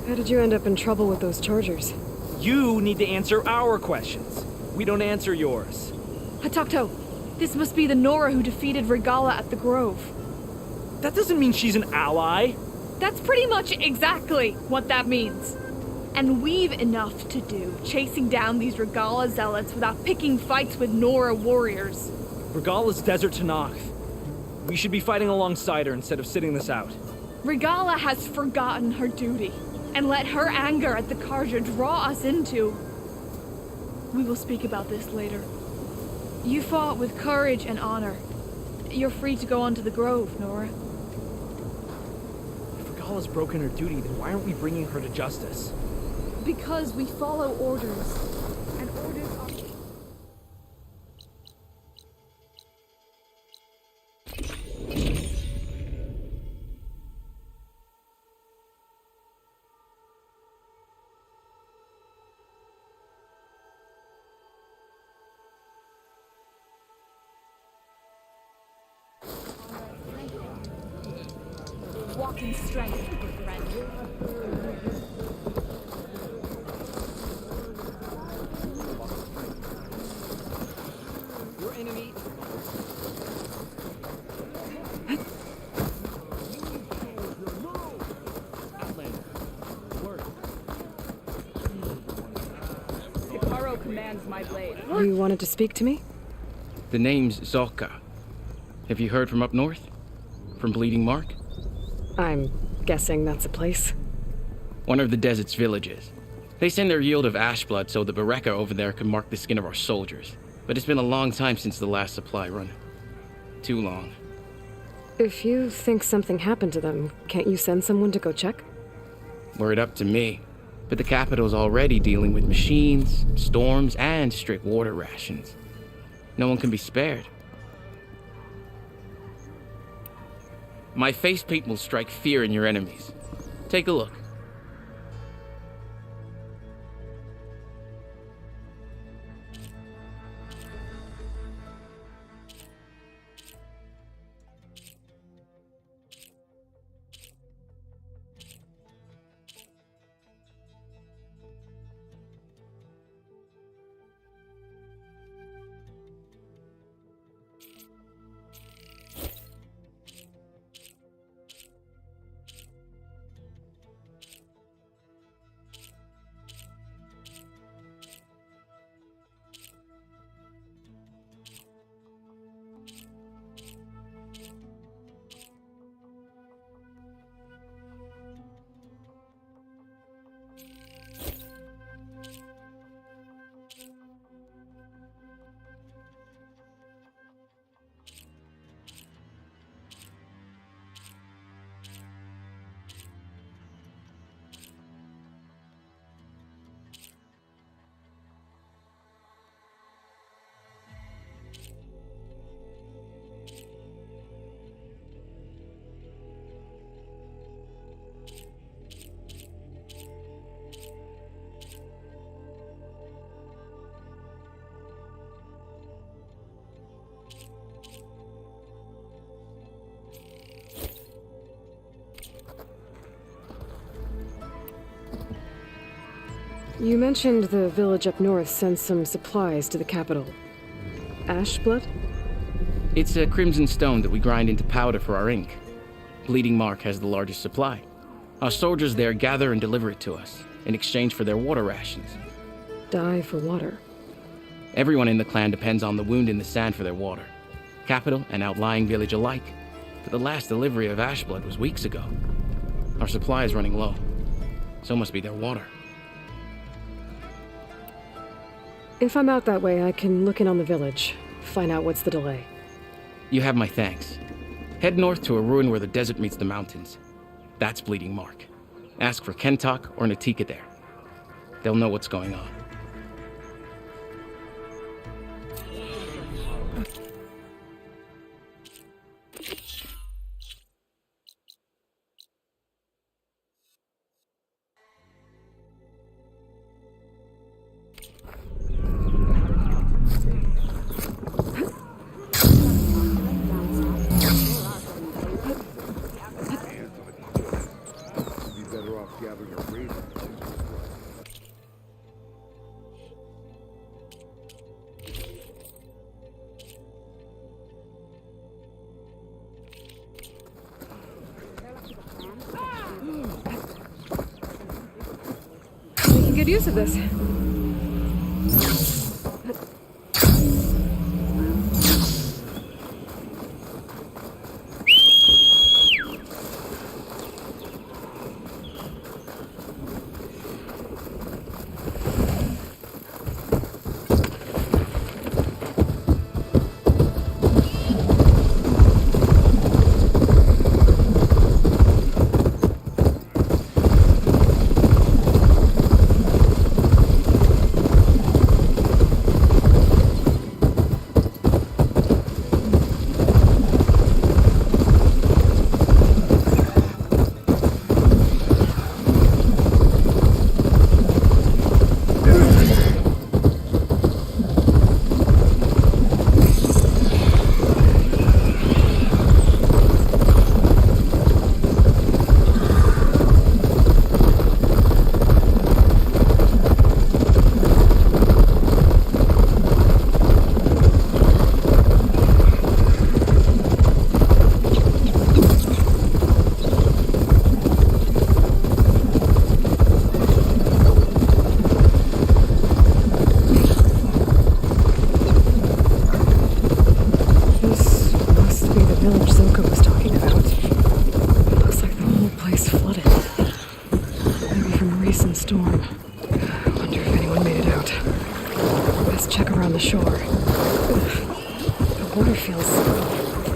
How did you end up in trouble with those chargers? You need to answer our questions. We don't answer yours. Hatakto, this must be the Nora who defeated Regala at the Grove. That doesn't mean she's an ally. That's pretty much exactly what that means. And we've enough to do chasing down these Regala zealots without picking fights with Nora warriors. Regala's desert to Noct. We should be fighting alongside her instead of sitting this out. Regala has forgotten her duty and let her anger at the Carja draw us into... We will speak about this later. You fought with courage and honor. You're free to go on to the Grove, Nora. If Regala's broken her duty, then why aren't we bringing her to justice? Because we follow orders. And orders are... Walking strength, good friend. Your enemy. Outlander. Word. Hikaru commands my blade. You wanted to speak to me? The name's Zolka. Have you heard from up north? From Bleeding Mark? I'm guessing that's a place. One of the desert's villages. They send their yield of ash blood so the Bereka over there can mark the skin of our soldiers. But it's been a long time since the last supply run. Too long. If you think something happened to them, can't you send someone to go check? Were it up to me. But the capital's already dealing with machines, storms, and strict water rations. No one can be spared. My face paint will strike fear in your enemies. Take a look. You mentioned the village up north sends some supplies to the capital. Ash blood? It's a crimson stone that we grind into powder for our ink. Bleeding Mark has the largest supply. Our soldiers there gather and deliver it to us, in exchange for their water rations. Die for water. Everyone in the clan depends on the wound in the sand for their water. Capital and outlying village alike. But the last delivery of ash blood was weeks ago. Our supply is running low. So must be their water. If I'm out that way, I can look in on the village, find out what's the delay. You have my thanks. Head north to a ruin where the desert meets the mountains. That's Bleeding Mark. Ask for Kentok or Natika there. They'll know what's going on. off gathering a raid. We can get use of this.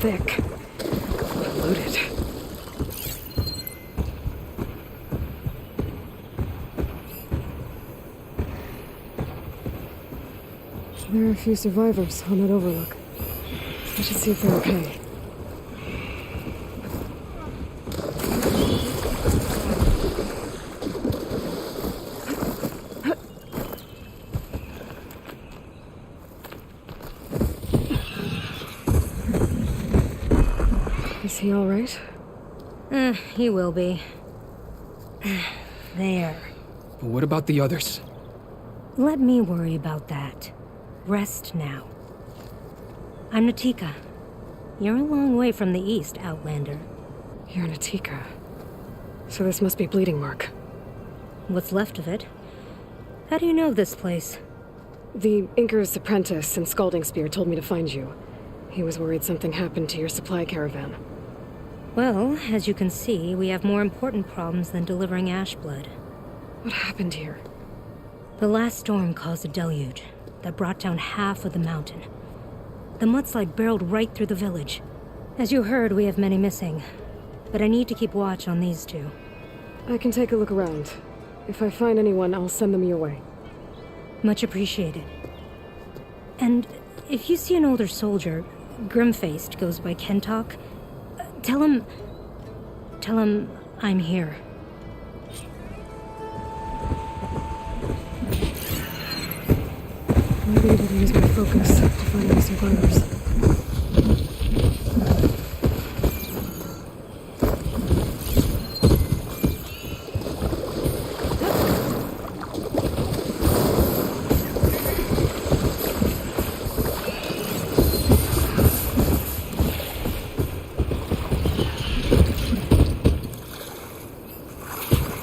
Thick. Polluted. There are a few survivors on that overlook. I should see if they're okay. Is he all right? He will be. There. But what about the others? Let me worry about that. Rest now. I'm Natika. You're a long way from the east, Outlander. You're Natika. So this must be Bleeding Mark. What's left of it? How do you know this place? The Inker's apprentice and Scalding Spear told me to find you. He was worried something happened to your supply caravan. Well, as you can see, we have more important problems than delivering Ashblood. What happened here? The last storm caused a deluge that brought down half of the mountain. The mudslide barreled right through the village. As you heard, we have many missing, but I need to keep watch on these two. I can take a look around. If I find anyone, I'll send them your way. Much appreciated. And if you see an older soldier, grim-faced, goes by Kentok, tell him I'm here. I might be able to use my focus to find any survivors.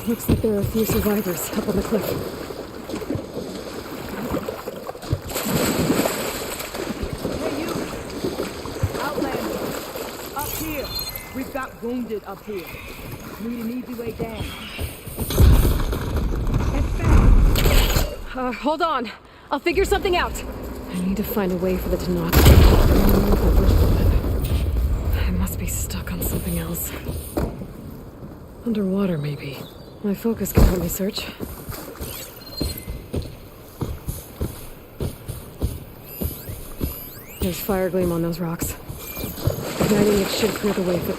Looks like there are a few survivors up on the cliff. Hey, you! Outlander! Up here! We've got wounded up here. Need an easy way down. Hold on. I'll figure something out. I need to find a way for the Tanakh. I must be stuck on something else. Underwater, maybe. My focus can help me search. There's fire gleam on those rocks. Igniting it should clear the way for...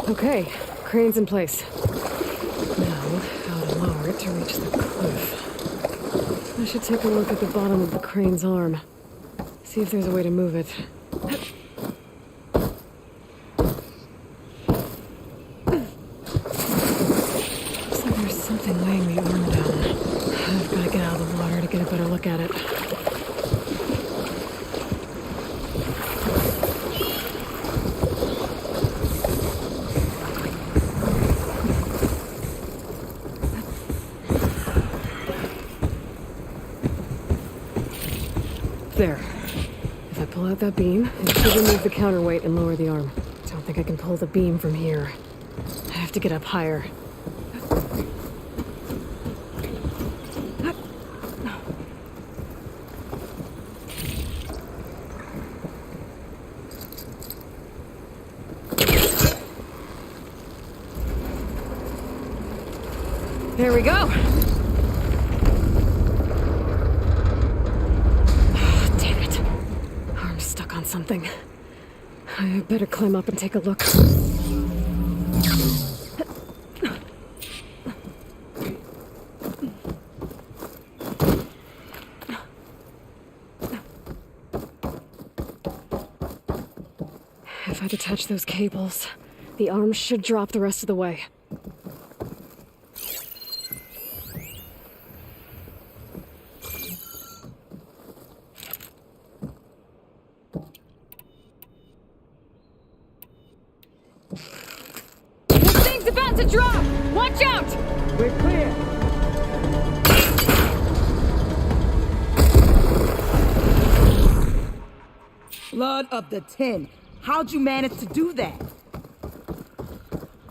Okay, crane's in place. Now, how to lower it to reach the cliff. I should take a look at the bottom of the crane's arm. See if there's a way to move it. Looks like there's something weighing the arm down. I've got to get out of the water to get a better look at it. There. If I pull out that beam, it should remove the counterweight and lower the arm. Don't think I can pull the beam from here. I have to get up higher. There we go. Something. I better climb up and take a look. If I detach those cables, the arm should drop the rest of the way. About to drop! Watch out! We're clear. Blood of the 10. How'd you manage to do that?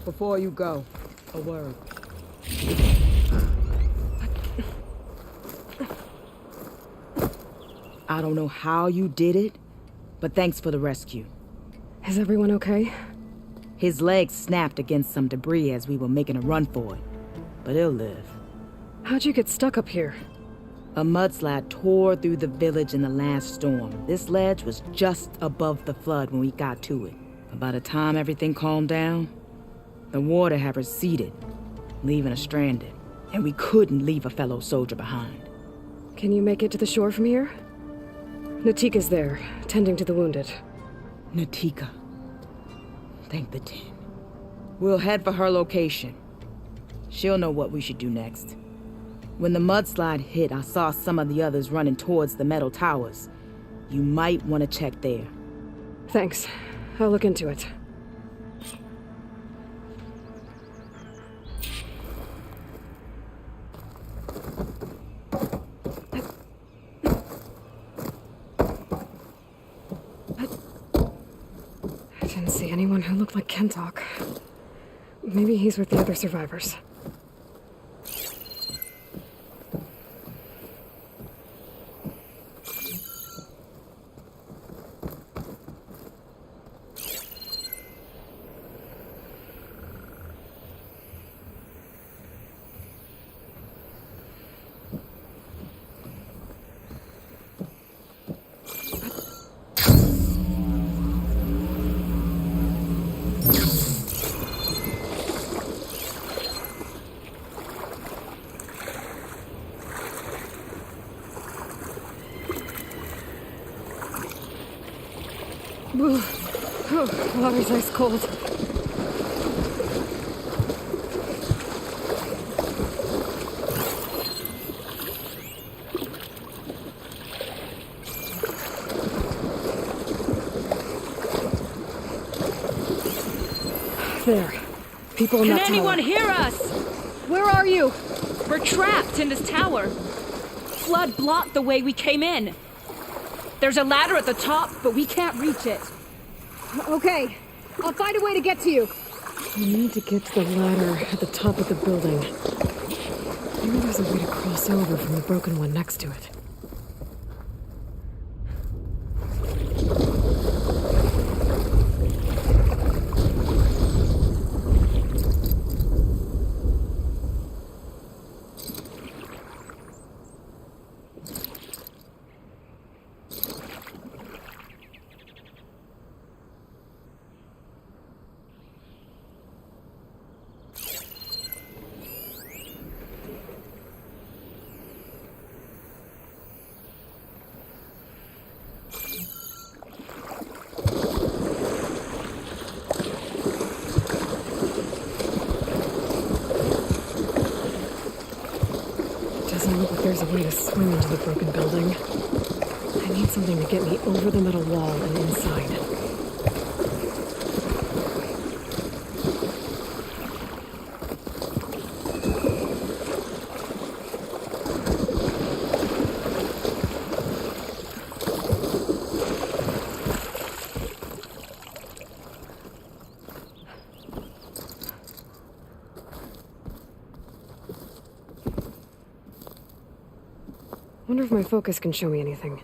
Before you go, a word. I don't know how you did it, but thanks for the rescue. Is everyone okay? His legs snapped against some debris as we were making a run for it, but he'll live. How'd you get stuck up here? A mudslide tore through the village in the last storm. This ledge was just above the flood when we got to it. But by the time everything calmed down, the water had receded, leaving us stranded, and we couldn't leave a fellow soldier behind. Can you make it to the shore from here? Natika's there, tending to the wounded. Natika. Thank the 10. We'll head for her location. She'll know what we should do next. When the mudslide hit, I saw some of the others running towards the metal towers. You might want to check there. Thanks. I'll look into it. I didn't see anyone who looked like Kentok. Maybe he's with the other survivors. Water's ice cold. There. People in that tower. Can anyone hear us? Where are you? We're trapped in this tower. Flood blocked the way we came in. There's a ladder at the top, but we can't reach it. Okay. I'll find a way to get to you. We need to get to the ladder at the top of the building. Maybe there's a way to cross over from the broken one next to it. there's a way to swing into the broken building. I need something to get me over the metal wall and inside. Wonder if my focus can show me anything.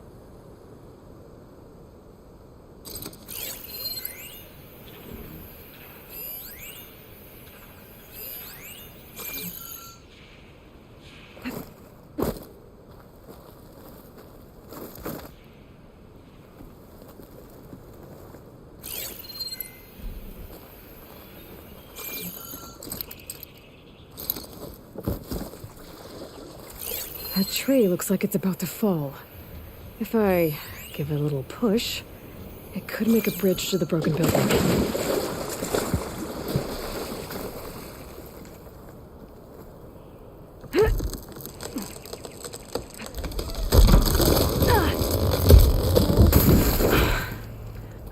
That tree looks like it's about to fall. If I give it a little push, it could make a bridge to the broken building.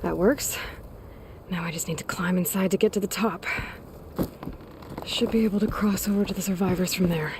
That works. Now I just need to climb inside to get to the top. Should be able to cross over to the survivors from there.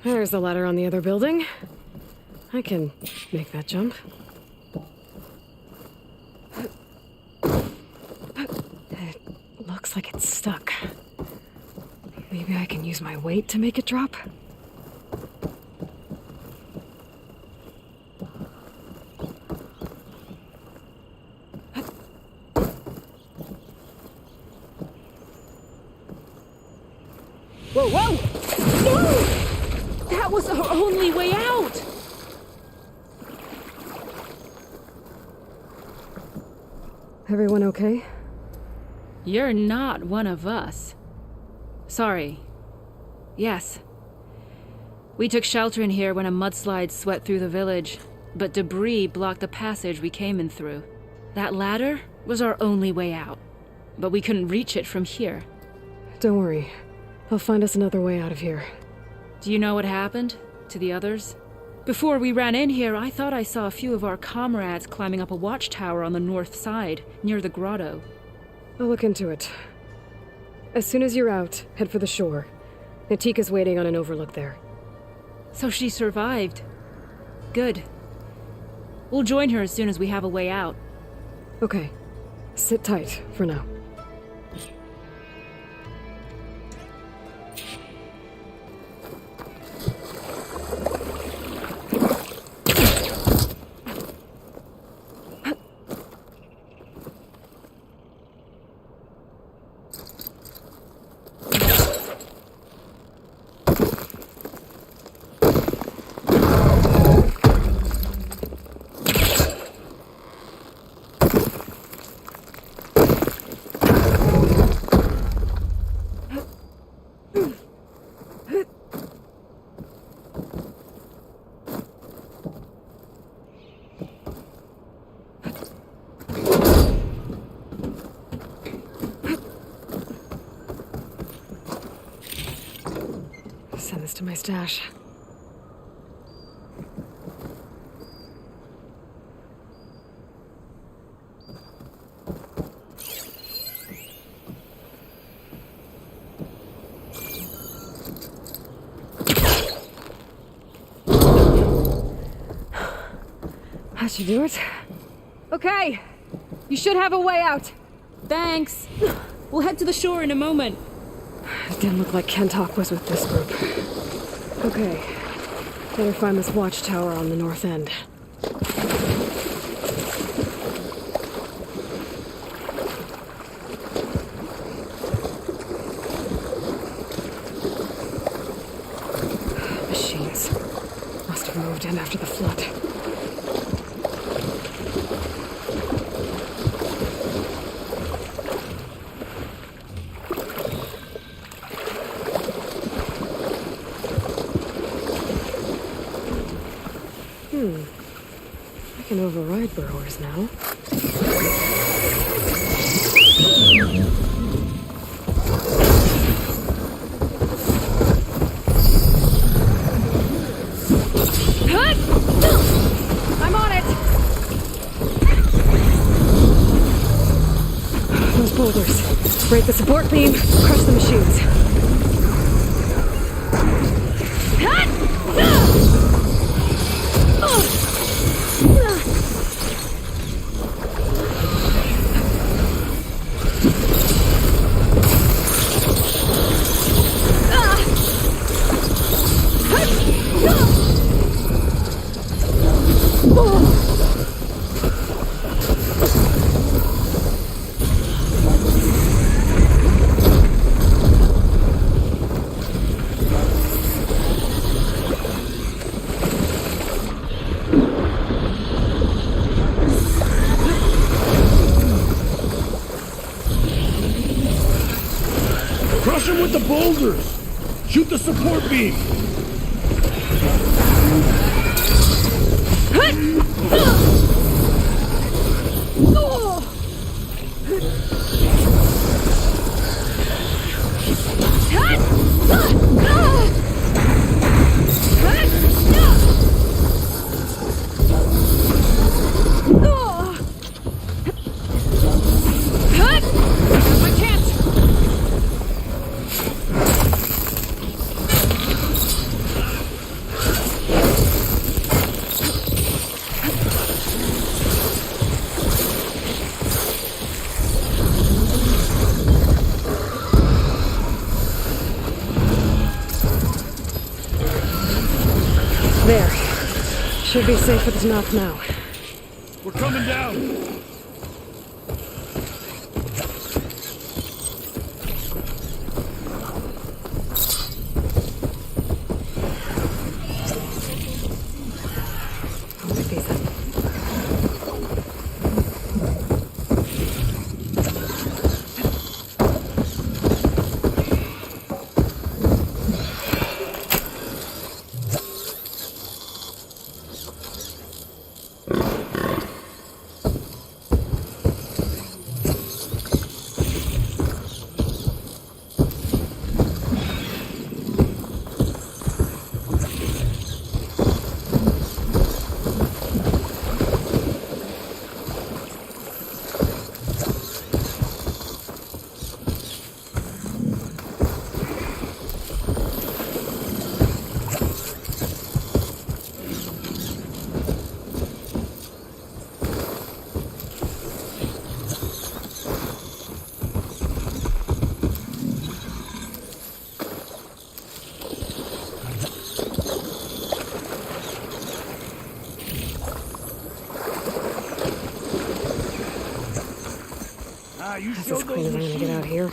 There's the ladder on the other building. I can make that jump. It looks like it's stuck. Maybe I can use my weight to make it drop? Whoa, whoa! No! That was our only way out! Everyone okay? You're not one of us. Sorry. Yes. We took shelter in here when a mudslide swept through the village, but debris blocked the passage we came in through. That ladder was our only way out, but we couldn't reach it from here. Don't worry. I'll find us another way out of here. Do you know what happened to the others? Before we ran in here, I thought I saw a few of our comrades climbing up a watchtower on the north side, near the grotto. I'll look into it. As soon as you're out, head for the shore. Natika's waiting on an overlook there. So she survived. Good. We'll join her as soon as we have a way out. Okay. Sit tight for now. Send this to my stash. That should do it. Okay, you should have a way out. Thanks. We'll head to the shore in a moment. It didn't look like Kentok was with this group. Okay, better find this watchtower on the north end. Machines. Must have moved in after the flood. I can override burrowers now. I'm on it! Those boulders. Break the support beam, crush the machines. Crush him with the boulders! Shoot the support beam! There. Should be safe with enough now. We're coming down! I'll pick these up. You That's showed as clean as those I'm gonna get out here.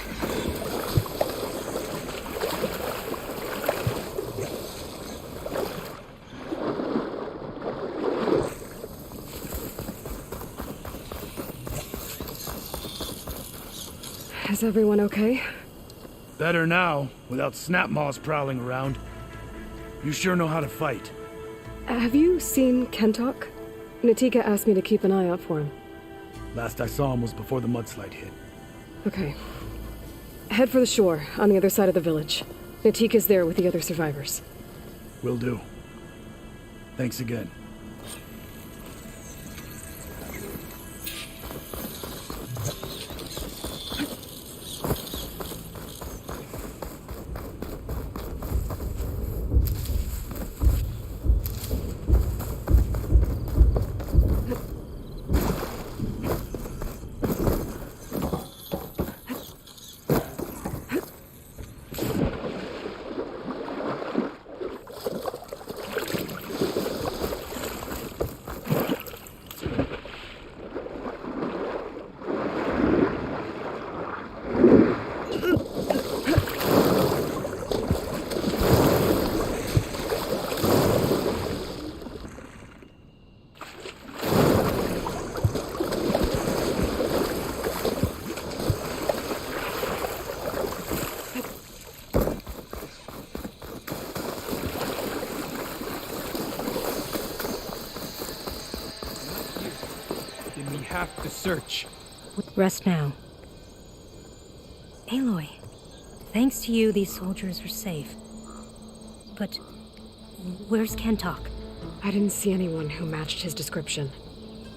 Is everyone okay? Better now, without snapmaws prowling around. You sure know how to fight. Have you seen Kentok? Natika asked me to keep an eye out for him. Last I saw him was before the mudslide hit. Okay. Head for the shore, on the other side of the village. Natika's there with the other survivors. Will do. Thanks again. Have to search. Rest now. Aloy, thanks to you, these soldiers are safe. But where's Kentok? I didn't see anyone who matched his description.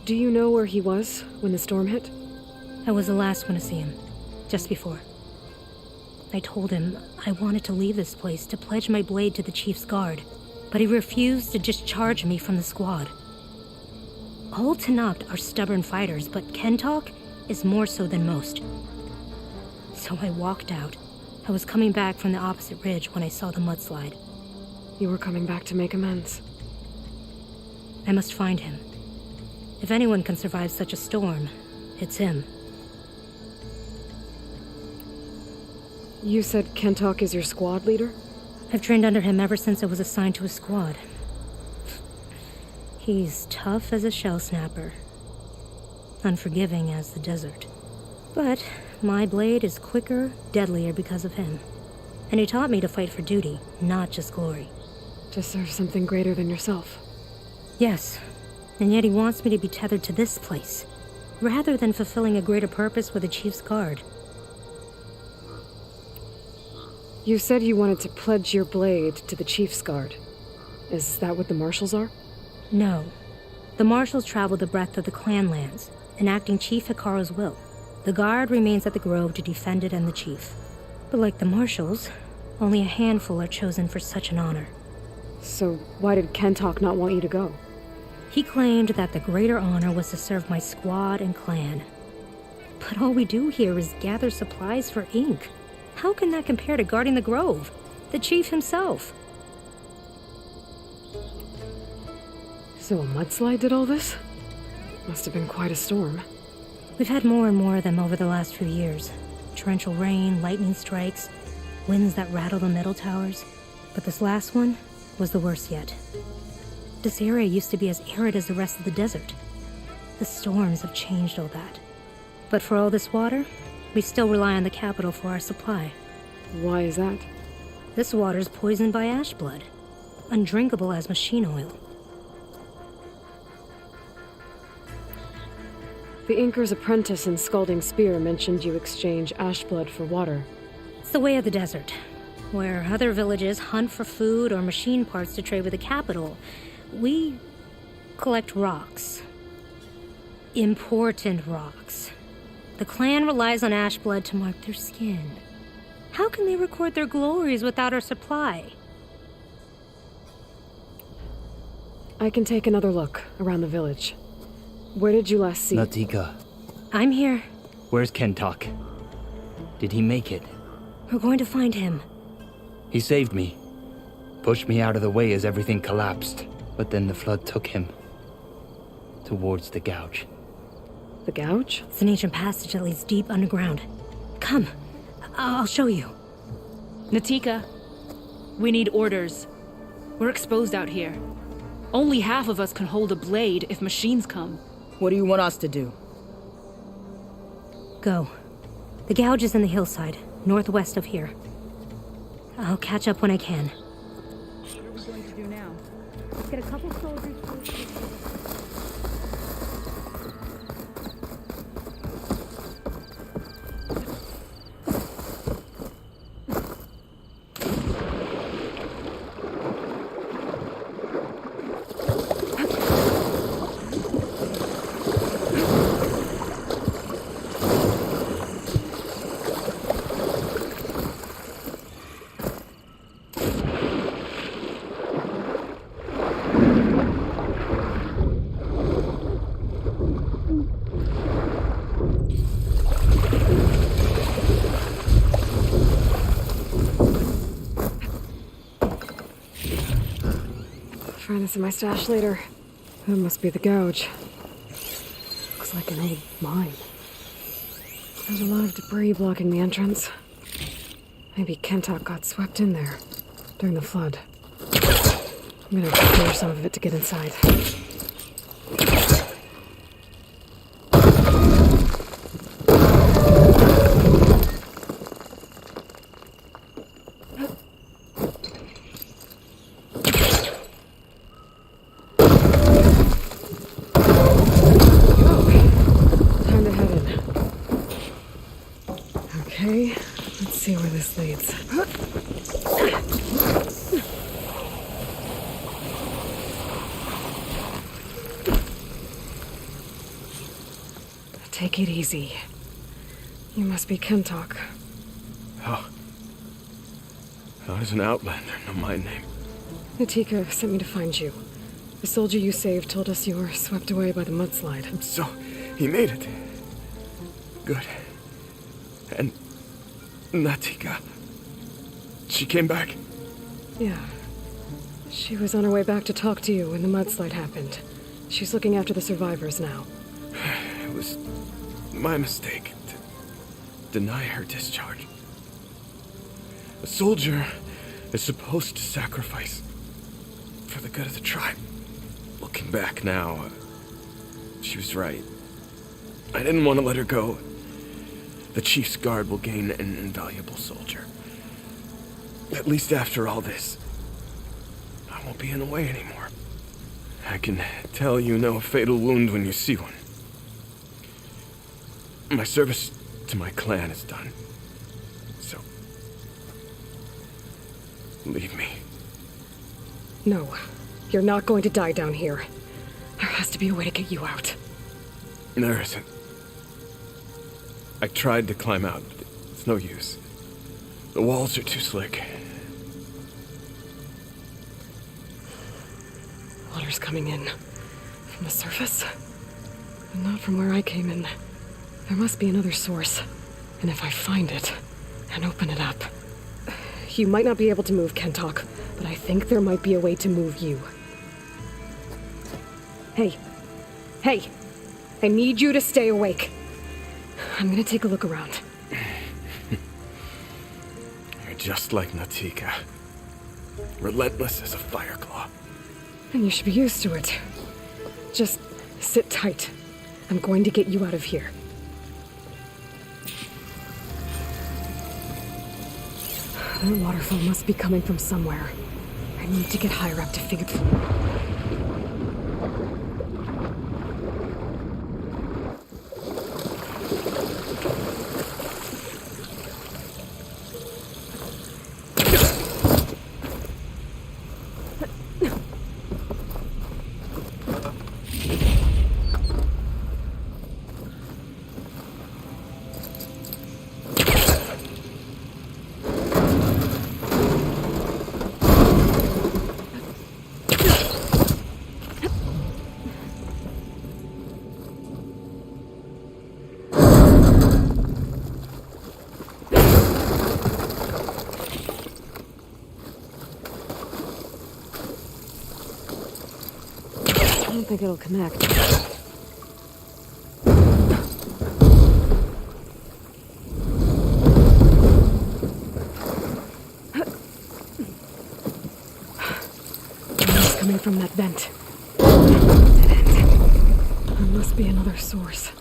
Do you know where he was when the storm hit? I was the last one to see him, just before. I told him I wanted to leave this place to pledge my blade to the Chief's guard, but he refused to discharge me from the squad. All Tenakth are stubborn fighters, but Kentok is more so than most. So I walked out. I was coming back from the opposite ridge when I saw the mudslide. You were coming back to make amends. I must find him. If anyone can survive such a storm, it's him. You said Kentok is your squad leader? I've trained under him ever since I was assigned to a squad. He's tough as a shell snapper, unforgiving as the desert. But my blade is quicker, deadlier because of him. And he taught me to fight for duty, not just glory. To serve something greater than yourself. Yes, and yet he wants me to be tethered to this place, rather than fulfilling a greater purpose with the Chief's guard. You said you wanted to pledge your blade to the Chief's guard. Is that what the Marshals are? No. The Marshals travel the breadth of the clan lands, enacting Chief Hikaru's will. The guard remains at the grove to defend it and the chief. But like the Marshals, only a handful are chosen for such an honor. So why did Kentok not want you to go? He claimed that the greater honor was to serve my squad and clan. But all we do here is gather supplies for ink. How can that compare to guarding the grove? The chief himself. So a mudslide did all this? Must have been quite a storm. We've had more and more of them over the last few years. Torrential rain, lightning strikes, winds that rattle the metal towers. But this last one was the worst yet. This area used to be as arid as the rest of the desert. The storms have changed all that. But for all this water, we still rely on the capital for our supply. Why is that? This water's poisoned by ash blood, undrinkable as machine oil. The Inker's apprentice in Scalding Spear mentioned you exchange ash blood for water. It's the way of the desert, where other villages hunt for food or machine parts to trade with the capital. We collect rocks. Important rocks. The clan relies on ash blood to mark their skin. How can they record their glories without our supply? I can take another look around the village. Where did you last see? Natika. I'm here. Where's Kentok? Did he make it? We're going to find him. He saved me. Pushed me out of the way as everything collapsed. But then the flood took him. towards the gouge. The gouge? It's an ancient passage that leads deep underground. Come, I'll show you. Natika, we need orders. We're exposed out here. Only half of us can hold a blade if machines come. What do you want us to do? Go. The gouge is in the hillside, northwest of here. I'll catch up when I can. What are we going to do now? Get a couple soldiers. Find this in my stash later. That must be the gouge. Looks like an old mine. There's a lot of debris blocking the entrance. Maybe Kentok got swept in there during the flood. I'm gonna have to clear some of it to get inside. Okay, let's see where this leads. Take it easy. You must be Kentok. How does an outlander know my name? Natika sent me to find you. The soldier you saved told us you were swept away by the mudslide. So, he made it. Good. And Natika, she came back? Yeah. She was on her way back to talk to you when the mudslide happened. She's looking after the survivors now. It was my mistake to deny her discharge. A soldier is supposed to sacrifice for the good of the tribe. Looking back now, she was right. I didn't want to let her go. The chief's guard will gain an invaluable soldier. At least after all this, I won't be in the way anymore. I can tell you know a fatal wound when you see one. My service to my clan is done. So, leave me. No, you're not going to die down here. There has to be a way to get you out. There isn't. I tried to climb out, but it's no use. The walls are too slick. Water's coming in. From the surface? But not from where I came in. There must be another source. And if I find it, and open it up... You might not be able to move Kentok, but I think there might be a way to move you. Hey. Hey! I need you to stay awake. I'm gonna take a look around. You're just like Natika. Relentless as a fireclaw. And you should be used to it. Just sit tight. I'm going to get you out of here. That waterfall must be coming from somewhere. I need to get higher up to figure... I don't think it'll connect. coming from that vent. Dead end. There must be another source.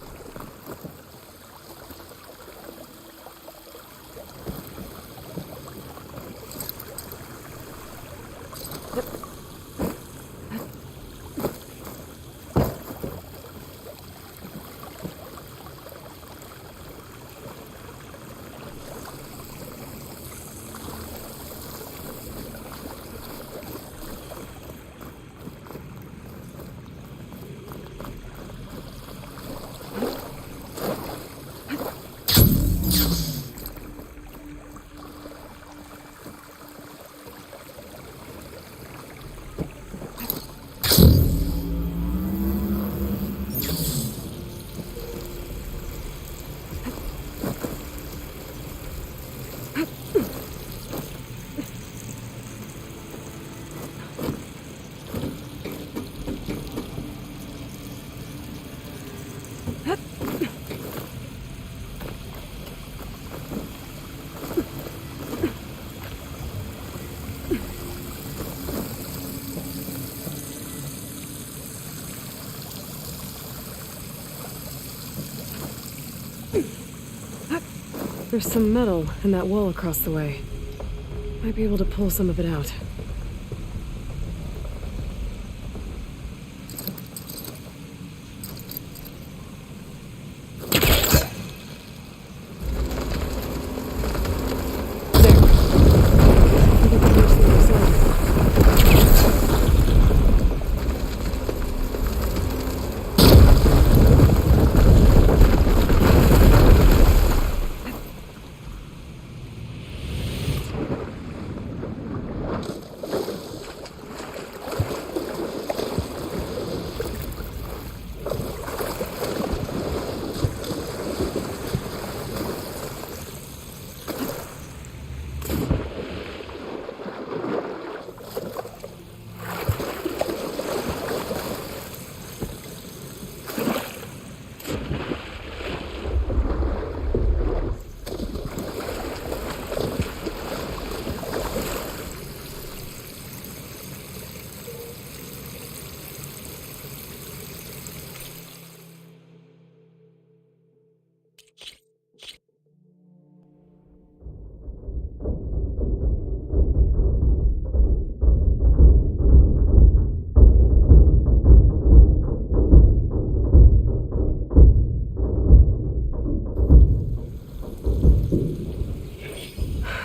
There's some metal in that wall across the way. Might be able to pull some of it out.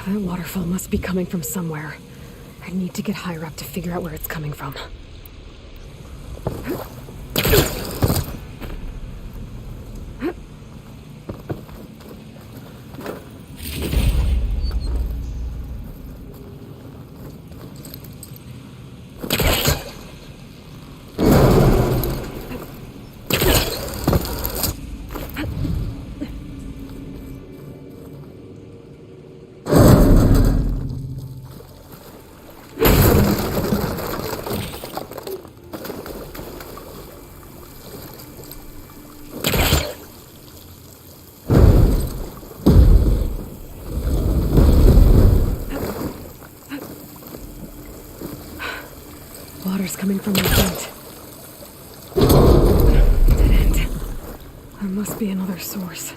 That waterfall must be coming from somewhere. I need to get higher up to figure out where it's coming from. Water's coming from the vent. Dead end. There must be another source.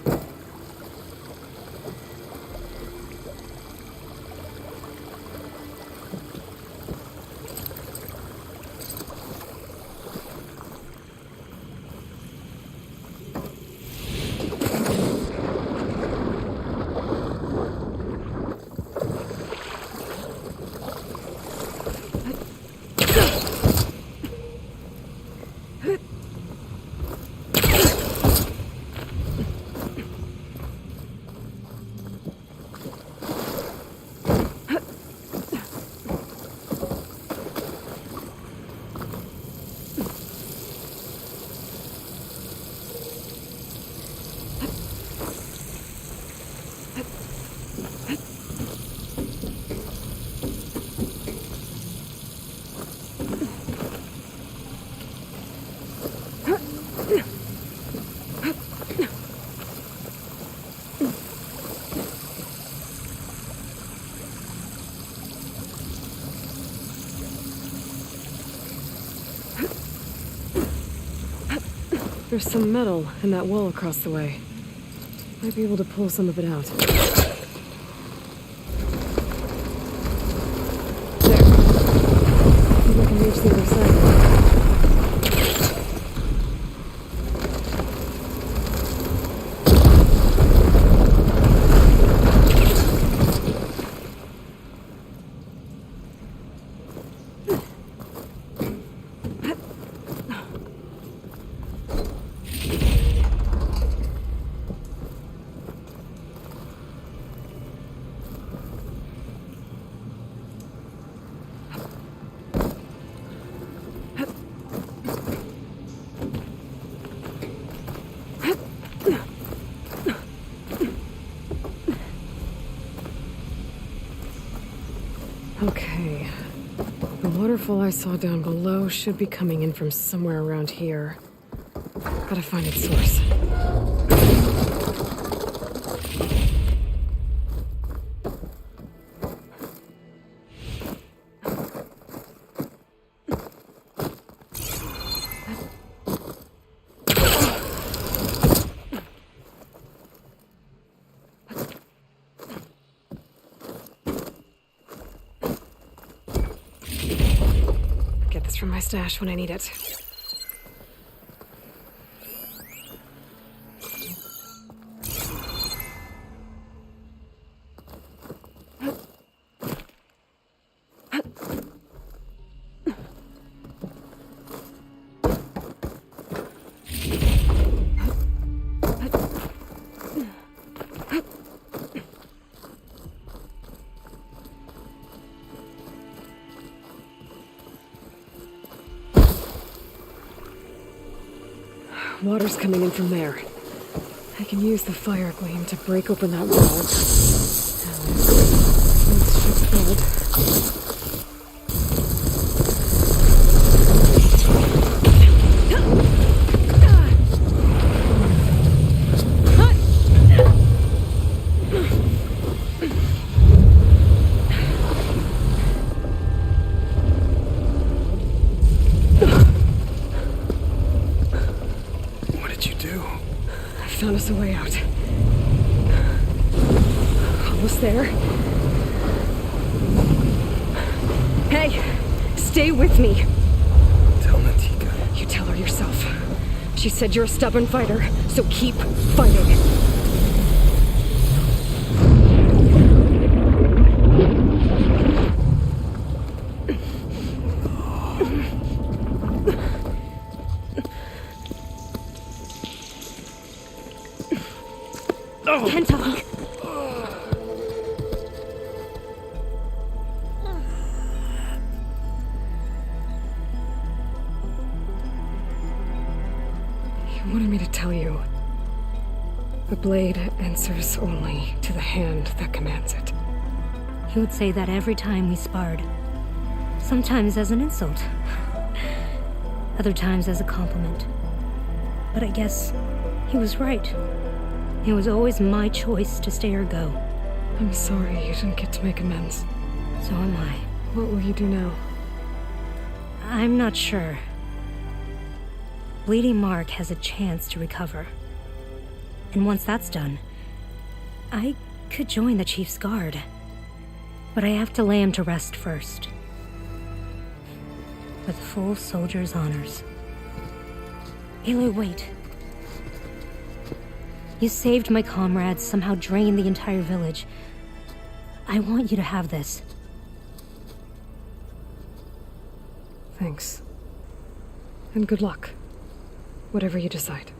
There's some metal in that wall across the way. Might be able to pull some of it out. There. See if I can reach the other side. Okay. The waterfall I saw down below should be coming in from somewhere around here. Gotta find its source. Get this from my stash when I need it. Water's coming in from there. I can use the fire gleam to break open that wall. This should build. Found us a way out. Almost there. Hey, stay with me. Tell Natika. You tell her yourself. She said you're a stubborn fighter, so keep fighting. Can't talk. You wanted me to tell you. The blade answers only to the hand that commands it. He would say that every time we sparred. Sometimes as an insult. Other times as a compliment. But I guess he was right. It was always my choice to stay or go. I'm sorry you didn't get to make amends. So am I. What will you do now? I'm not sure. Bleeding Mark has a chance to recover. And once that's done, I could join the Chief's Guard. But I have to lay him to rest first. With full soldier's honors. Aloy, wait. You saved my comrades, somehow drained the entire village. I want you to have this. Thanks. And good luck. Whatever you decide.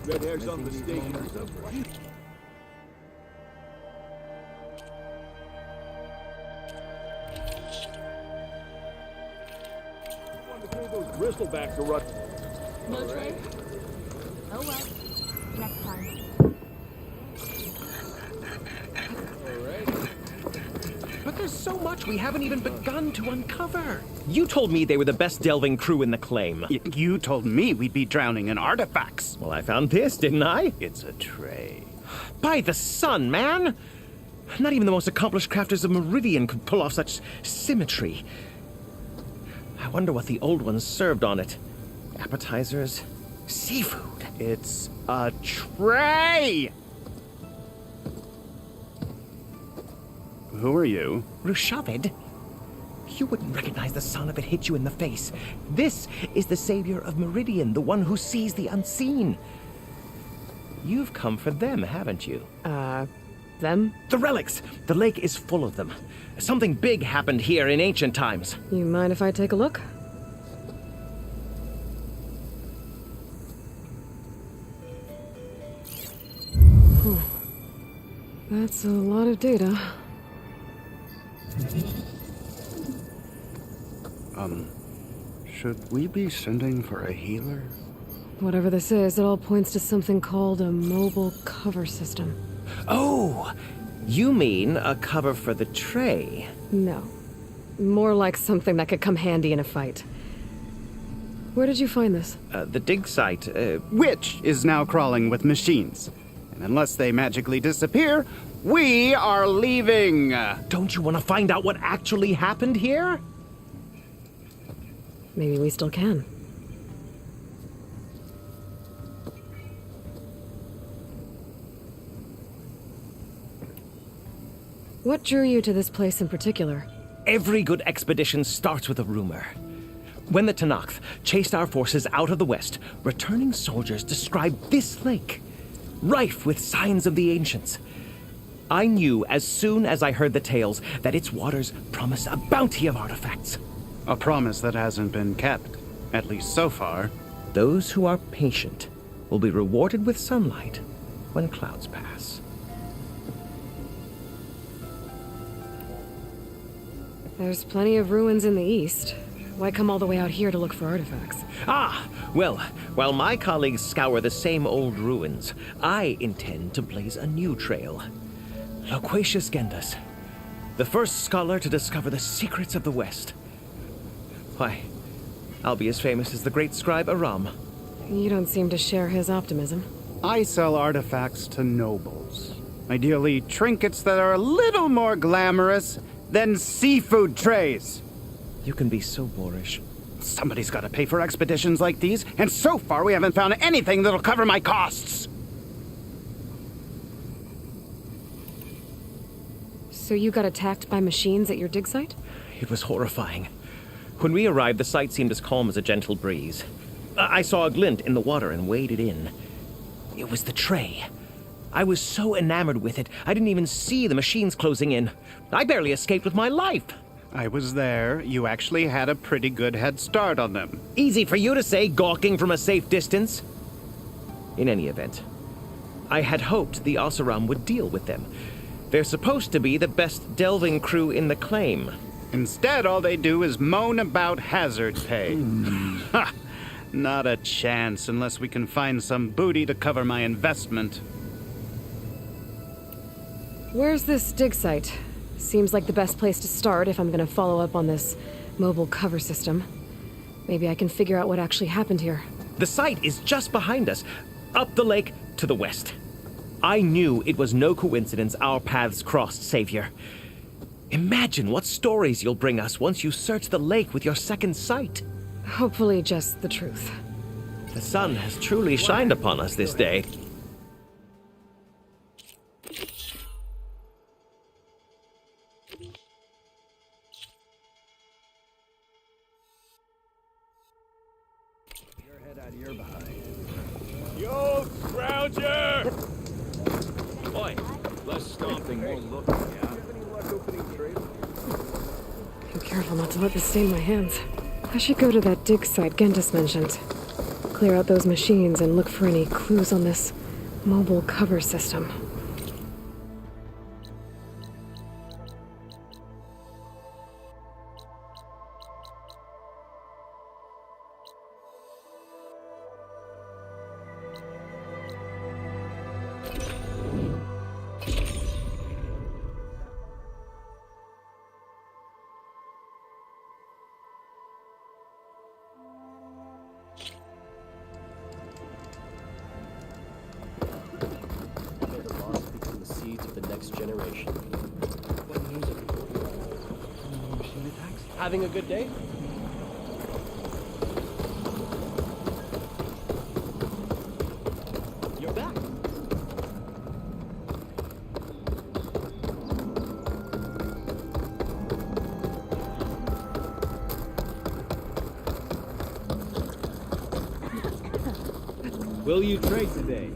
Red hair's on the stake. Those bristlebacks are rut. No trade? Oh well. Next time. But there's so much we haven't even begun to uncover. You told me they were the best delving crew in the claim. You told me we'd be drowning in artifacts. Well, I found this, didn't I? It's a tray. By the sun, man! Not even the most accomplished crafters of Meridian could pull off such symmetry. I wonder what the old ones served on it. Appetizers, seafood. It's a tray! Who are you? Rushavid? You wouldn't recognize the sun if it hit you in the face. This is the savior of Meridian, the one who sees the unseen. You've come for them, haven't you? Them? The relics! The lake is full of them. Something big happened here in ancient times. You mind if I take a look? That's a lot of data. Should we be sending for a healer? Whatever this is, it all points to something called a mobile cover system. Oh! You mean a cover for the tray? No. More like something that could come handy in a fight. Where did you find this? The dig site, Which is now crawling with machines. And unless they magically disappear, we are leaving! Don't you want to find out what actually happened here? Maybe we still can. What drew you to this place in particular? Every good expedition starts with a rumor. When the Tanakh chased our forces out of the west, returning soldiers described this lake, rife with signs of the ancients. I knew as soon as I heard the tales that its waters promised a bounty of artifacts. A promise that hasn't been kept, at least so far. Those who are patient will be rewarded with sunlight when clouds pass. There's plenty of ruins in the east. Why come all the way out here to look for artifacts? Ah, well, while my colleagues scour the same old ruins, I intend to blaze a new trail. Loquacious Gendas, the first scholar to discover the secrets of the West. Why, I'll be as famous as the great scribe Aram. You don't seem to share his optimism. I sell artifacts to nobles. Ideally, trinkets that are a little more glamorous than seafood trays. You can be so boorish. Somebody's got to pay for expeditions like these, and so far we haven't found anything that'll cover my costs. So you got attacked by machines at your dig site? It was horrifying. When we arrived, the sight seemed as calm as a gentle breeze. I saw a glint in the water and waded in. It was the tray. I was so enamored with it, I didn't even see the machines closing in. I barely escaped with my life. I was there. You actually had a pretty good head start on them. Easy for you to say, gawking from a safe distance. In any event, I had hoped the Oseram would deal with them. They're supposed to be the best delving crew in the claim. Instead, all they do is moan about hazard pay. Ha! Not a chance unless we can find some booty to cover my investment. Where's this dig site? Seems like the best place to start if I'm gonna follow up on this mobile cover system. Maybe I can figure out what actually happened here. The site is just behind us, up the lake to the west. I knew it was no coincidence our paths crossed, Savior. Imagine what stories you'll bring us once you search the lake with your second sight. Hopefully just the truth. The sun has truly shined upon us this day. Your head out of your behind. Yo, Scrounger! Oi, less stomping, more looking, yeah? Have any luck opening trade? Be careful not to let this stain my hands. I should go to that dig site Gentis mentioned. Clear out those machines and look for any clues on this mobile cover system. Generation. Having a good day? You're back. Will you trade today?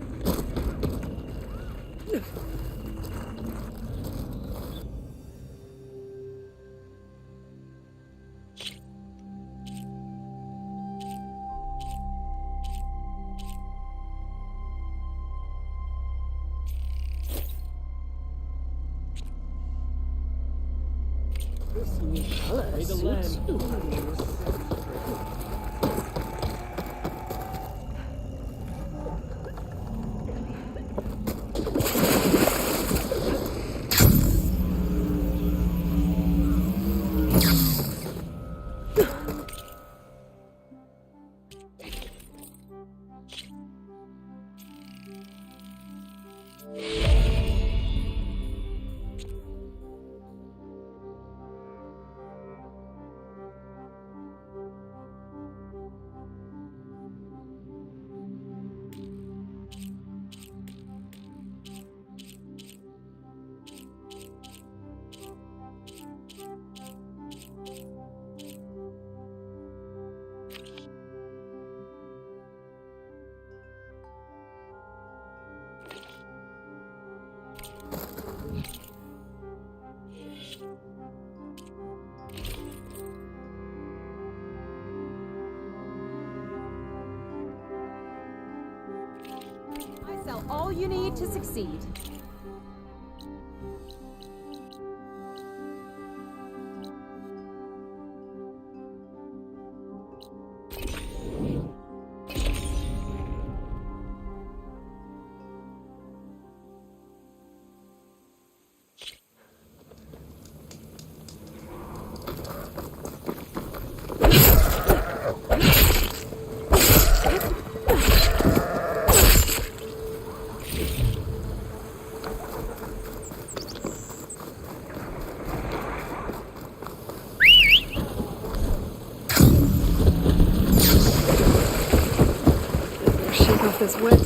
May the land. Sell all you need to succeed. This wet.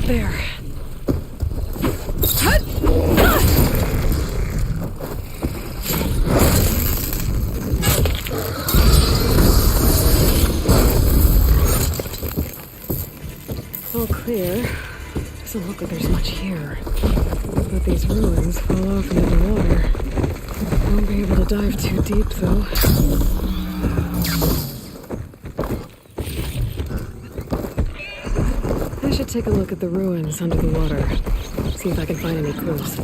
There. All clear. Doesn't look like there's much here. But these ruins fall off into the water. Won't be able to dive too deep, though. I should take a look at the ruins under the water. See if I can find any clues.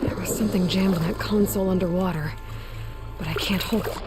There was something jammed in that console underwater, but I can't hold it.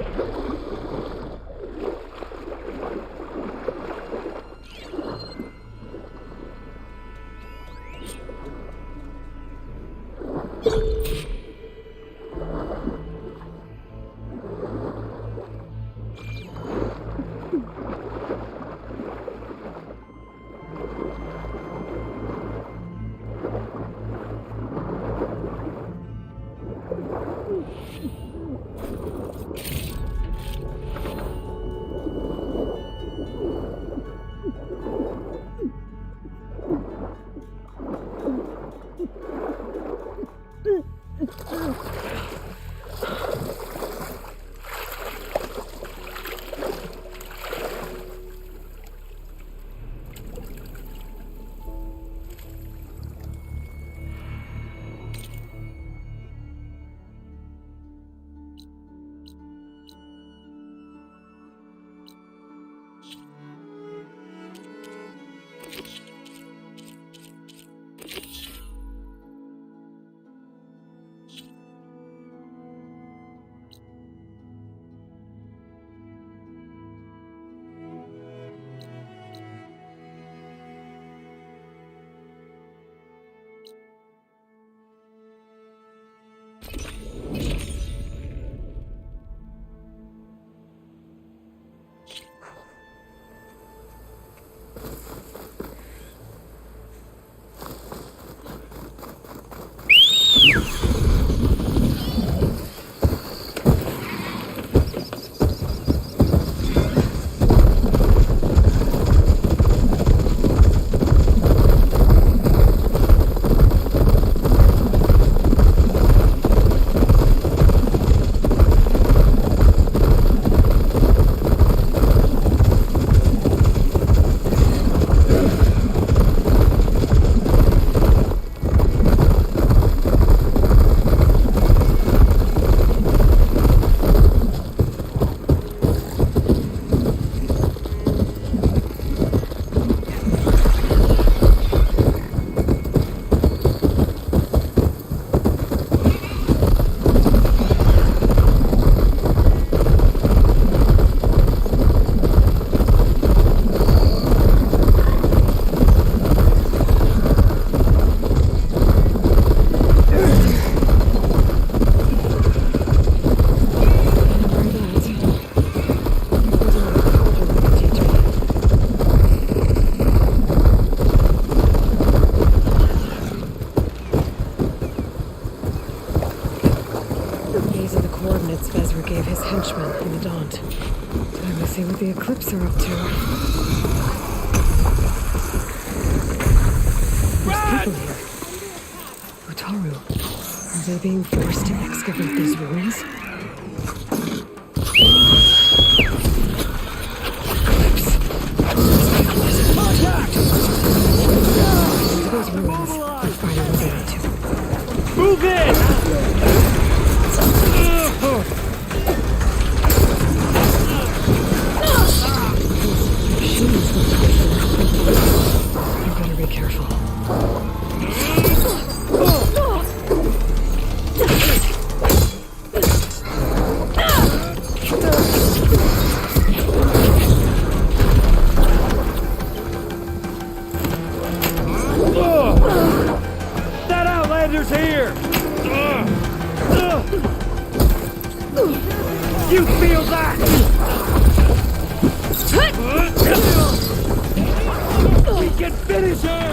see what the Eclipse are up to. There's people here. Utaru. Are they being forced to excavate these ruins? Into those ruins and find out what they're up to. Move in! You better be careful. That Outlander's here! You feel that? We can finish her!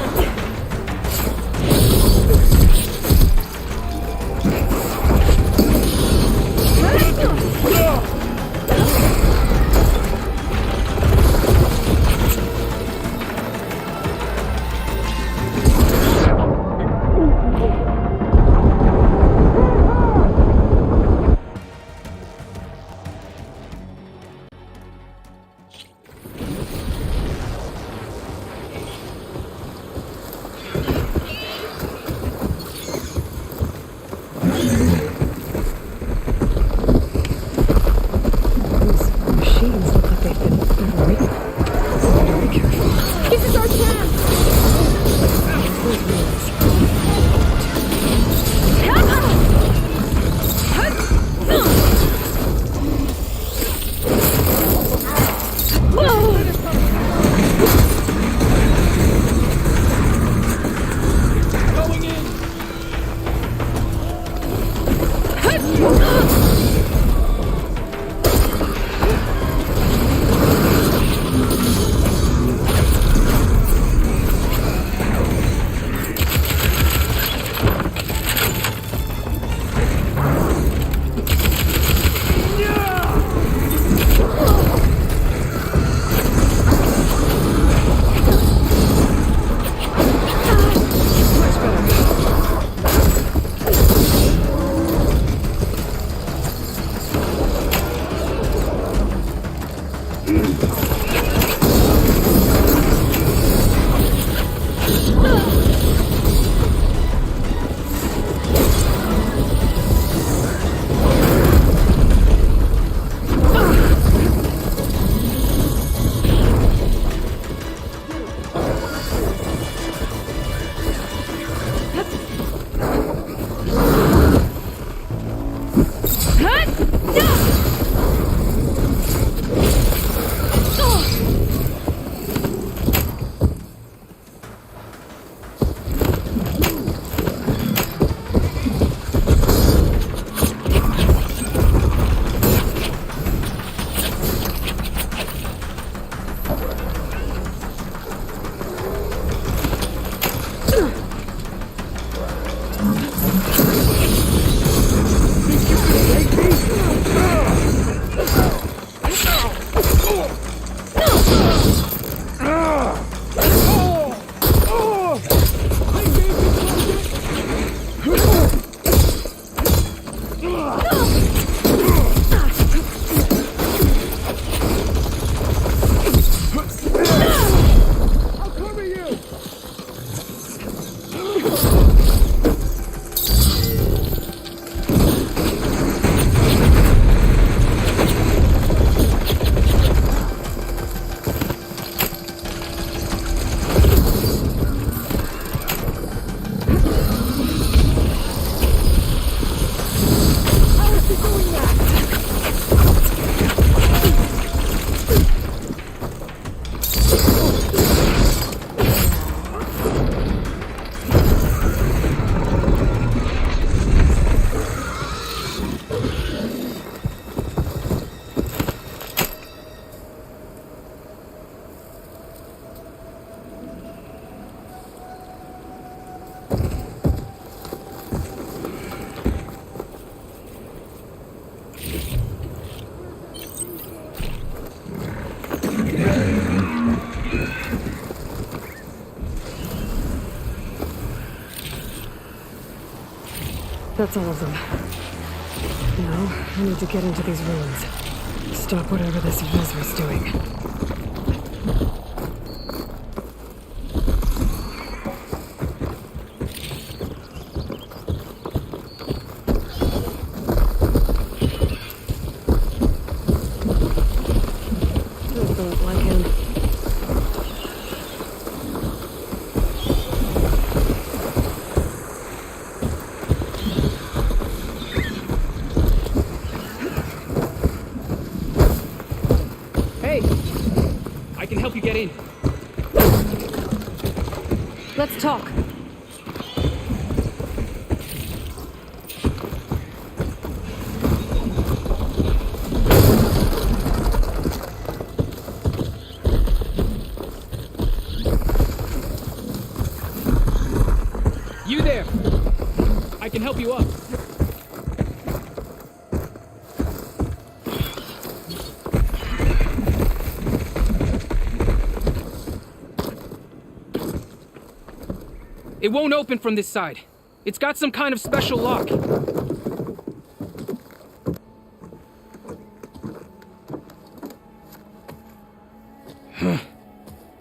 That's all of them. Now, I need to get into these ruins. Stop whatever this Vezra's doing. I don't like him. Hey! I can help you get in. Let's talk. You there! I can help you up. It won't open from this side. It's got some kind of special lock.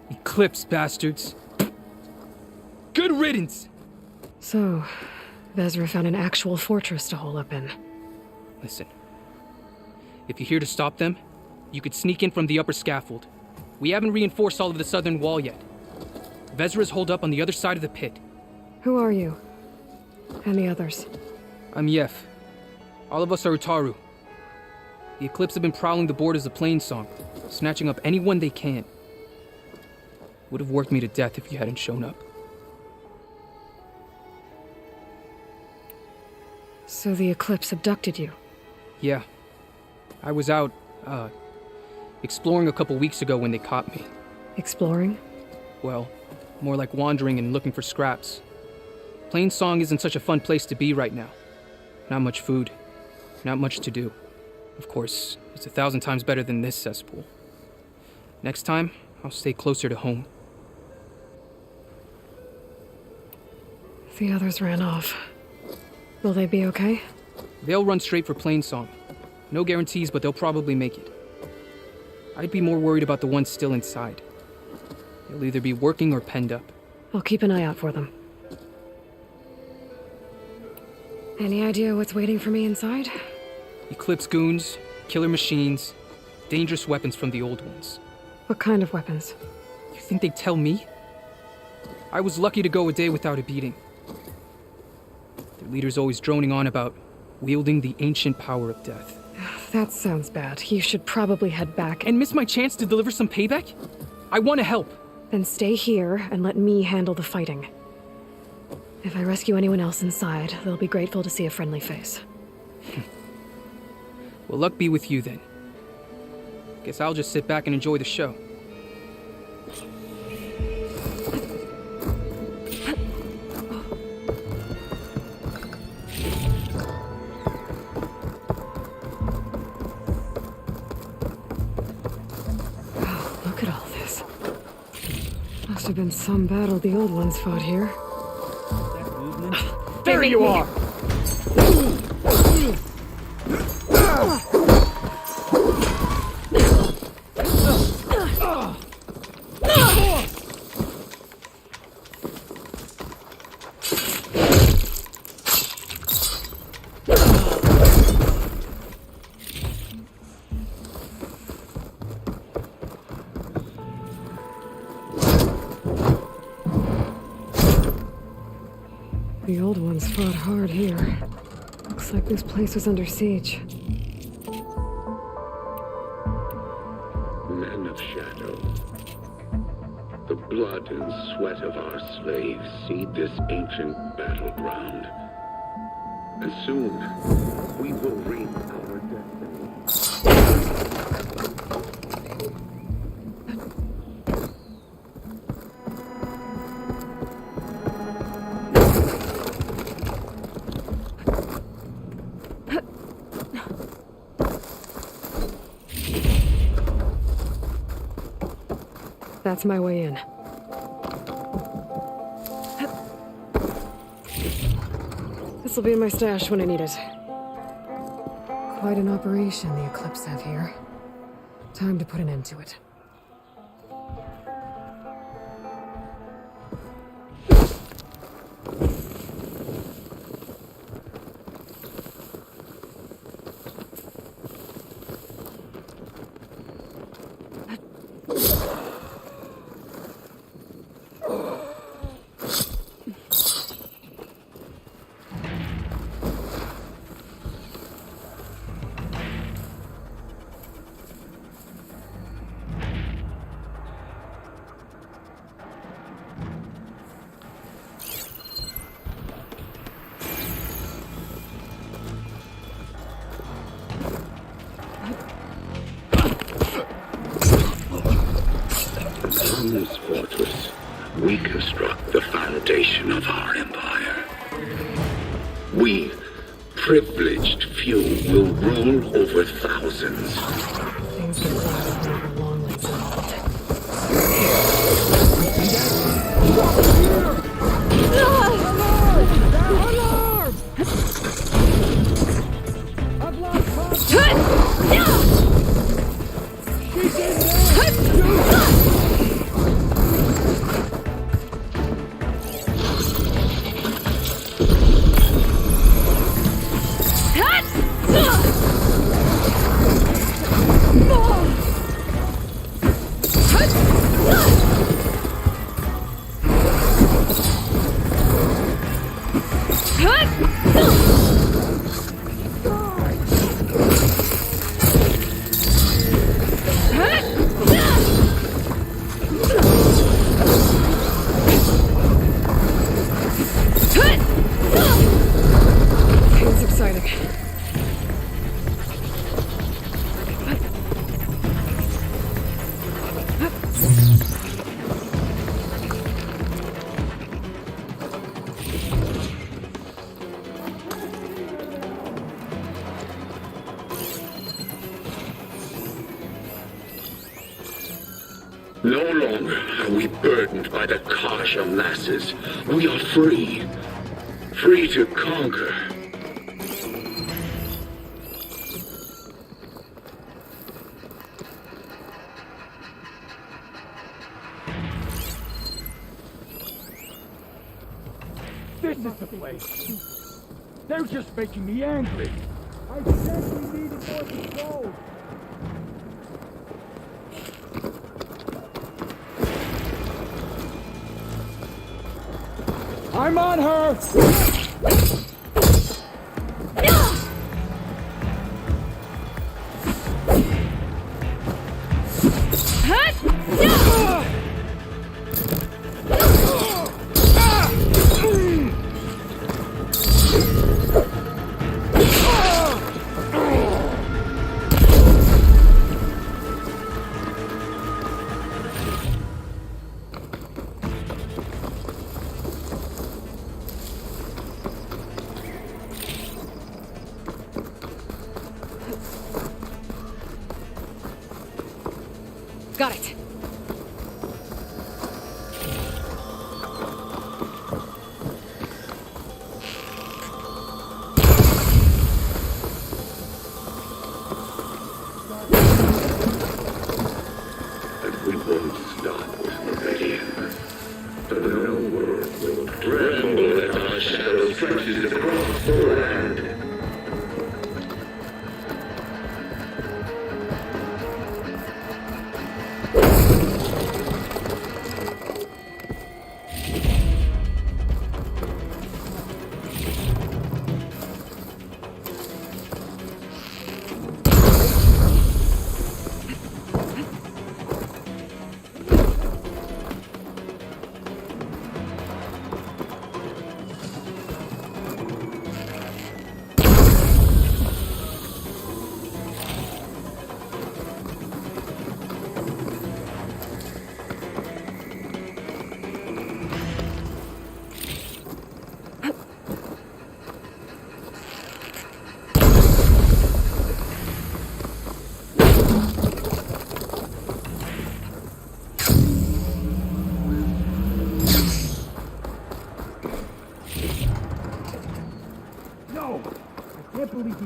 Eclipse, bastards. Good riddance! So, Vezra found an actual fortress to hole up in. Listen. If you're here to stop them, you could sneak in from the upper scaffold. We haven't reinforced all of the southern wall yet. Vezra's holed up on the other side of the pit. Who are you? And the others? I'm Yef. All of us are Utaru. The Eclipse have been prowling the borders of Plainsong, snatching up anyone they can. Would have worked me to death if you hadn't shown up. So the Eclipse abducted you? Yeah. I was out, exploring a couple weeks ago when they caught me. Exploring? Well, more like wandering and looking for scraps. Plainsong isn't such a fun place to be right now. Not much food. Not much to do. Of course, it's 1,000 times better than this cesspool. Next time, I'll stay closer to home. The others ran off. Will they be okay? They'll run straight for Plainsong. No guarantees, but they'll probably make it. I'd be more worried about the ones still inside. They'll either be working or penned up. I'll keep an eye out for them. Any idea what's waiting for me inside? Eclipse goons, killer machines, dangerous weapons from the old ones. What kind of weapons? You think they'd tell me? I was lucky to go a day without a beating. Their leader's always droning on about wielding the ancient power of death. That sounds bad. You should probably head back. And miss my chance to deliver some payback? I want to help. Then stay here and let me handle the fighting. If I rescue anyone else inside, they'll be grateful to see a friendly face. Well, luck be with you then. Guess I'll just sit back and enjoy the show. Oh, look at all this. Must have been some battle the old ones fought here. There you are! The old ones fought hard here. Looks like this place was under siege. Men of Shadow, the blood and sweat of our slaves seed this ancient battleground. And soon, we will reap our destiny. That's my way in. This'll be in my stash when I need it. Quite an operation the Eclipse have here. Time to put an end to it. From this fortress, we construct the foundation of our empire. We, privileged few, will rule over thousands. Things get clouded whenever Longlegs involved. Alarm! I've lost contact! She's in there! It's exciting. No longer are we burdened by the Kasha masses. We are free. Free to conquer. This is the place. They're just making me angry. I said we needed more control. I'm on her! Got it. And we won't stop with Meridian. The known world will tremble as our shadow stretches across the land.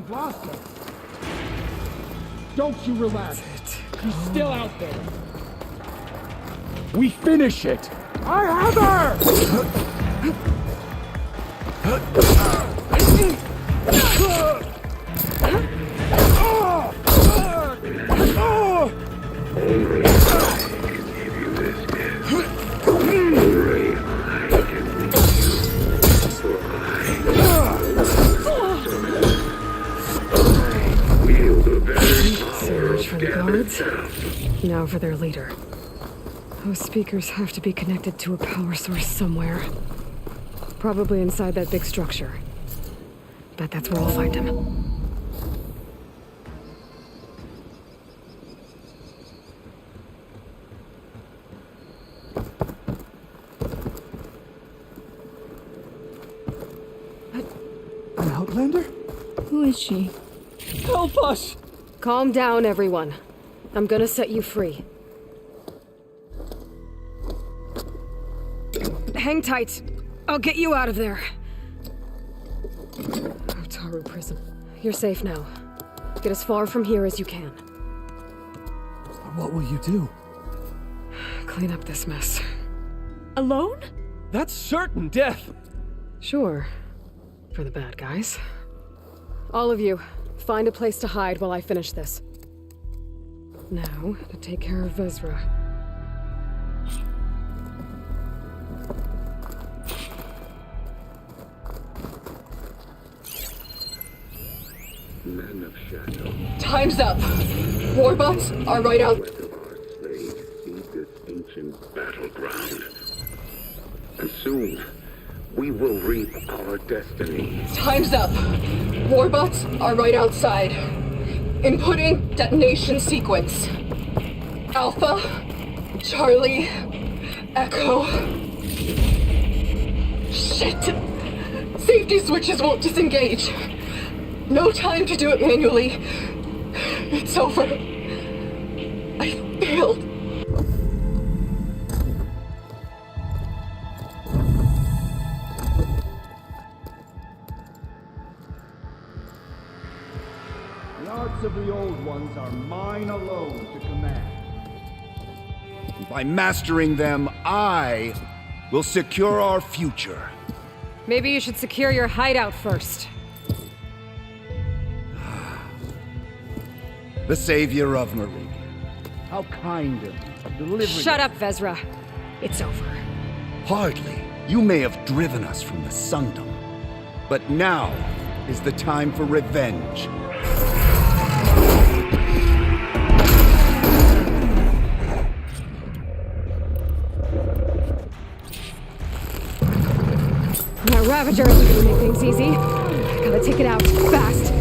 We've lost her. Don't you relax. She's still out there. We finish it. I have her! So much for the guards. Now for their leader. Those speakers have to be connected to a power source somewhere. Probably inside that big structure. Bet that's where I'll find him. An Outlander? Who is she? Help us! Calm down, everyone. I'm gonna set you free. Hang tight. I'll get you out of there. Otaru Prison. You're safe now. Get as far from here as you can. What will you do? Clean up this mess. Alone? That's certain death! Sure. For the bad guys. All of you, find a place to hide while I finish this. Now, to take care of Vezra. Men of Shadow. Time's up! Warbots are right out. Sweat of our slaves seed this ancient battleground. And soon, we will reap our destiny. Time's up. Warbots are right outside. Inputting detonation sequence. Alpha, Charlie, Echo. Shit! Safety switches won't disengage. No time to do it manually. It's over. I failed. The arts of the old ones are mine alone to command. By mastering them, I will secure our future. Maybe you should secure your hideout first. The savior of Meridian. How kind of you to deliver. Shut up, Vezra. It's over. Hardly. You may have driven us from the Sundom, but now is the time for revenge. That Ravager isn't gonna make things easy. Gotta take it out fast.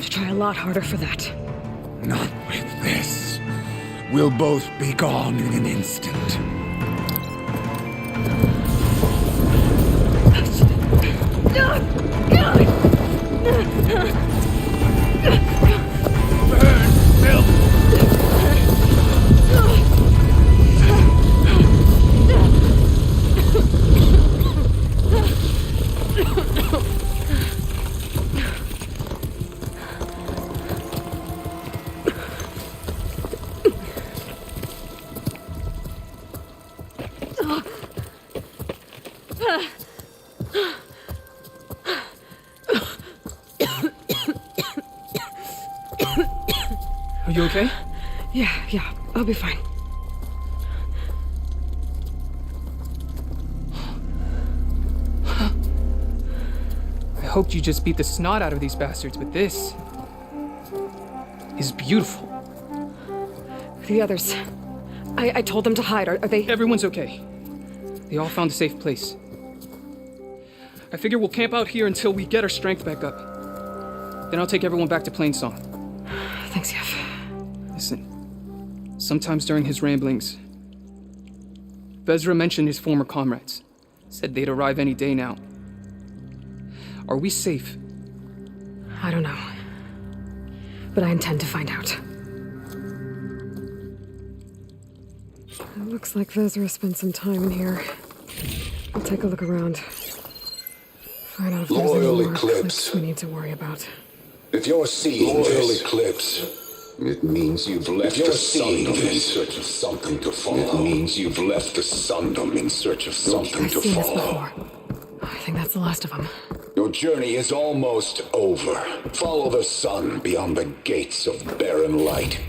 to try a lot harder for that. Not with this. We'll both be gone in an instant. Are you okay? Yeah, I'll be fine. I hoped you just beat the snot out of these bastards, but this is beautiful. The others. I told them to hide. Are they? Everyone's okay. They all found a safe place. I figure we'll camp out here until we get our strength back up. Then I'll take everyone back to Plainsong. Thanks, Yef. Listen, sometimes during his ramblings, Vezra mentioned his former comrades. Said they'd arrive any day now. Are we safe? I don't know. But I intend to find out. It looks like Vezra spent some time in here. I'll take a look around. Find out if there's any more eclipse we need to worry about. If you're seeing this eclipse, it means you've left the Sundom in search of something to follow. It means you've left the Sundom in search of something to I've seen this follow. before. I think that's the last of them. Your journey is almost over. Follow the sun beyond the gates of barren light.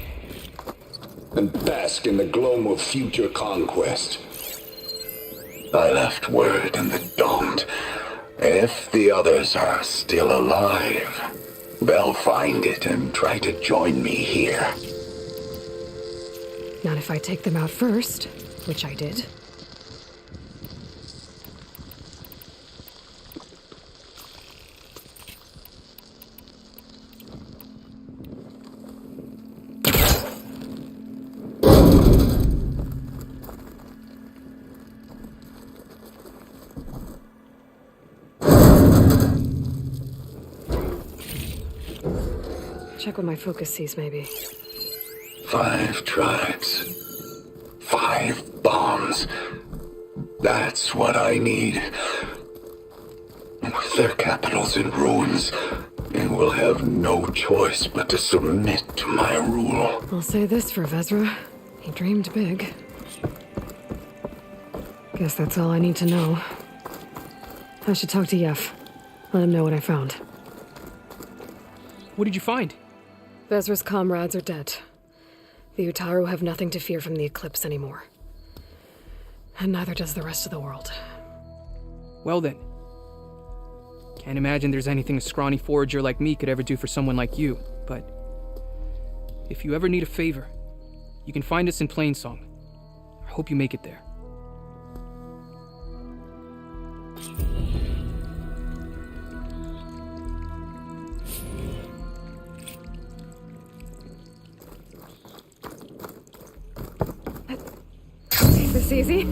And bask in the gloam of future conquest. I left word in the Domed. If the others are still alive, they'll find it and try to join me here. Not if I take them out first, which I did. Check what my focus sees, maybe. 5 tribes. 5 bombs. That's what I need. With their capitals in ruins, they will have no choice but to submit to my rule. I'll say this for Vezra. He dreamed big. Guess that's all I need to know. I should talk to Yef. Let him know what I found. What did you find? Vezra's comrades are dead. The Utaru have nothing to fear from the eclipse anymore. And neither does the rest of the world. Well then. Can't imagine there's anything a scrawny forager like me could ever do for someone like you, but if you ever need a favor, you can find us in Plainsong. I hope you make it there. This easy?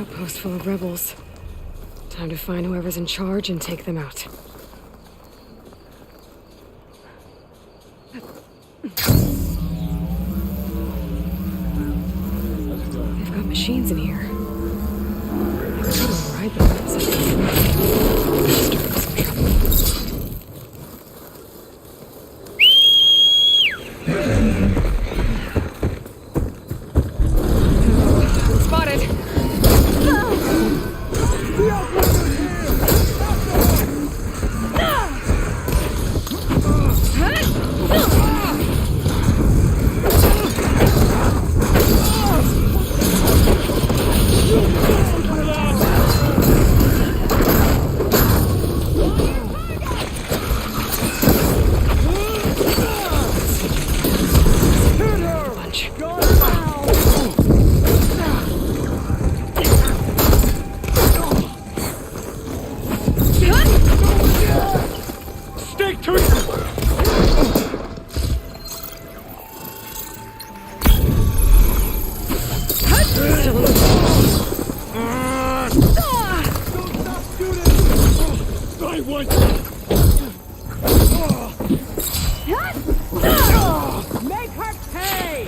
outpost full of rebels. Time to find whoever's in charge and take them out. They've got machines in here. I could override them. Spotted! Make her pay!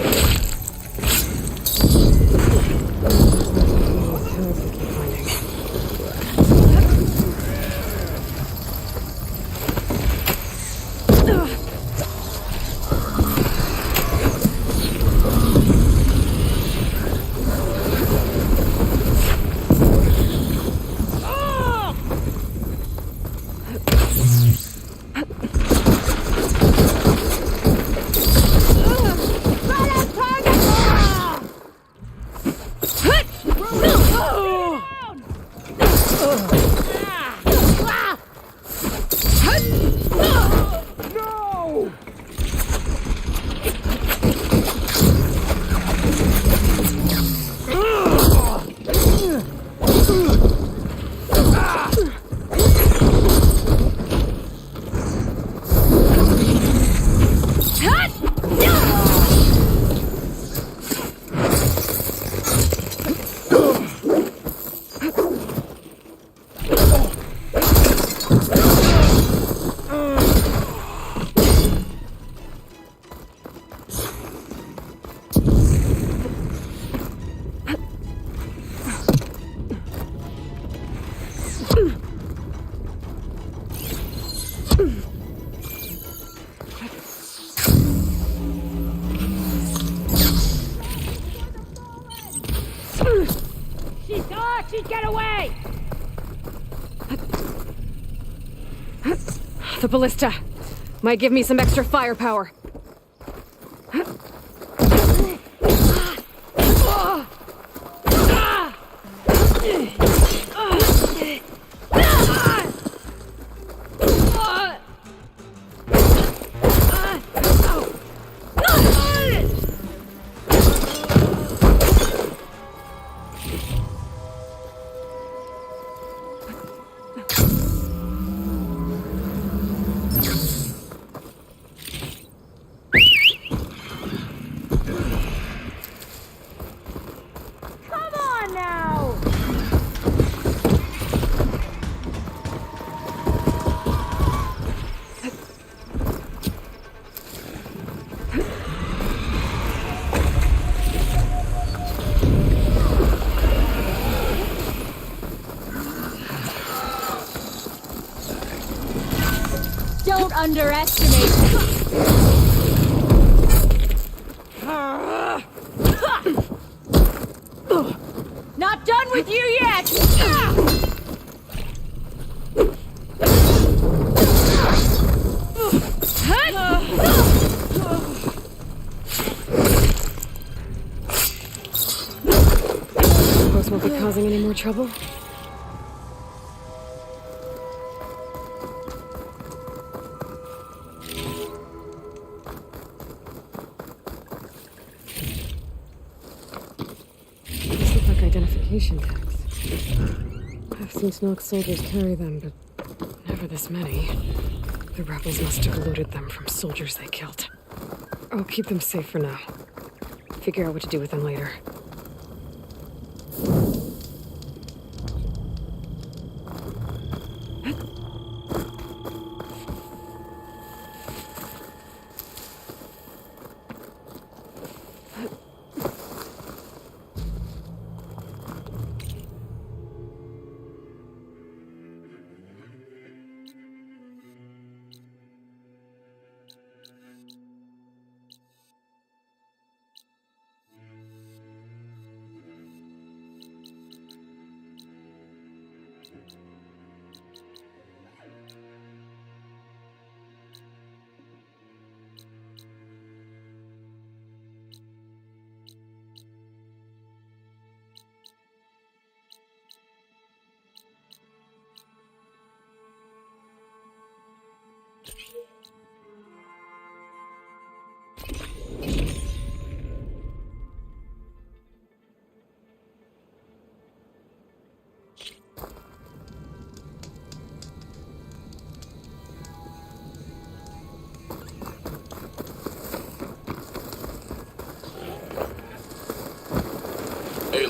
Get away! The ballista might give me some extra firepower. Don't underestimate. Not done with you yet! Suppose won't be causing any more trouble? Identification tags. I've seen Snox soldiers carry them, but never this many. The rebels must have looted them from soldiers they killed. I'll keep them safe for now. Figure out what to do with them later.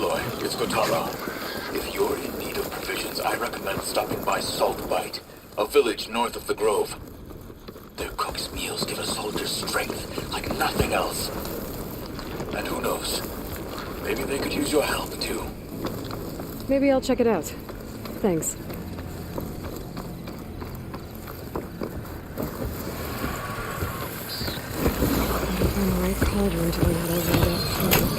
Aloy, it's Kotaro. If you're in need of provisions, I recommend stopping by Salt Bite, a village north of the Grove. Their cook's meals give a soldier's strength like nothing else. And who knows, maybe they could use your help too. Maybe I'll check it out. Thanks. Find the right cauldron to learn how to light up food.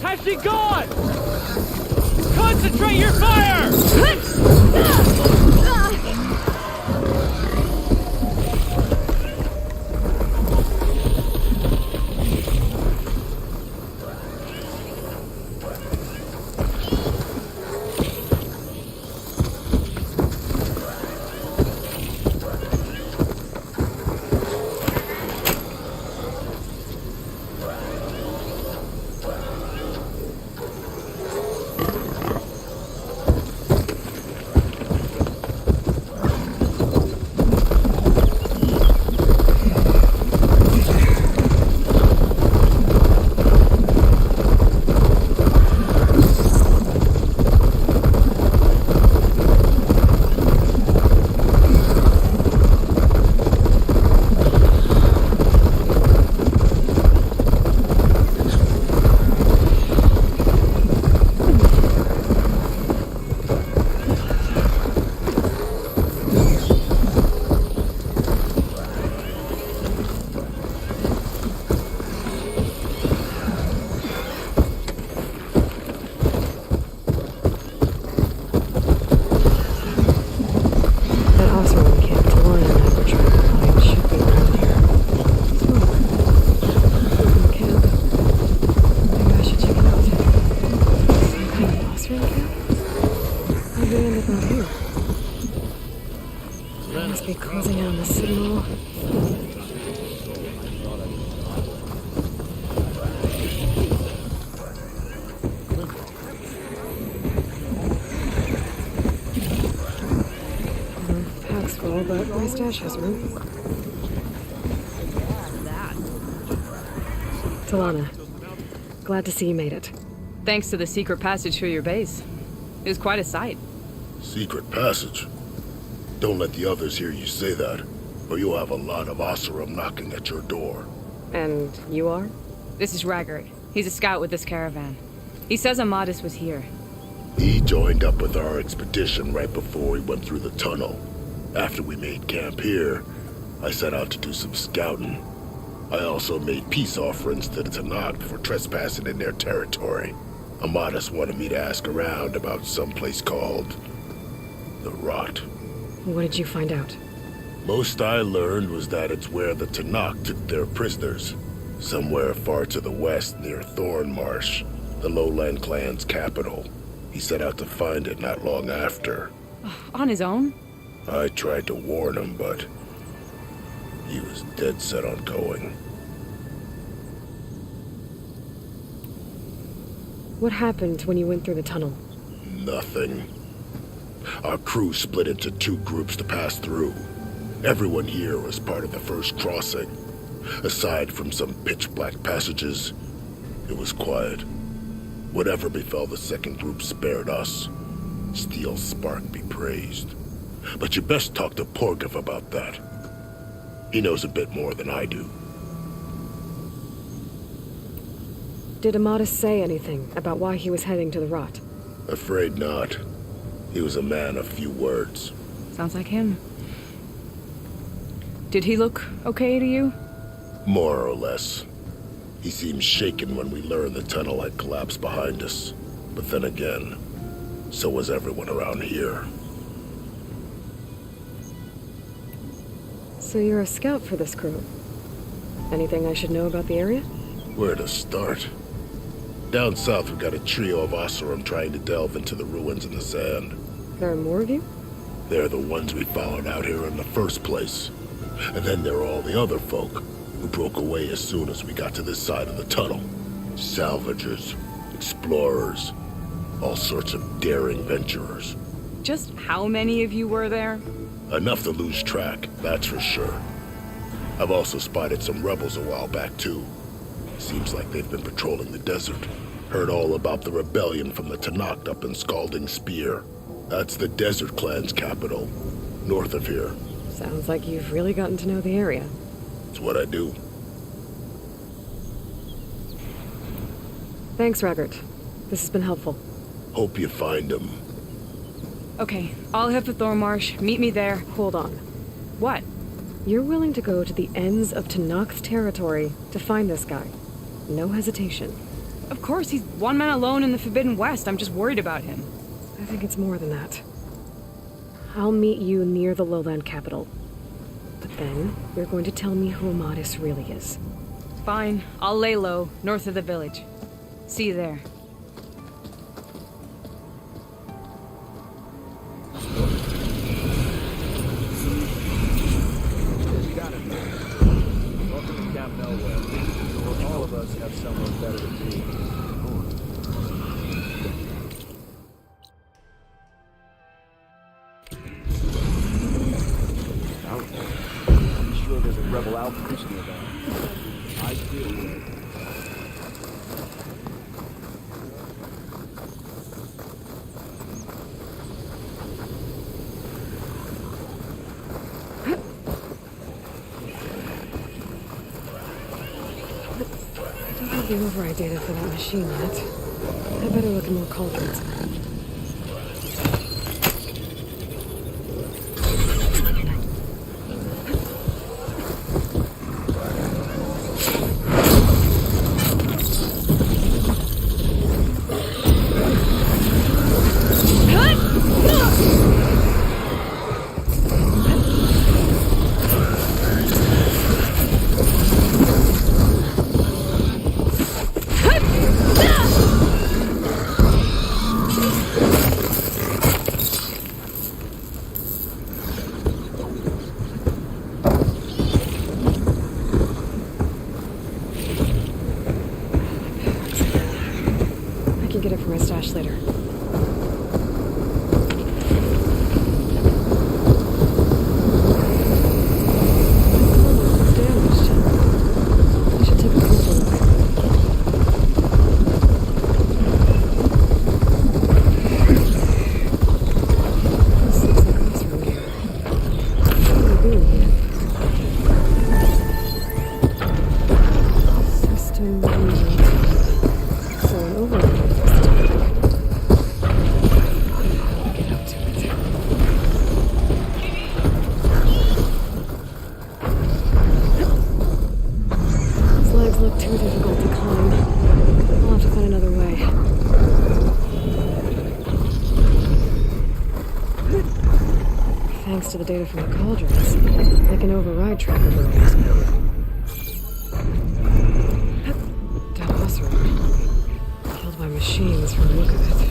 Has she gone? Concentrate your fire! But my stash has room. Talana, glad to see you made it. Thanks to the secret passage through your base. It was quite a sight. Secret passage? Don't let the others hear you say that, or you'll have a lot of Oseram knocking at your door. And you are? This is Raggard. He's a scout with this caravan. He says Amadis was here. He joined up with our expedition right before we went through the tunnel. After we made camp here, I set out to do some scouting. I also made peace offerings to the Tanakh for trespassing in their territory. Amadis wanted me to ask around about some place called the Rot. What did you find out? Most I learned was that it's where the Tanakh took their prisoners. Somewhere far to the west near Thornmarsh, the Lowland clan's capital. He set out to find it not long after. On his own? I tried to warn him, but he was dead set on going. What happened when you went through the tunnel? Nothing. Our crew split into 2 groups to pass through. Everyone here was part of the first crossing. Aside from some pitch-black passages, it was quiet. Whatever befell the second group spared us. Steel Spark be praised. But you best talk to Porgov about that. He knows a bit more than I do. Did Amadis say anything about why he was heading to the rot? Afraid not. He was a man of few words. Sounds like him. Did he look okay to you? More or less. He seemed shaken when we learned the tunnel had collapsed behind us. But then again, so was everyone around here. So you're a scout for this crew. Anything I should know about the area? Where to start? Down south, we got a trio of Oseram trying to delve into the ruins in the sand. There are more of you? They're the ones we followed out here in the first place. And then there are all the other folk who broke away as soon as we got to this side of the tunnel. Salvagers, explorers, all sorts of daring venturers. Just how many of you were there? Enough to lose track, that's for sure. I've also spotted some rebels a while back, too. Seems like they've been patrolling the desert. Heard all about the rebellion from the Tanakh up in Scalding Spear. That's the Desert Clan's capital, north of here. Sounds like you've really gotten to know the area. It's what I do. Thanks, Raggart. This has been helpful. Hope you find him. Okay, I'll head for Thormarsh. Meet me there. Hold on. What? You're willing to go to the ends of Tanakh's territory to find this guy. No hesitation. Of course, he's one man alone in the Forbidden West. I'm just worried about him. I think it's more than that. I'll meet you near the lowland capital. But then, you're going to tell me who Amadis really is. Fine. I'll lay low, north of the village. See you there. Welcome to Camp Nowhere, where all of us have somewhere better to be. I'm sure there's a rebel outpost nearby. I feel I don't have the override data for that machine yet. I better look at more cauldrons. Get it from my stash later. It's damaged. I should take a closer look. This looks like us from here. What are we doing here? System reloaded. So an override. Look too difficult to climb. I'll have to find another way. Thanks to the data from the cauldrons, I can override tracker burrows. Dead Oseram. Killed by machines from the look of it.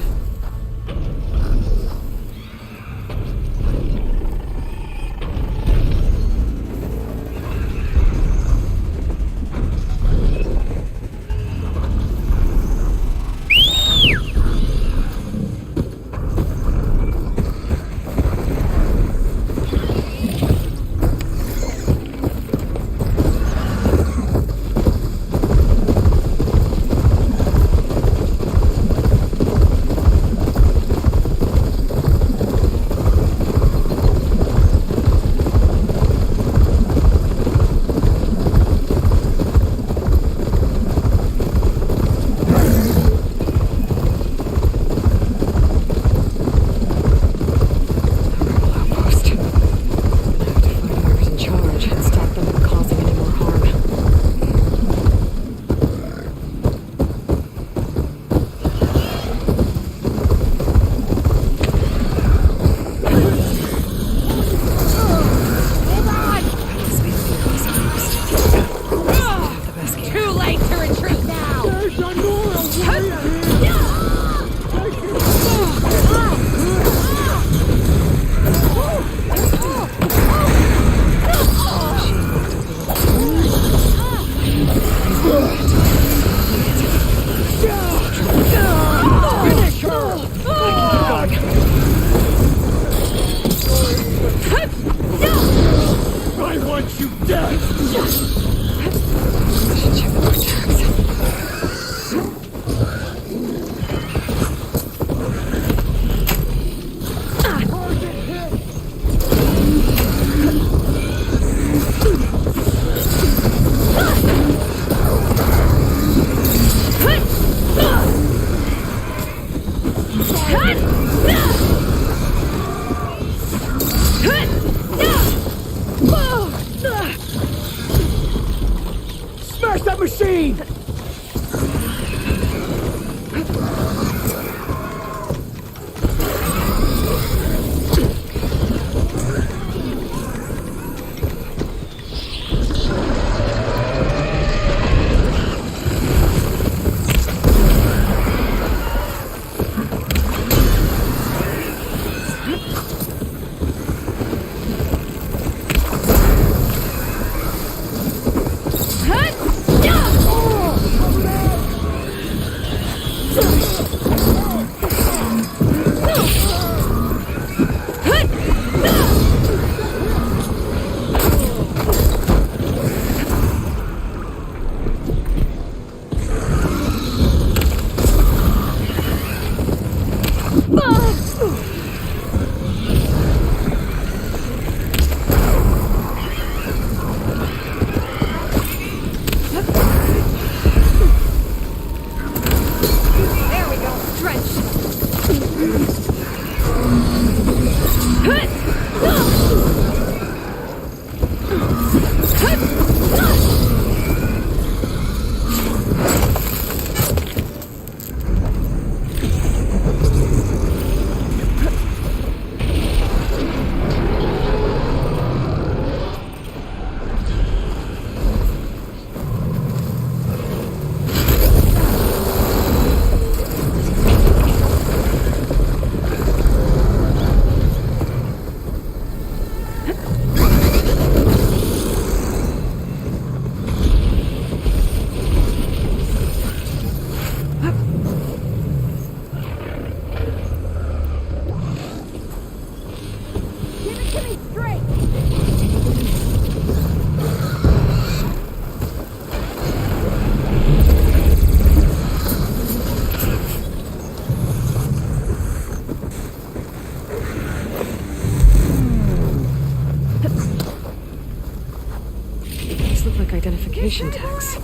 ration tags.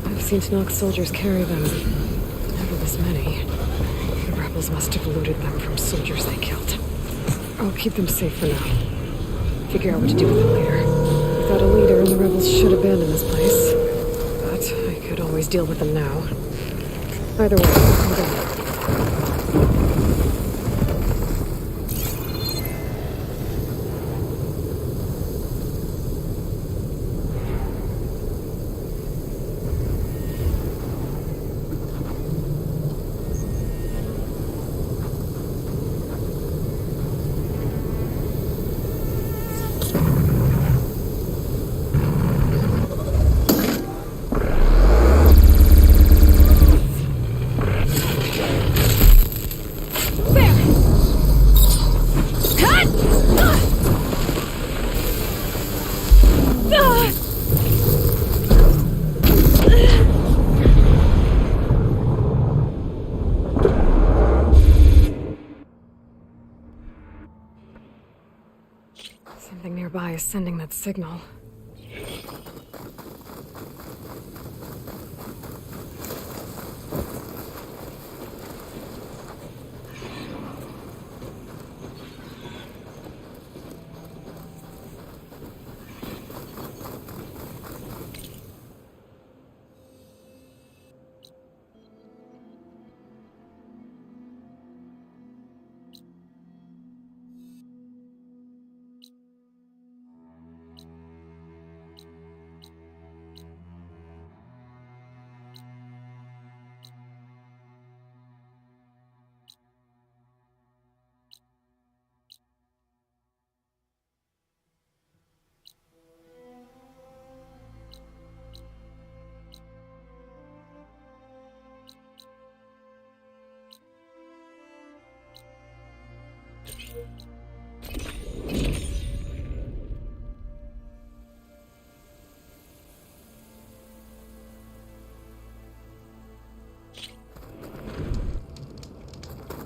I've seen Tanakh soldiers carry them. Never this many. The rebels must have looted them from soldiers they killed. I'll keep them safe for now. Figure out what to do with them later. Without a leader, the rebels should abandon this place. But I could always deal with them now. Either way, I'm going. Something nearby is sending that signal.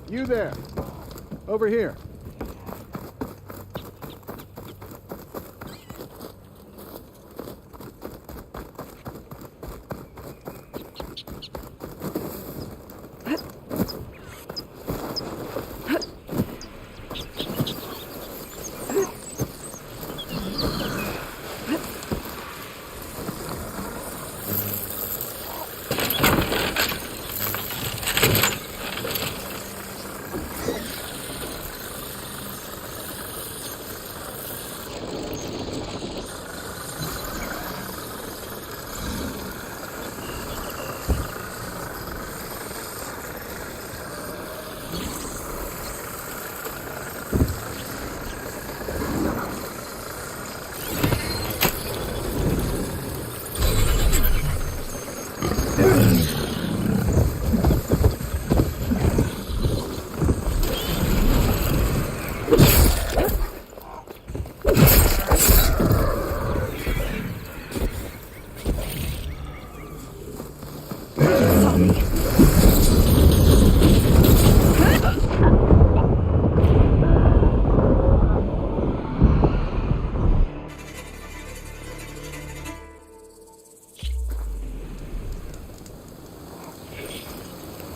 You there. Over here.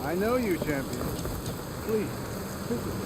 I know you, champion. Please, visit me.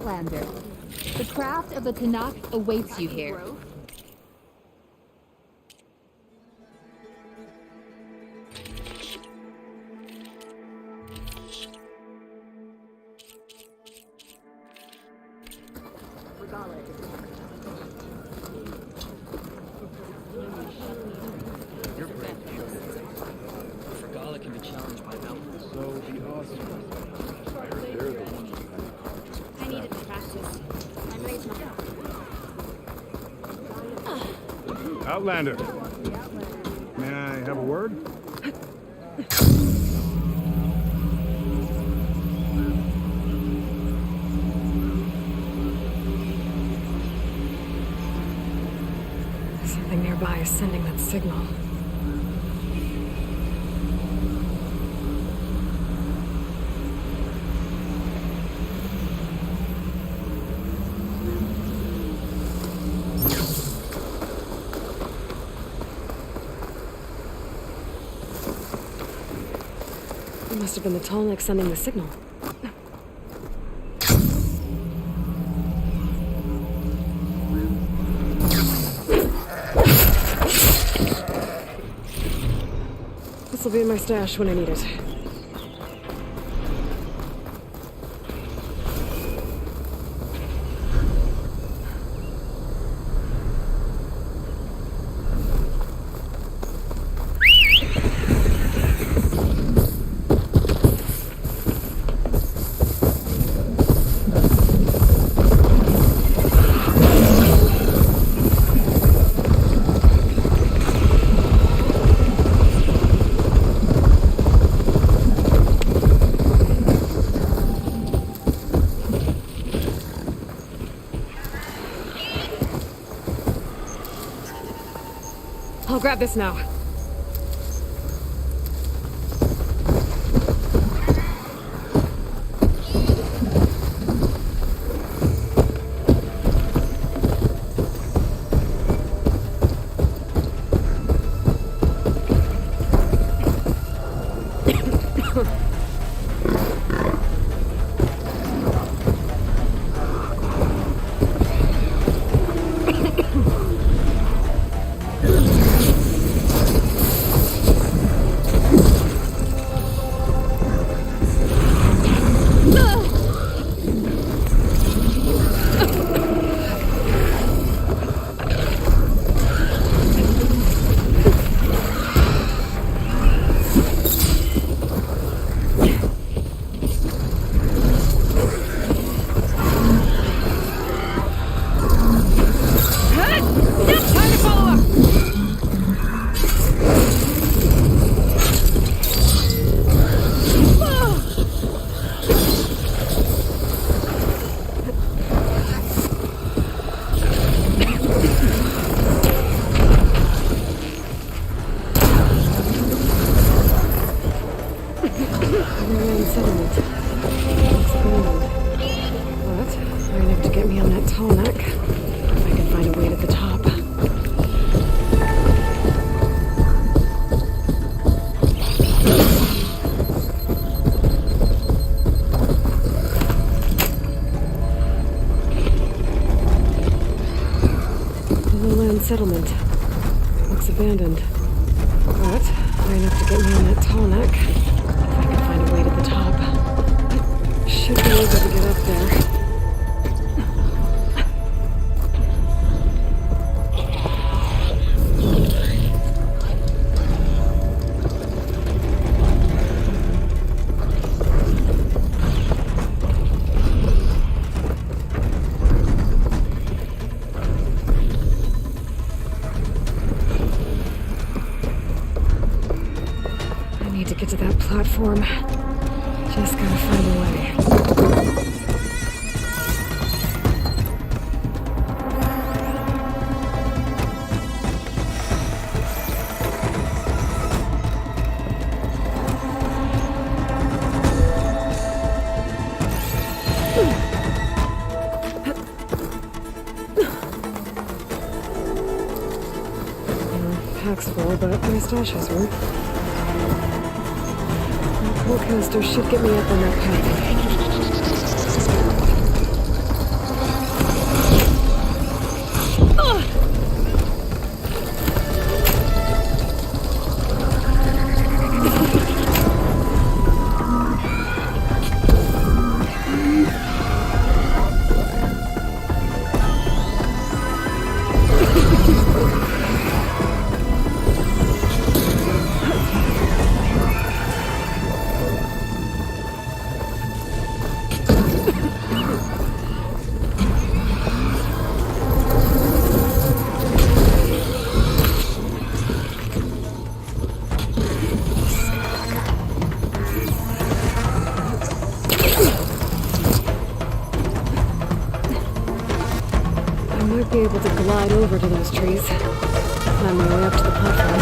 Outlander. The craft of the Tanakh awaits you here. Regala can be challenged by mountains. So the awesome. They're the ones who I needed to practice. I'm raised my Outlander. May I have a word? Something nearby is sending that signal. It must have been the Tallneck sending the signal. This'll be in my stash when I need it. I'll grab this now. Settlement. Looks abandoned. But high enough to get me on that tall neck. If I can find a way to the top. I should be able to get up there. Get to that platform. Just gotta find a way. Pack's full, but my stash has room. Cool coaster should get me up on that path. might be able to glide over to those trees. Find my way up to the platform.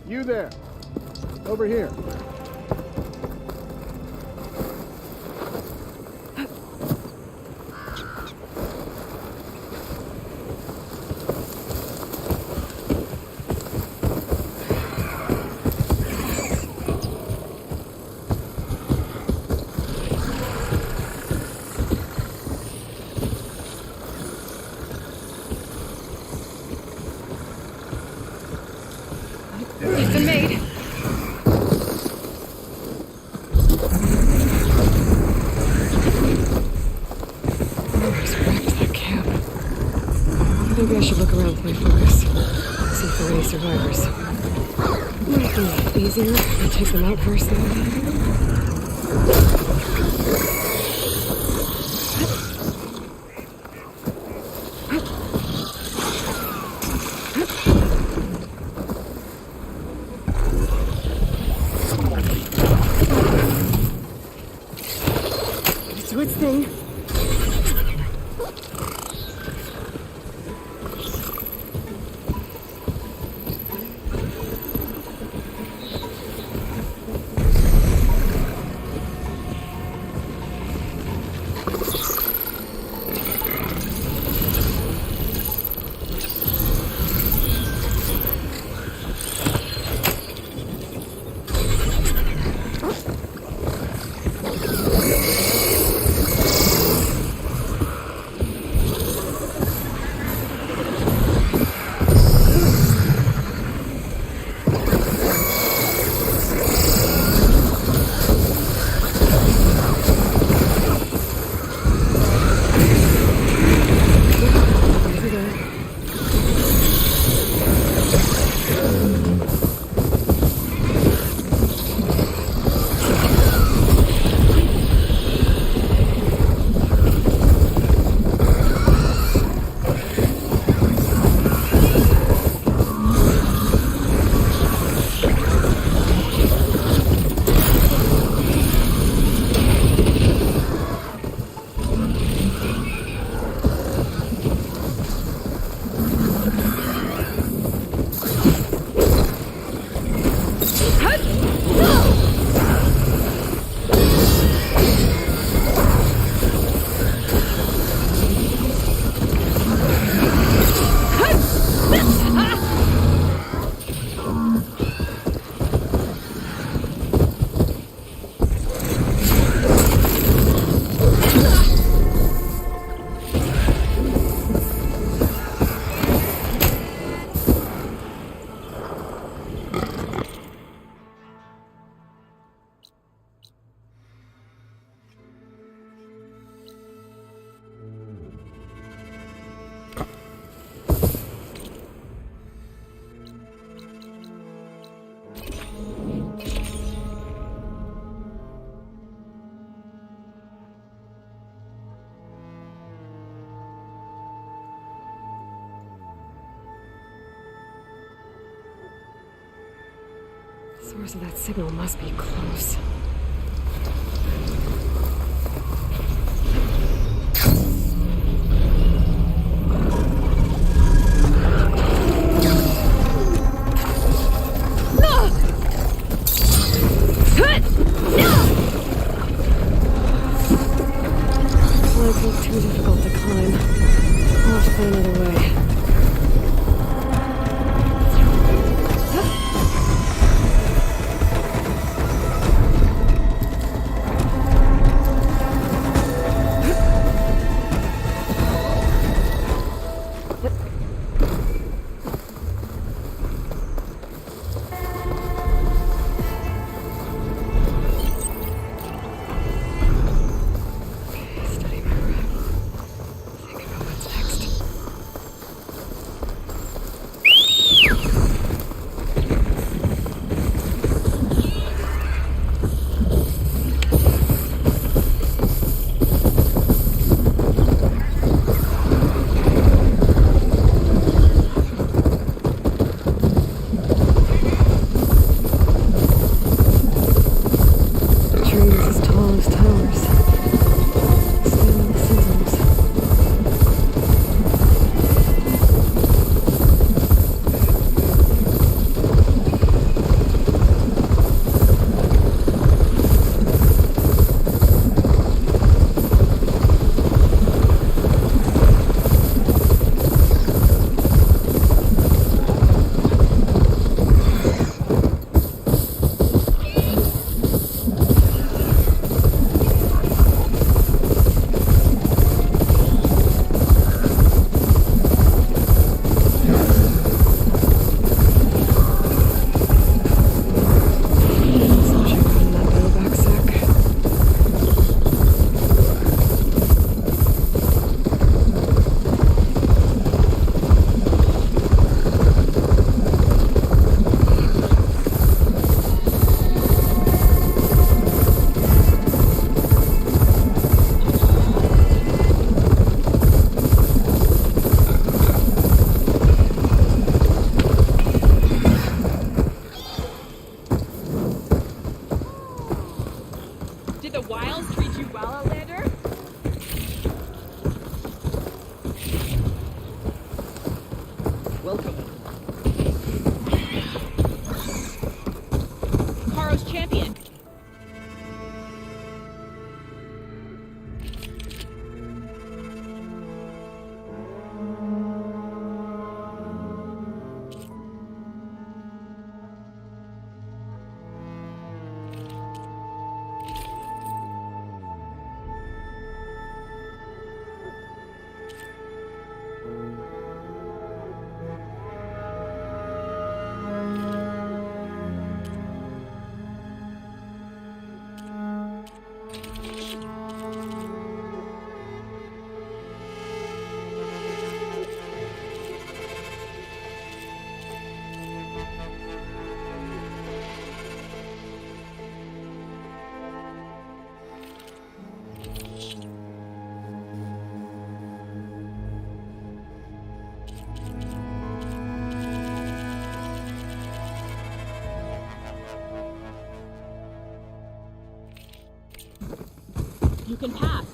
You there. Over here. It's a maid. Where's back to that camp? Maybe I should look around with my focus. See if there are any survivors. Might be easier if I take them out first, though. Its thing. Source of that signal must be close. Flags look too difficult to climb. I'll have to find another way. You can pass.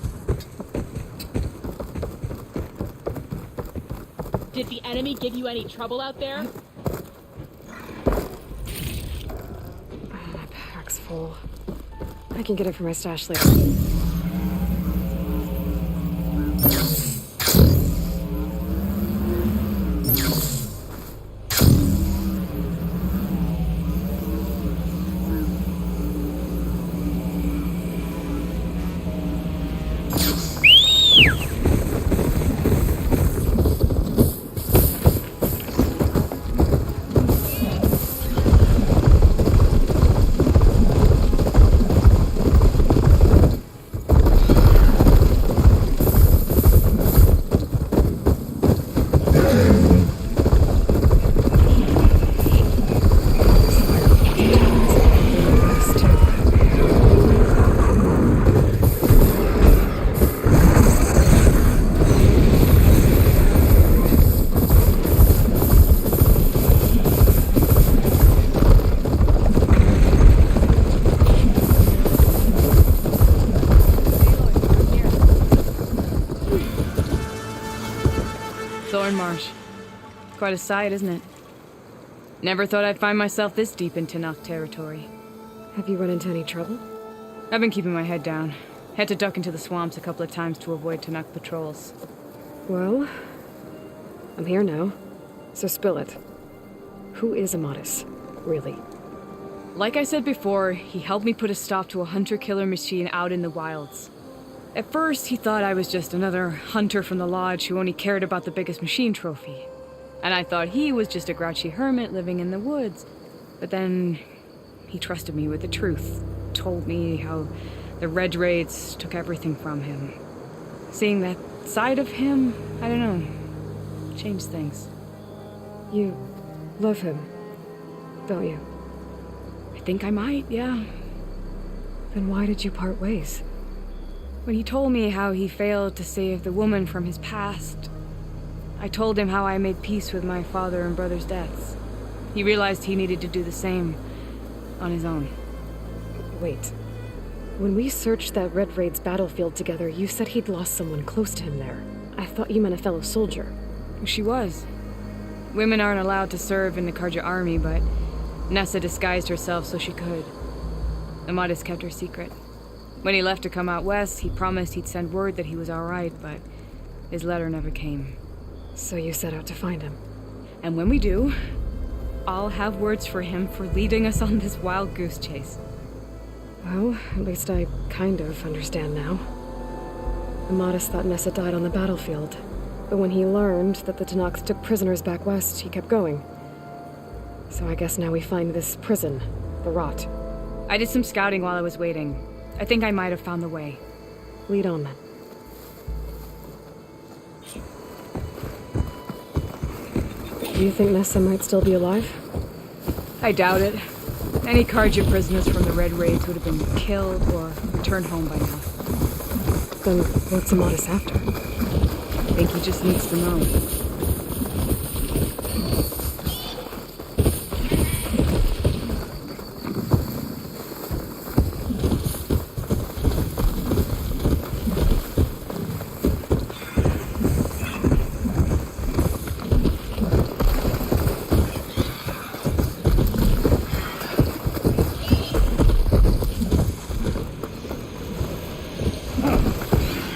Did the enemy give you any trouble out there? My pack's full. I can get it from my stash later. Thornmarsh. Quite a sight, isn't it? Never thought I'd find myself this deep in Tanakh territory. Have you run into any trouble? I've been keeping my head down. Had to duck into the swamps a couple of times to avoid Tanakh patrols. Well, I'm here now, so spill it. Who is Amatis, really? Like I said before, he helped me put a stop to a hunter-killer machine out in the wilds. At first, he thought I was just another hunter from the lodge who only cared about the biggest machine trophy. And I thought he was just a grouchy hermit living in the woods. But then, he trusted me with the truth. Told me how the Red Raids took everything from him. Seeing that side of him, I don't know, changed things. You love him, don't you? I think I might, yeah. Then why did you part ways? When he told me how he failed to save the woman from his past, I told him how I made peace with my father and brother's deaths. He realized he needed to do the same on his own. Wait. When we searched that Red Raid's battlefield together, you said he'd lost someone close to him there. I thought you meant a fellow soldier. She was. Women aren't allowed to serve in the Karja army, but Nessa disguised herself so she could. Amatis kept her secret. When he left to come out west, he promised he'd send word that he was all right, but his letter never came. So you set out to find him. And when we do, I'll have words for him for leading us on this wild goose chase. Well, at least I kind of understand now. Amatis thought Nessa died on the battlefield, but when he learned that the Tanakhs took prisoners back west, he kept going. So I guess now we find this prison, the Rot. I did some scouting while I was waiting. I think I might have found the way. Lead on, then. Do you think Nessa might still be alive? I doubt it. Any Karja prisoners from the Red Raids would have been killed or returned home by now. Then what's Amatis after? I think he just needs to know.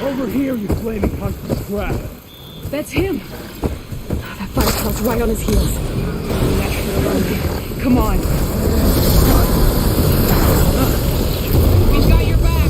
Over here, you flaming hunk of crap. That's him. That firefly's right on his heels. Come on. We've got your back.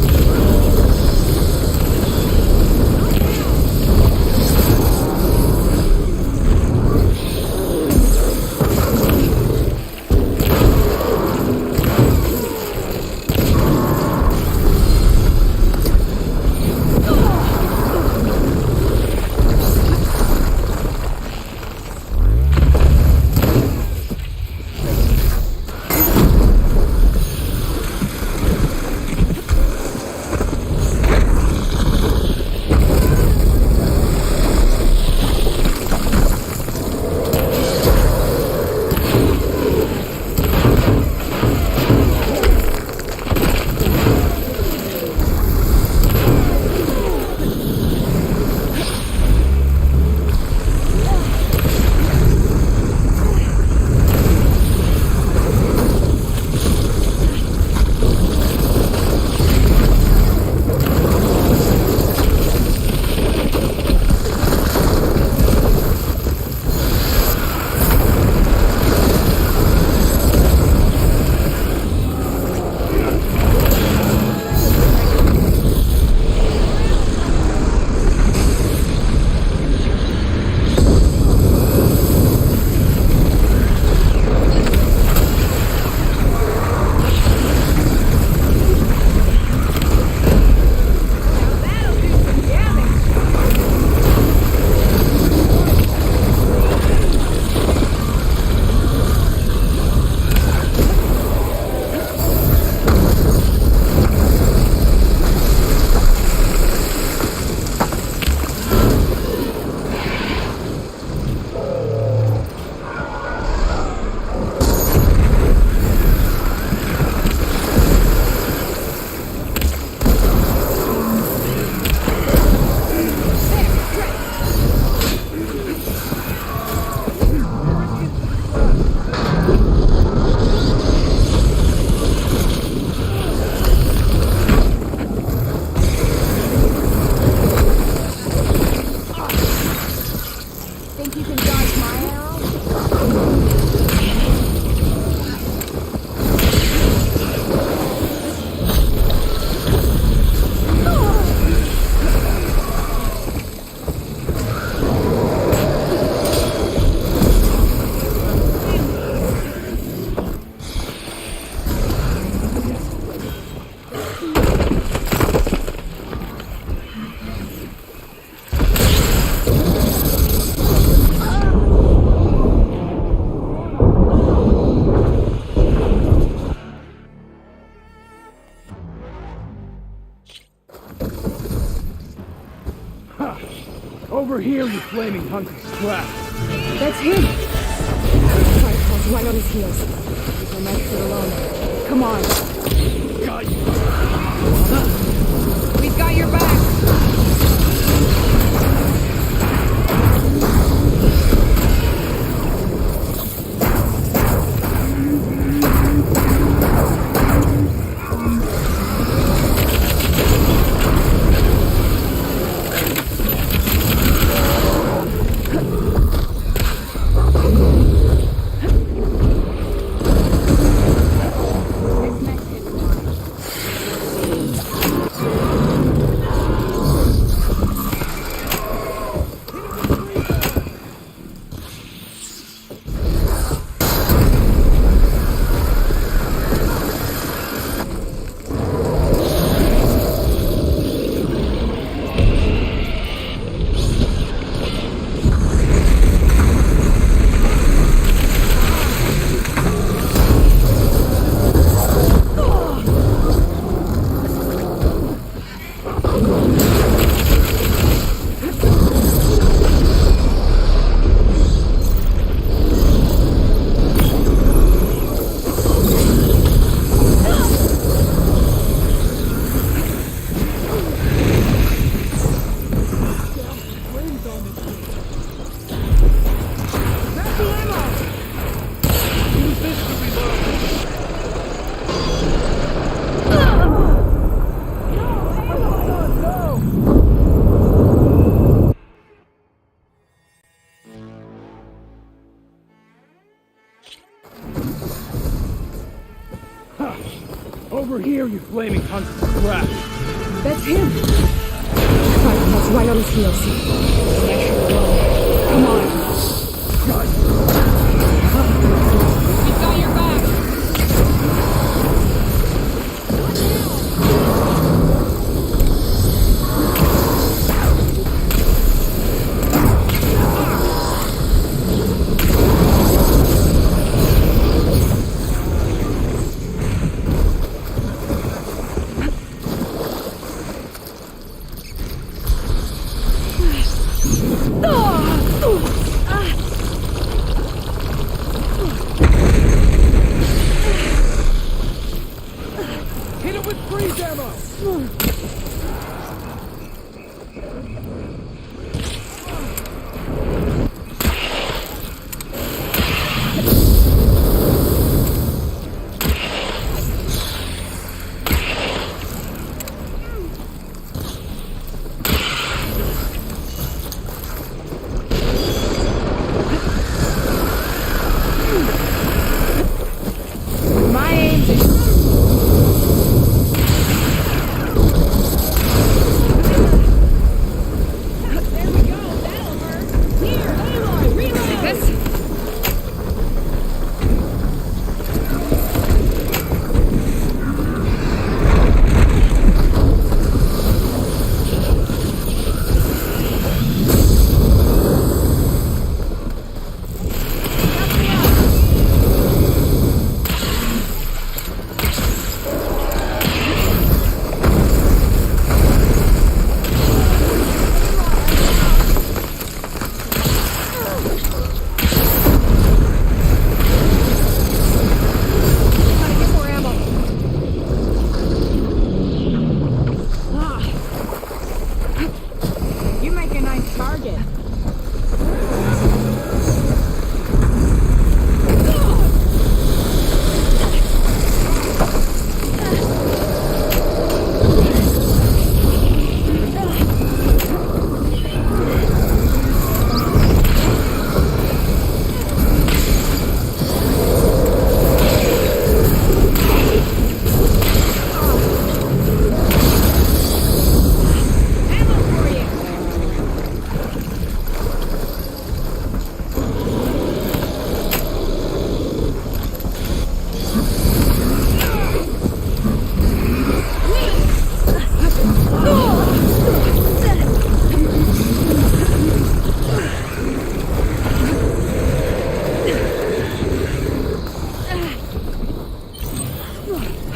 Ha! Over here, you flaming hunk of scrap! That's him! Cyclops right on his heels. He's no match for it alone. Come on. Got you! We've got your back! Over here, you flaming hunk of scrap! That's him! Cyclops right on his heels. He's actually alone. Come on. Got you! We've got your back! Hit it with freeze ammo! My aim's in.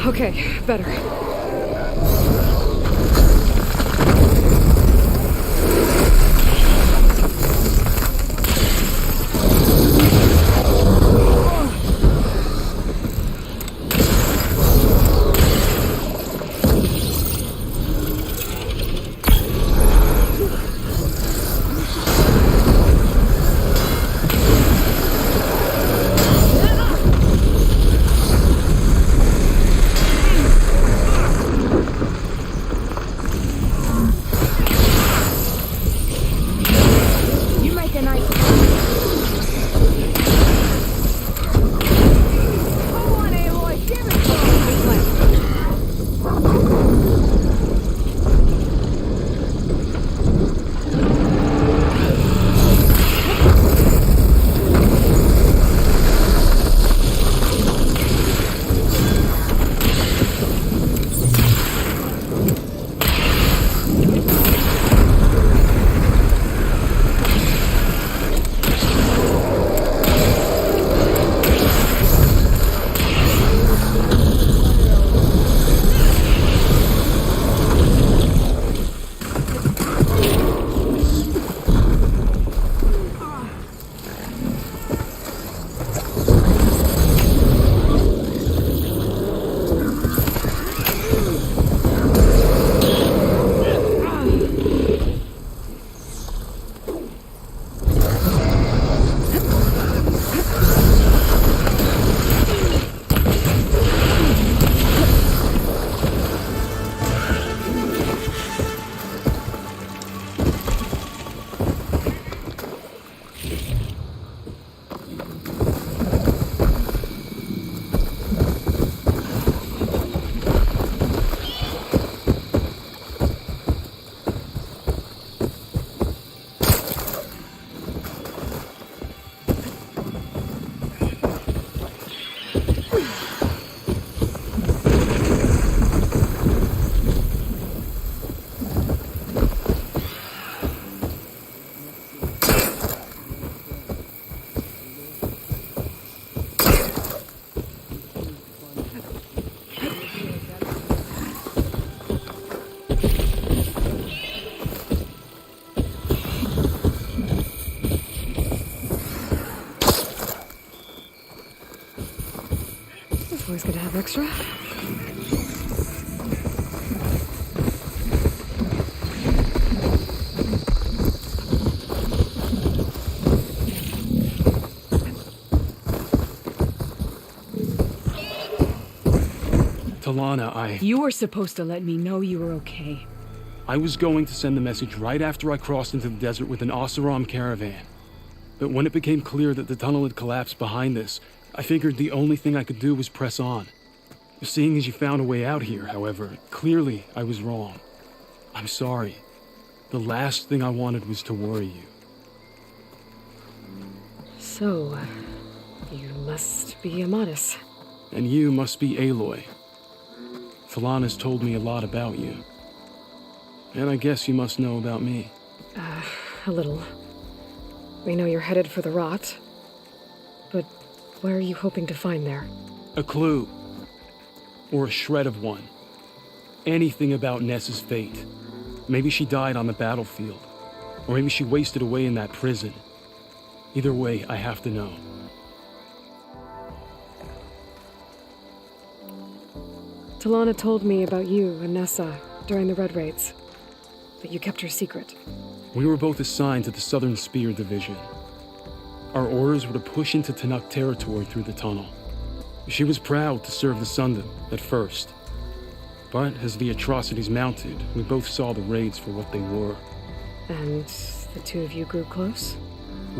Okay, better. Always good to have extra. Talana, You were supposed to let me know you were okay. I was going to send the message right after I crossed into the desert with an Oseram caravan. But when it became clear that the tunnel had collapsed behind us, I figured the only thing I could do was press on. Seeing as you found a way out here, however, clearly I was wrong. I'm sorry. The last thing I wanted was to worry you. So, you must be Amatis. And you must be Aloy. Talana's told me a lot about you. And I guess you must know about me. A little. We know you're headed for the rot. But what are you hoping to find there? A clue. Or a shred of one. Anything about Nessa's fate. Maybe she died on the battlefield. Or maybe she wasted away in that prison. Either way, I have to know. Talana told me about you and Nessa during the Red Raids. But you kept her secret. We were both assigned to the Southern Spear Division. Our orders were to push into Tanakh territory through the tunnel. She was proud to serve the Sundom at first. But as the atrocities mounted, we both saw the raids for what they were. And the two of you grew close?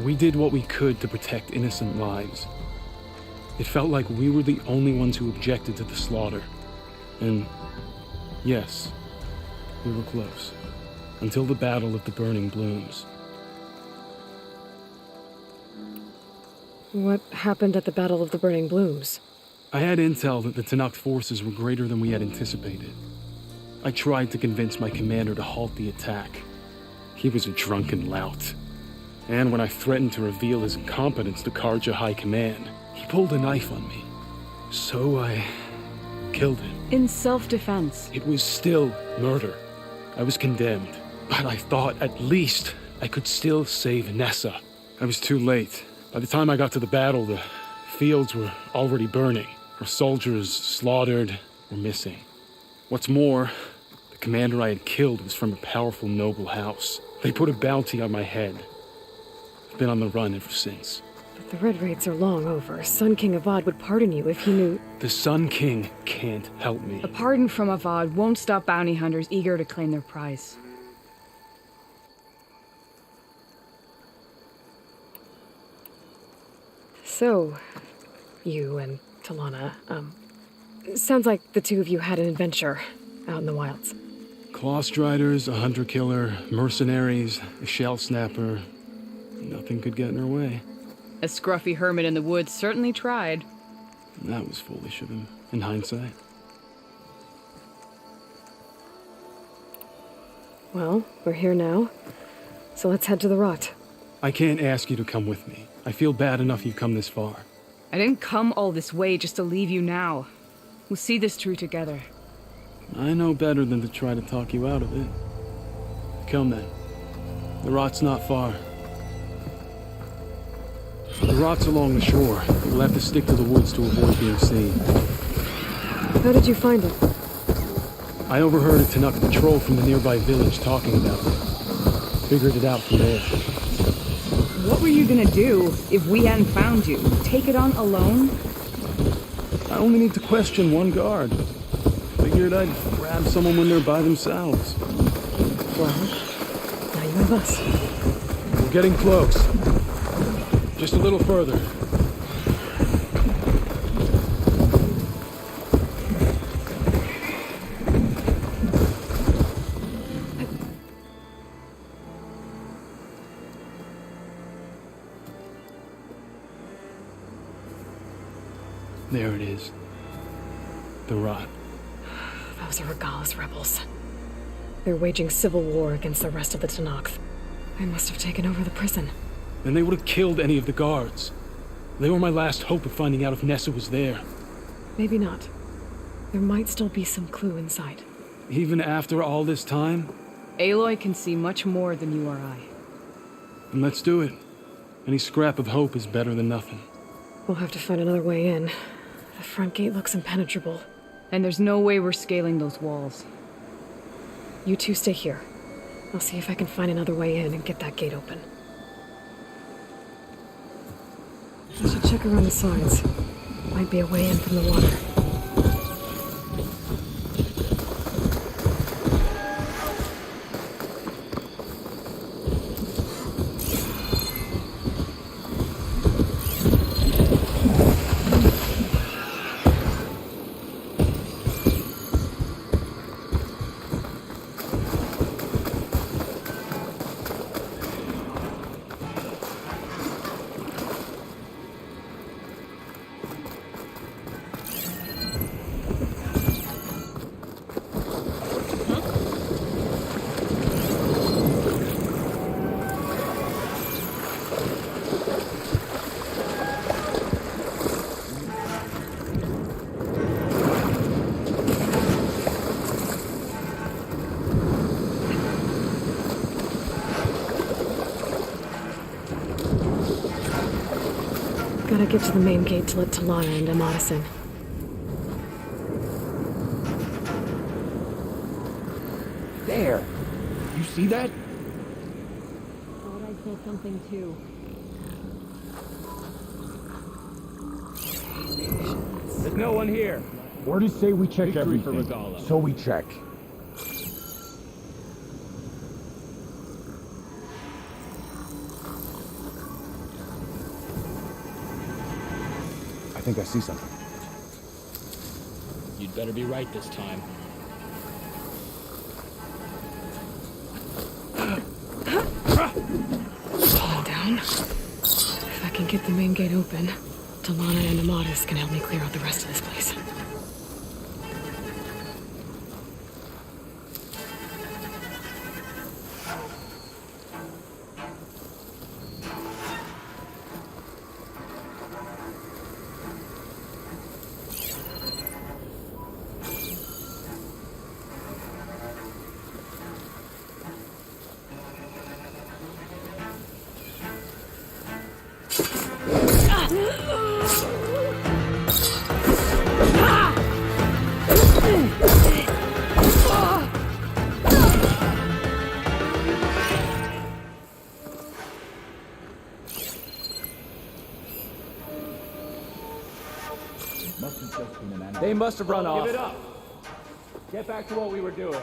We did what we could to protect innocent lives. It felt like we were the only ones who objected to the slaughter. And yes, we were close. Until the Battle of the Burning Blooms. What happened at the Battle of the Burning Blooms? I had intel that the Tanakh forces were greater than we had anticipated. I tried to convince my commander to halt the attack. He was a drunken lout. And when I threatened to reveal his incompetence to Karja High Command, he pulled a knife on me. So I killed him. In self-defense. It was still murder. I was condemned. But I thought at least I could still save Nessa. I was too late. By the time I got to the battle, the fields were already burning. Our soldiers slaughtered or missing. What's more, the commander I had killed was from a powerful noble house. They put a bounty on my head. I've been on the run ever since. But the Red Raids are long over. Sun King Avad would pardon you if he knew... The Sun King can't help me. A pardon from Avad won't stop bounty hunters eager to claim their prize. So, you and Talana, sounds like the two of you had an adventure out in the wilds. Claw Striders, a hunter-killer, mercenaries, a shell snapper. Nothing could get in her way. A scruffy hermit in the woods certainly tried. That was foolish of him, in hindsight. Well, we're here now, so let's head to the rot. I can't ask you to come with me. I feel bad enough you've come this far. I didn't come all this way just to leave you now. We'll see this through together. I know better than to try to talk you out of it. Come then. The rot's not far. The rot's along the shore. We'll have to stick to the woods to avoid being seen. How did you find it? I overheard a Tanakh patrol from the nearby village talking about it. Figured it out from there. What were you gonna do if we hadn't found you? Take it on alone? I only need to question one guard. Figured I'd grab someone when they're by themselves. Well, now you have us. We're getting close. Just a little further. There it is. The rot. Those are Regala's rebels. They're waging civil war against the rest of the Tanakh. They must have taken over the prison. Then they would have killed any of the guards. They were my last hope of finding out if Nessa was there. Maybe not. There might still be some clue inside. Even after all this time? Aloy can see much more than you or I. Then let's do it. Any scrap of hope is better than nothing. We'll have to find another way in. The front gate looks impenetrable. And there's no way we're scaling those walls. You two stay here. I'll see if I can find another way in and get that gate open. I should check around the sides. Might be a way in from the water. Gotta get to the main gate to let Talana and Amatis in. There! You see that? Thought I saw something too. There's no one here. Orders say we check everything. So we check. I think I see something. You'd better be right this time. Calm down. If I can get the main gate open, Talana and Amatis can help me clear out the rest of this place. They must have run off. Give it up. Get back to what we were doing.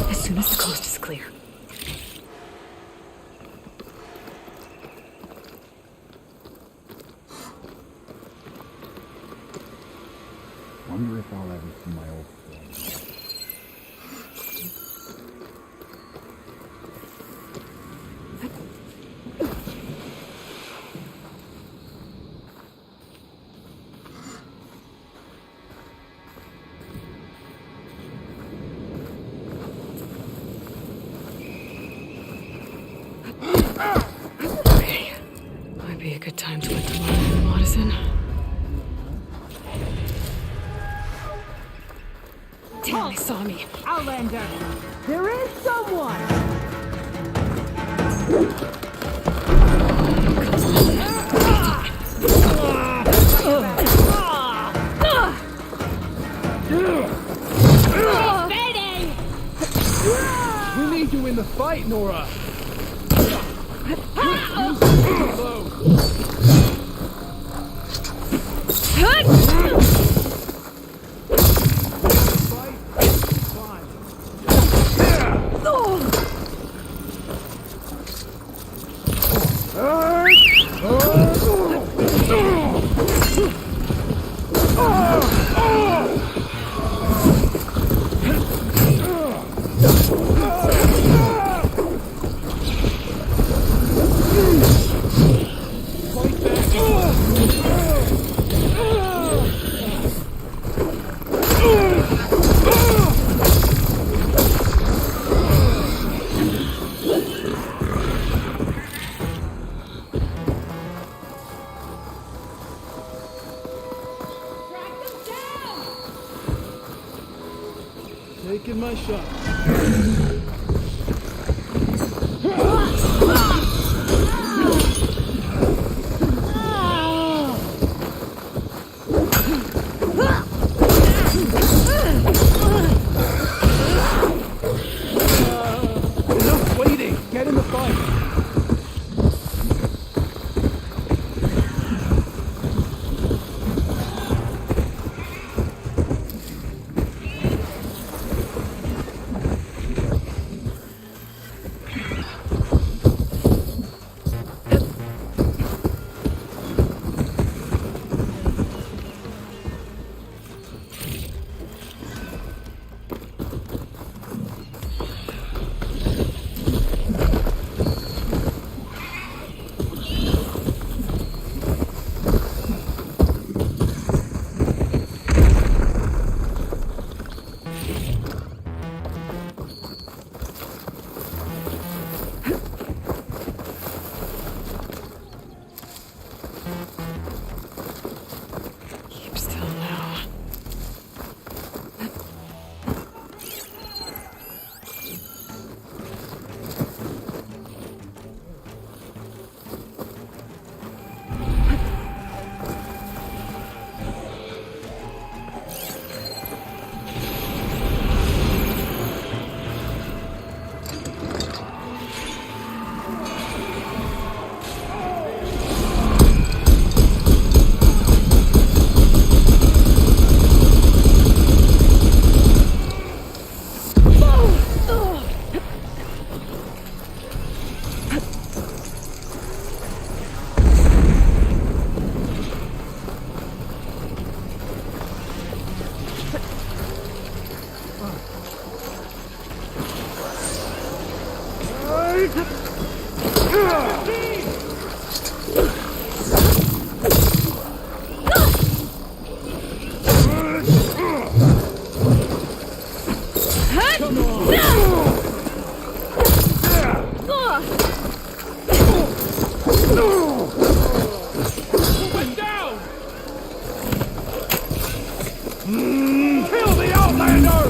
As soon as the coast is clear. Wonder if I'll ever see my old friend. Okay. Might be a good time to let Talana and Amatis in. Damn, they saw me. Outlander! There is someone! We need you in the fight, Nora! taking my shot. Enough waiting! Get in the fight! Keep still now. Moving down! Kill the Outlander!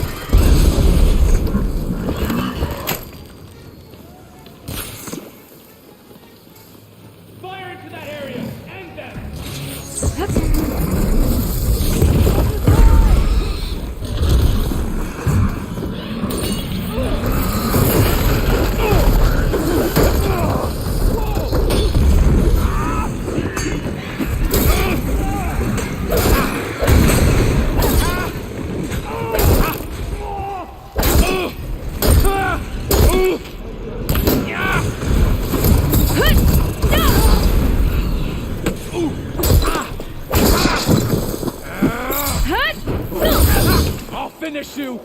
Fire into that area! End them! I'll finish you!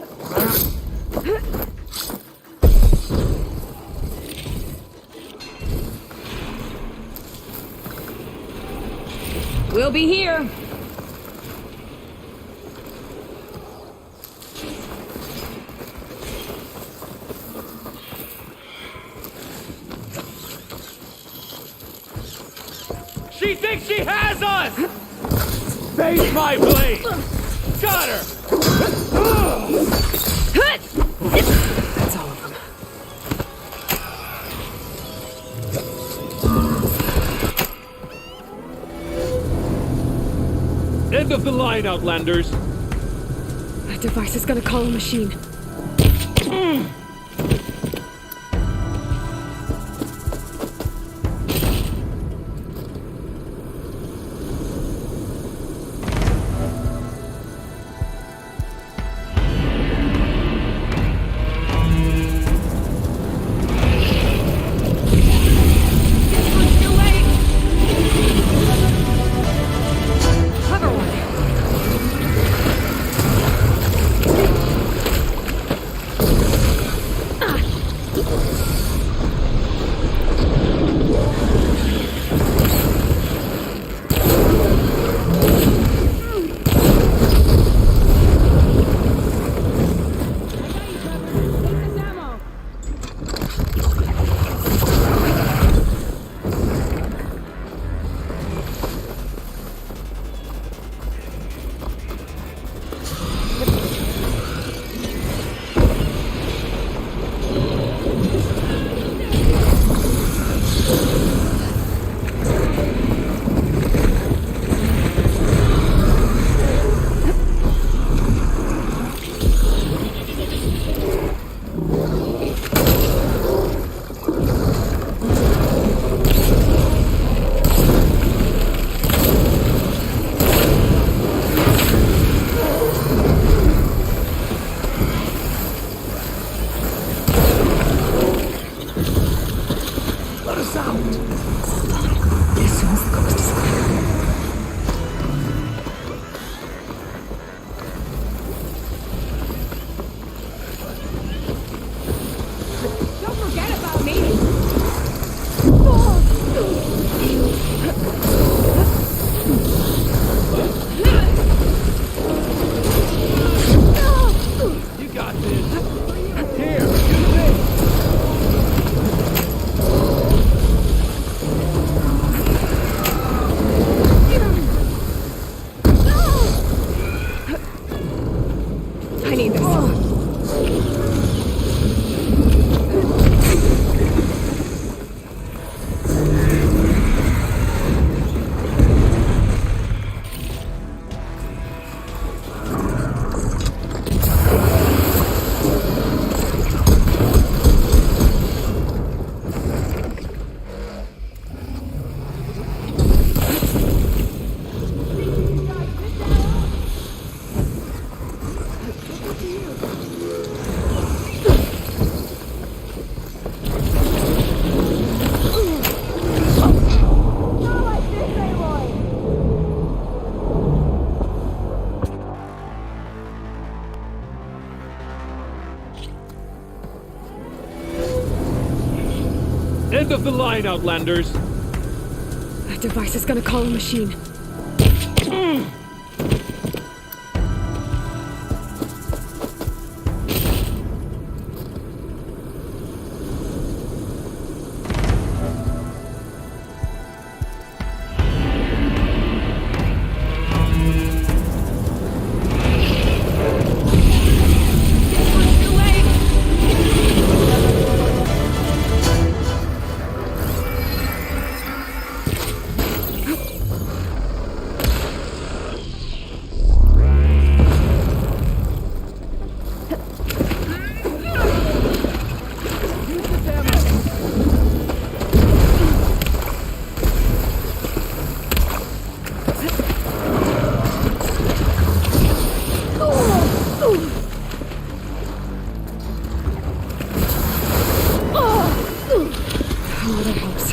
We'll be here. She thinks she has us! Face my blade! Got her! That's all of them. End of the line, Outlanders! That device is gonna call a machine. Hold on. As soon as the coast is clear. Don't forget about me! You got this. Here, use this. I need this. End of the line, Outlanders. That device is gonna call a machine. Oh, that helps.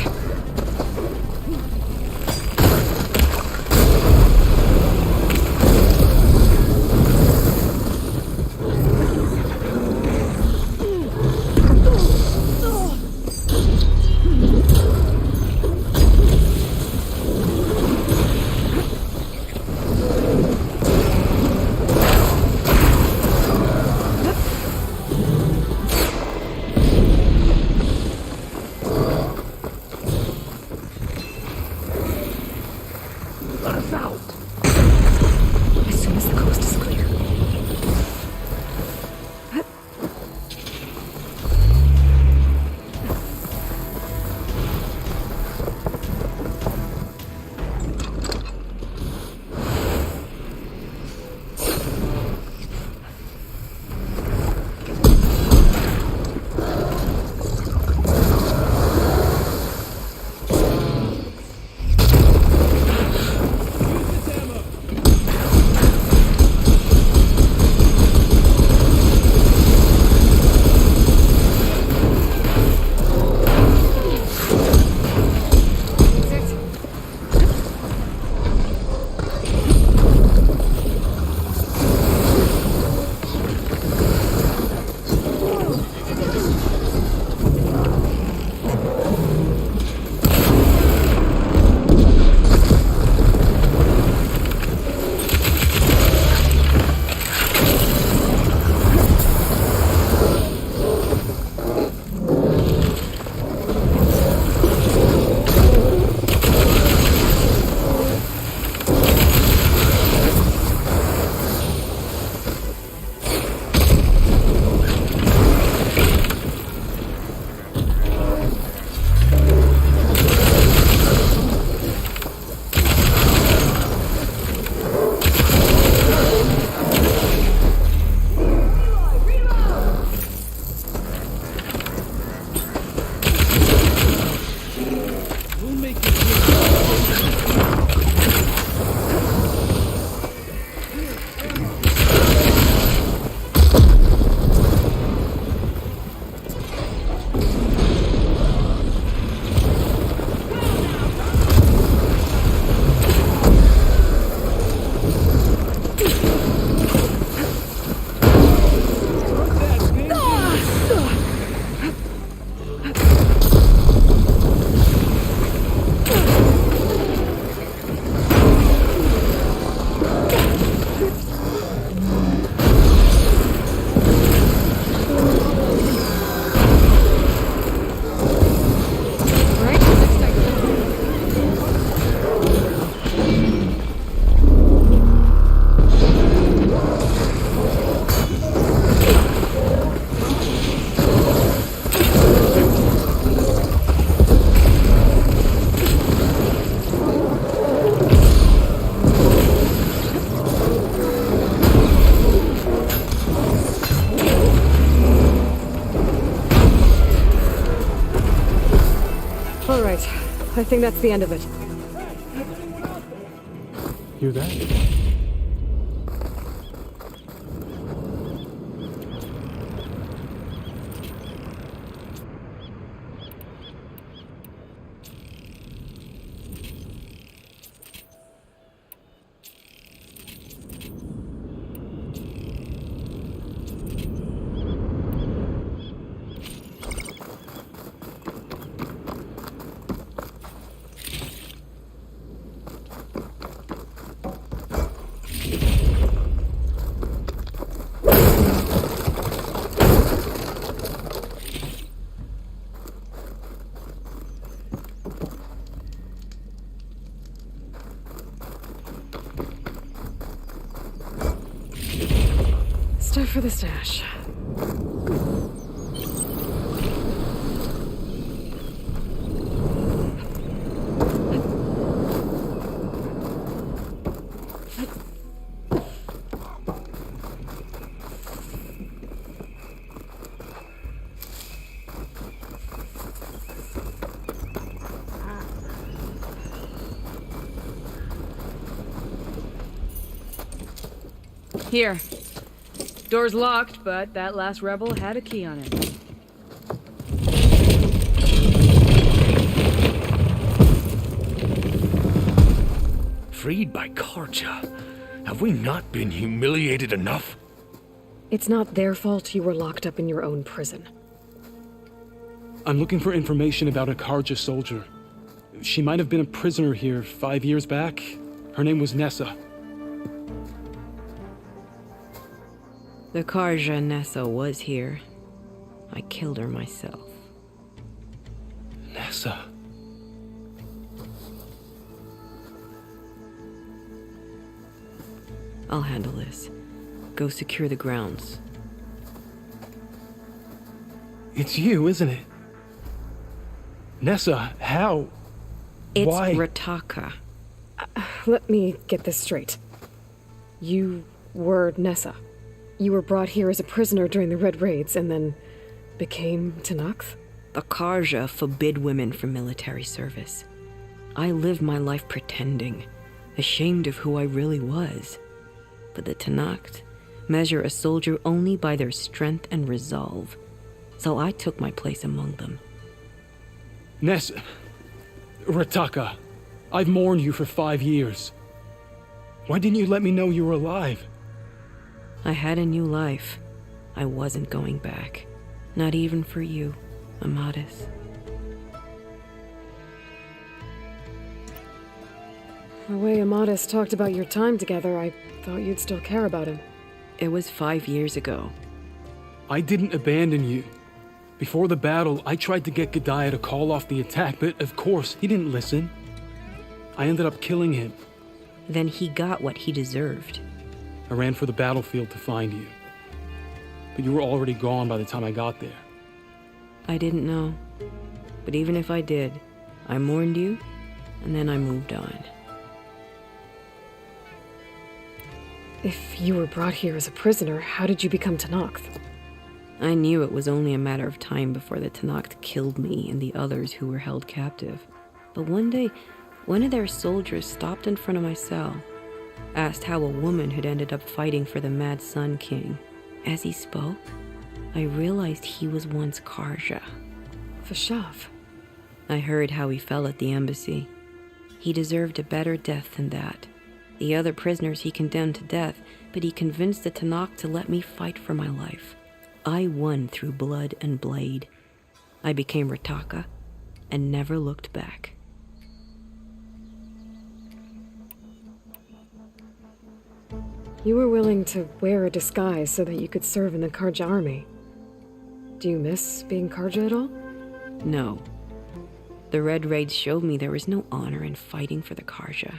I think that's the end of it. Hear that? Stuff for the stash. Here. Door's locked, but that last rebel had a key on it. Freed by Karja? Have we not been humiliated enough? It's not their fault you were locked up in your own prison. I'm looking for information about a Karja soldier. She might have been a prisoner here 5 years back. Her name was Nessa. The Karja Nessa was here. I killed her myself. Nessa. I'll handle this. Go secure the grounds. It's you, isn't it? Nessa, how? It's Why? Rataka. Let me get this straight. You were Nessa. You were brought here as a prisoner during the Red Raids and then became Tenakth? The Karja forbid women from military service. I lived my life pretending, ashamed of who I really was. But the Tenakth measure a soldier only by their strength and resolve. So I took my place among them. Nessa. Rataka. I've mourned you for 5 years. Why didn't you let me know you were alive? I had a new life. I wasn't going back. Not even for you, Amadis. The way Amadis talked about your time together, I thought you'd still care about him. It was 5 years ago. I didn't abandon you. Before the battle, I tried to get Godiah to call off the attack, but of course, he didn't listen. I ended up killing him. Then he got what he deserved. I ran for the battlefield to find you. But you were already gone by the time I got there. I didn't know. But even if I did, I mourned you, and then I moved on. If you were brought here as a prisoner, how did you become Tenakth? I knew it was only a matter of time before the Tenakth killed me and the others who were held captive. But one day, one of their soldiers stopped in front of my cell, asked how a woman had ended up fighting for the Mad Sun King. As he spoke, I realized he was once Karja. Vashav. I heard how he fell at the embassy. He deserved a better death than that. The other prisoners he condemned to death, but he convinced the Tenakth to let me fight for my life. I won through blood and blade. I became Rataka and never looked back. You were willing to wear a disguise so that you could serve in the Karja army. Do you miss being Karja at all? No. The Red Raids showed me there was no honor in fighting for the Karja.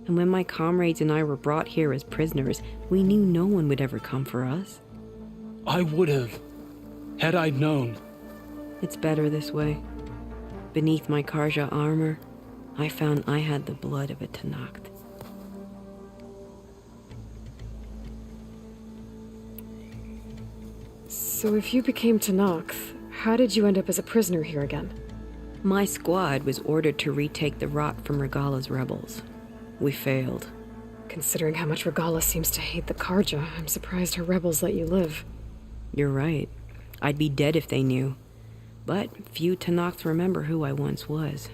And when my comrades and I were brought here as prisoners, we knew no one would ever come for us. I would have, had I known. It's better this way. Beneath my Karja armor, I found I had the blood of a Tenakth. So if you became Tenakth, how did you end up as a prisoner here again? My squad was ordered to retake the rot from Regala's rebels. We failed. Considering how much Regala seems to hate the Karja, I'm surprised her rebels let you live. You're right. I'd be dead if they knew. But few Tanakhs remember who I once was.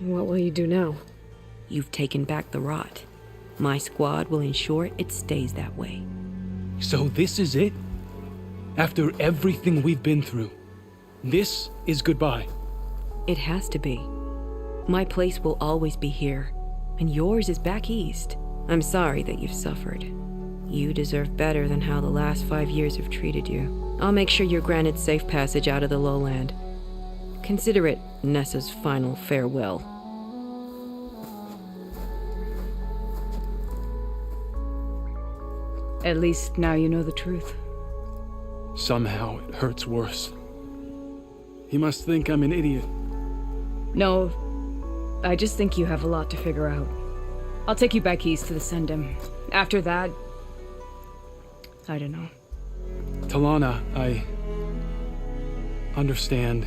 What will you do now? You've taken back the rot. My squad will ensure it stays that way. So this is it? After everything we've been through, this is goodbye? It has to be. My place will always be here, and yours is back east. I'm sorry that you've suffered. You deserve better than how the last 5 years have treated you. I'll make sure you're granted safe passage out of the lowland. Consider it Nessa's final farewell. At least now you know the truth. Somehow it hurts worse. He must think I'm an idiot. No, I just think you have a lot to figure out. I'll take you back east to the Sendem. After that, I don't know. Talana, I understand.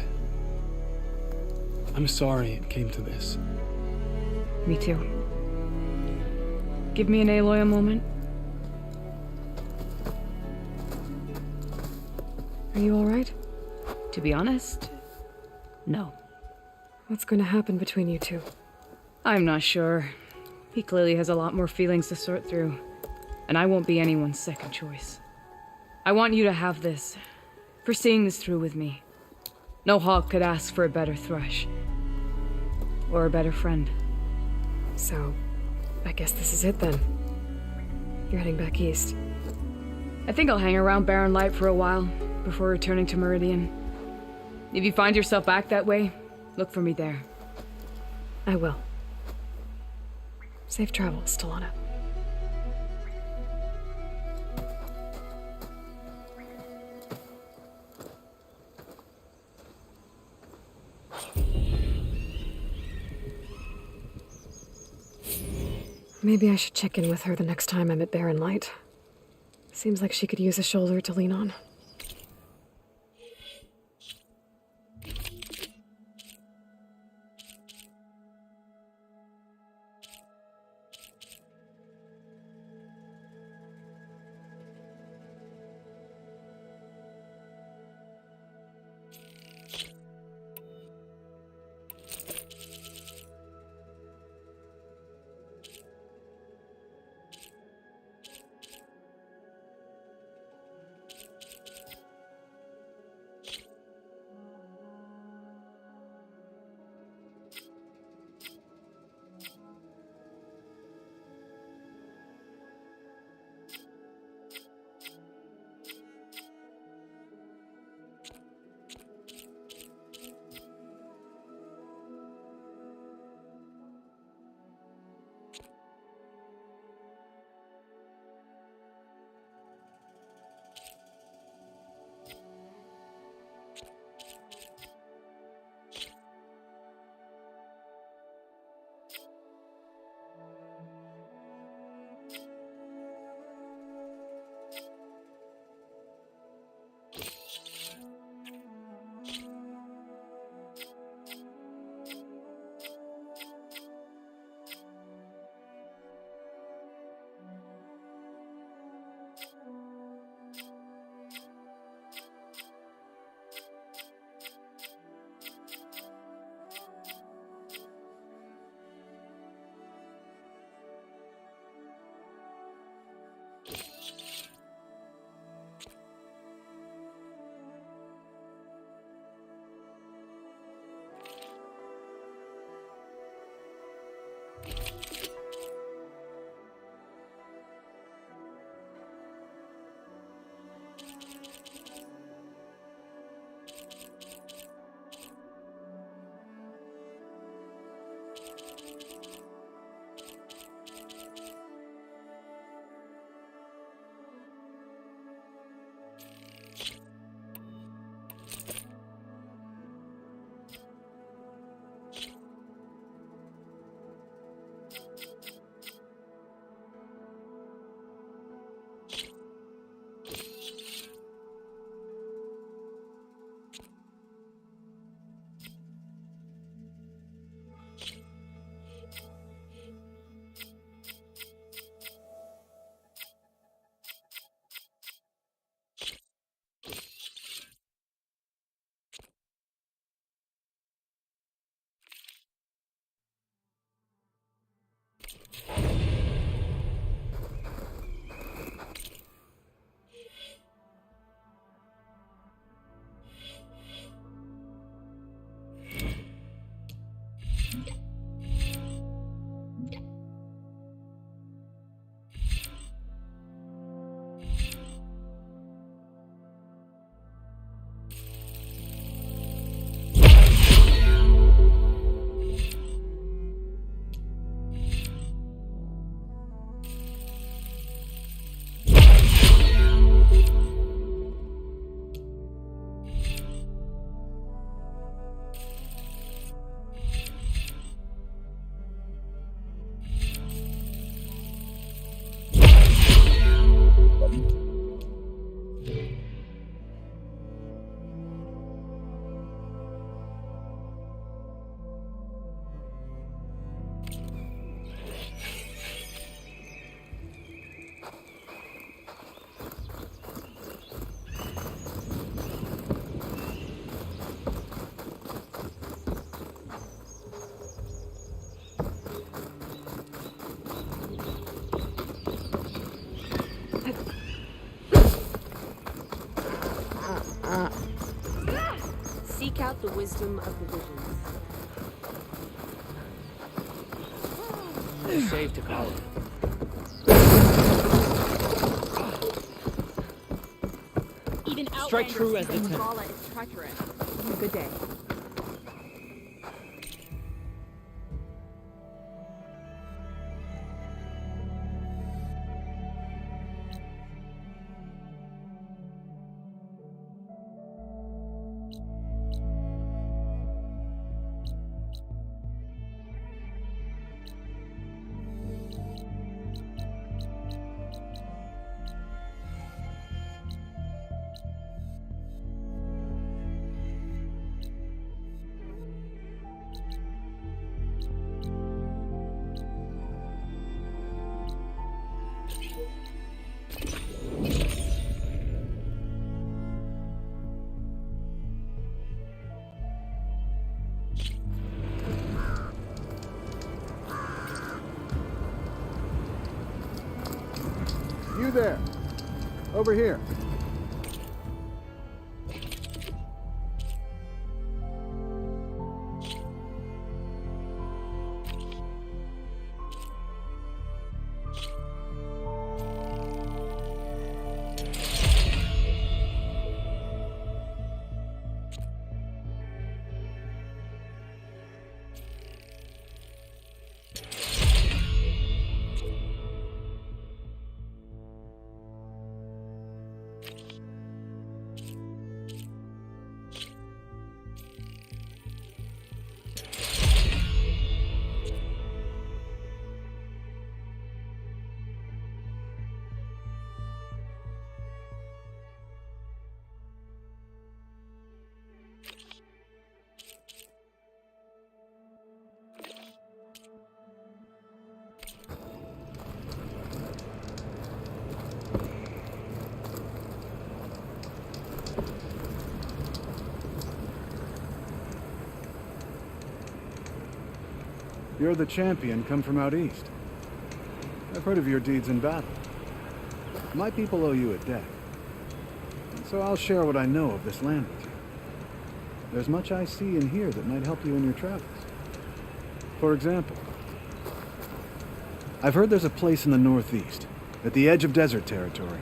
I'm sorry it came to this. Me too. Give me an Aloy a moment. Are you alright? To be honest, no. What's going to happen between you two? I'm not sure. He clearly has a lot more feelings to sort through, and I won't be anyone's second choice. I want you to have this, for seeing this through with me. No hawk could ask for a better thrush. Or a better friend. So, I guess this is it then. You're heading back east. I think I'll hang around Barren Light for a while, before returning to Meridian. If you find yourself back that way, look for me there. I will. Safe travels, Talana. Maybe I should check in with her the next time I'm at Barren Light. Seems like she could use a shoulder to lean on. Seek out the wisdom of the visions. They're safe to call it. Even Strike true as the Outlanders see ten. Umbala is treacherous. Good day. You there. Over here. You're the champion come from out east. I've heard of your deeds in battle. My people owe you a debt. And so I'll share what I know of this land with you. There's much I see and hear that might help you in your travels. For example, I've heard there's a place in the northeast, at the edge of desert territory,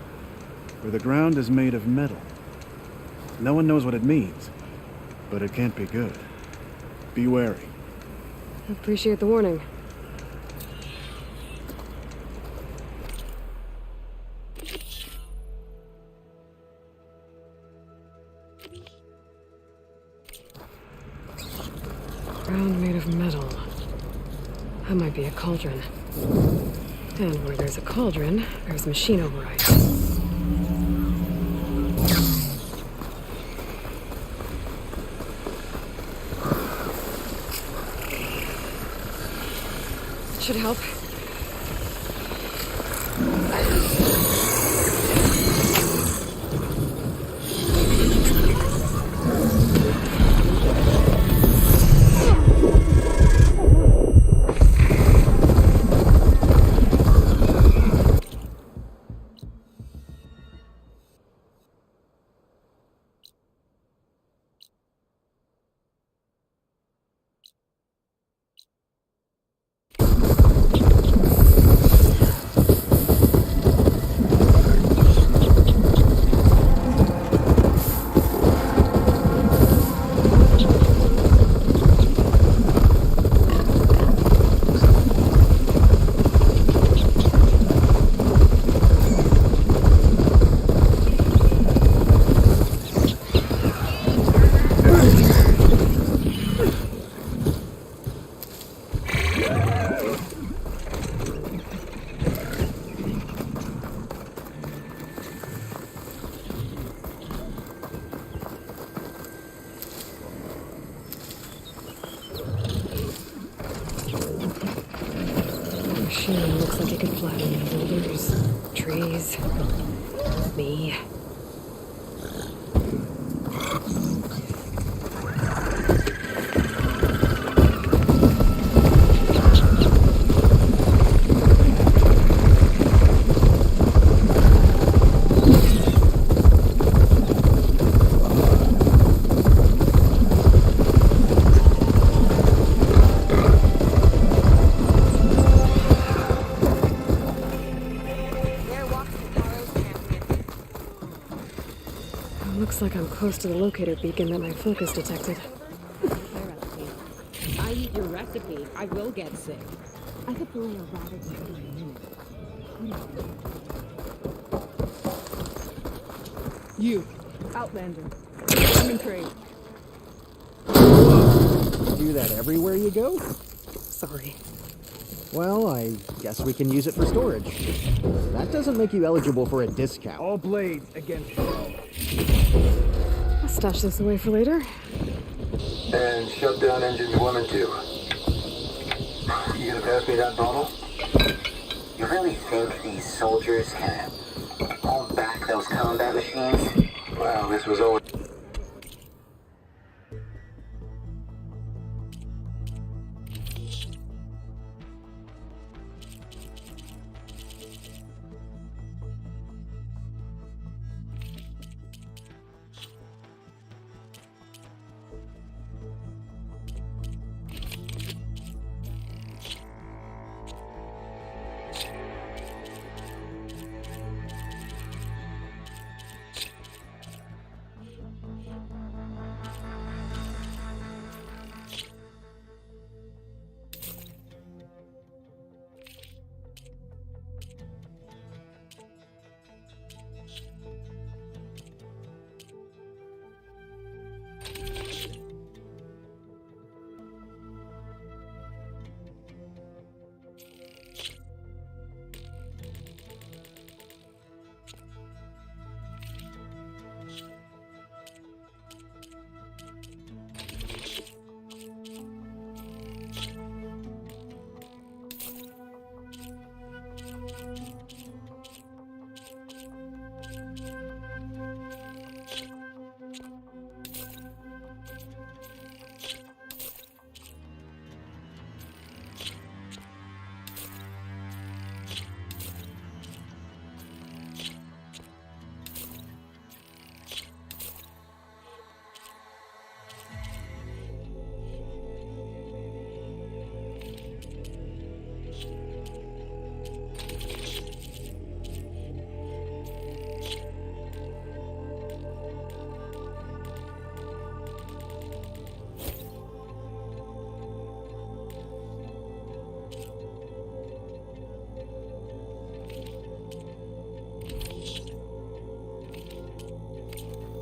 where the ground is made of metal. No one knows what it means, but it can't be good. Be wary. I appreciate the warning. Ground made of metal. That might be a cauldron. And where there's a cauldron, there's machine override. Should help. machine looks like it could flatten boulders, trees, me. Looks like I'm close to the locator beacon that my focus detected. I eat your recipe. I will get sick. I could fillet a rabbit in a minute. You, Outlander. I'm in trade. Do that everywhere you go? Sorry. Well, I guess we can use it for storage. That doesn't make you eligible for a discount. All blades against all. I'll stash this away for later. And shut down engines 1 and 2. You gonna pass me that bottle? You really think these soldiers can hold back those combat machines? Well, this was always...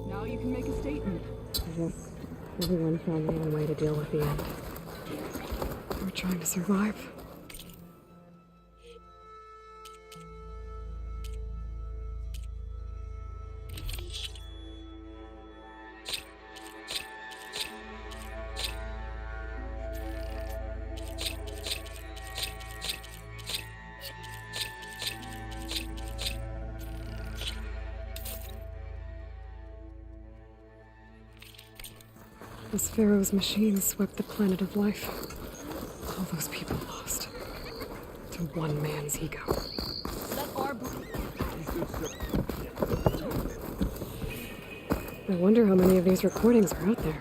Now you can make a statement. I guess everyone found their own way to deal with the end. We're trying to survive. As Pharaoh's machine swept the planet of life, all those people lost to one man's ego. I wonder how many of these recordings are out there.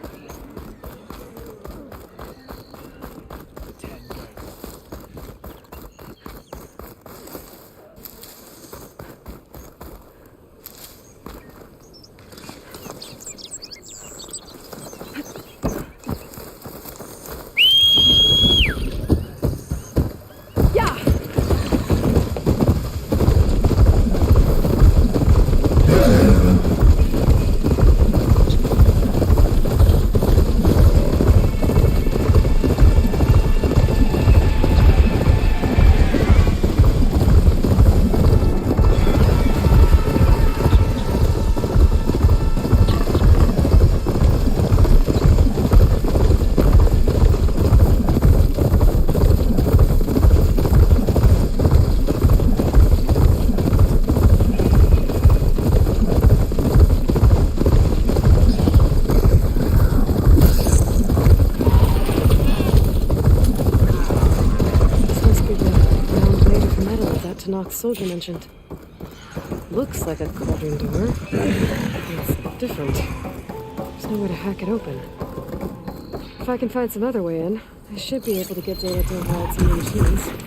locked soldier mentioned. Looks like a cauldron door. It's different. There's no way to hack it open. If I can find some other way in, I should be able to get data to override some of the machines.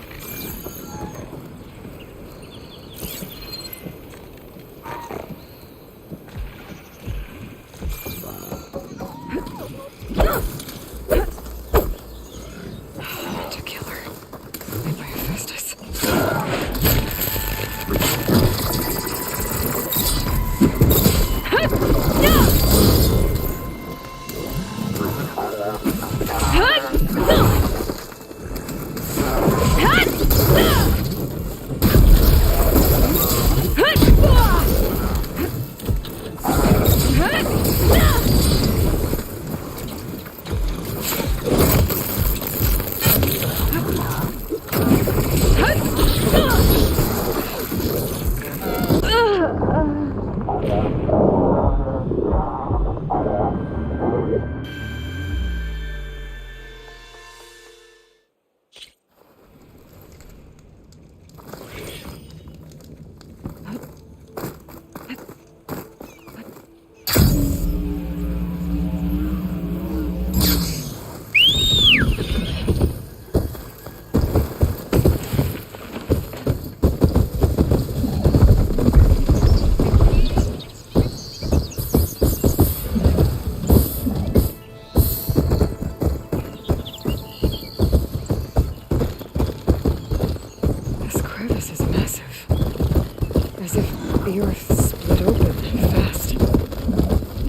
The earth split open fast.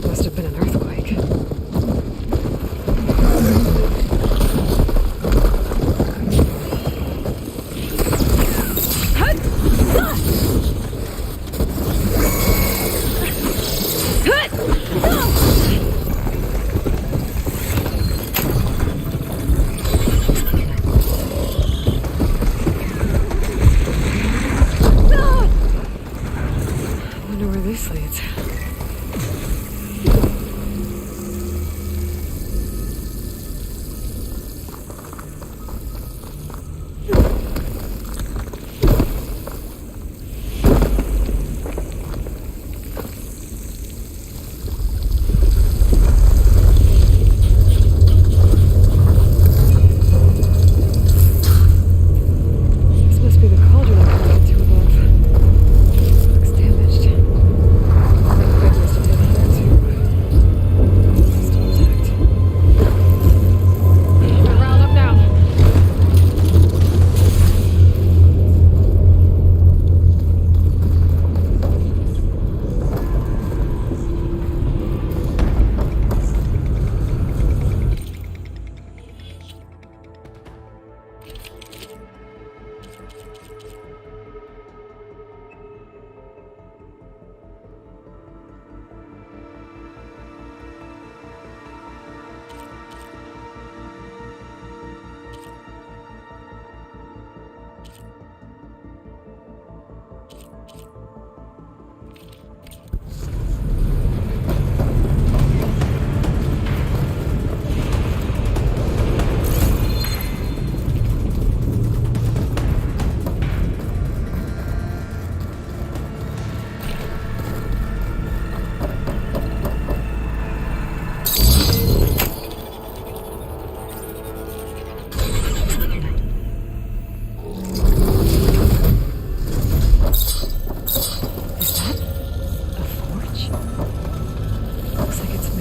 Must have been an earthquake. This leads. This must be the cauldron I pointed to above. Looks damaged.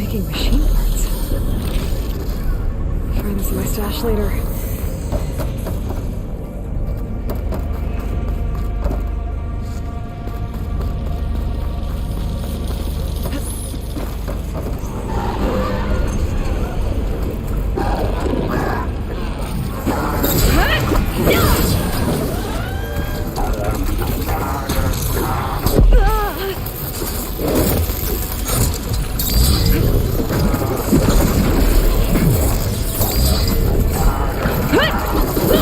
Machine parts. Find this in my stash later. Huh!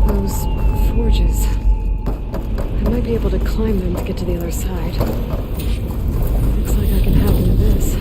Those forges. I might be able to climb them to get to the other side. Looks like I can hack into this.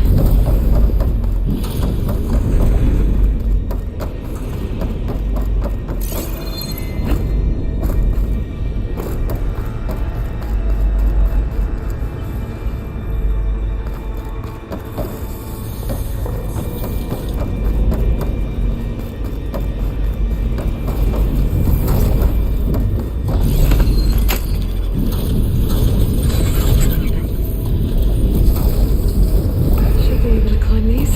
Should be able to climb these.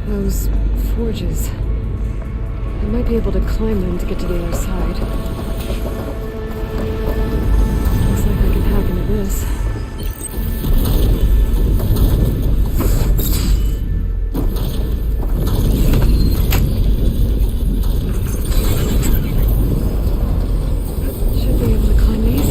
Those forges. I might be able to climb them to get to the other side. Looks like I can hack into this. Should be able to climb these.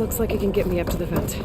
looks like it can get me up to the vent.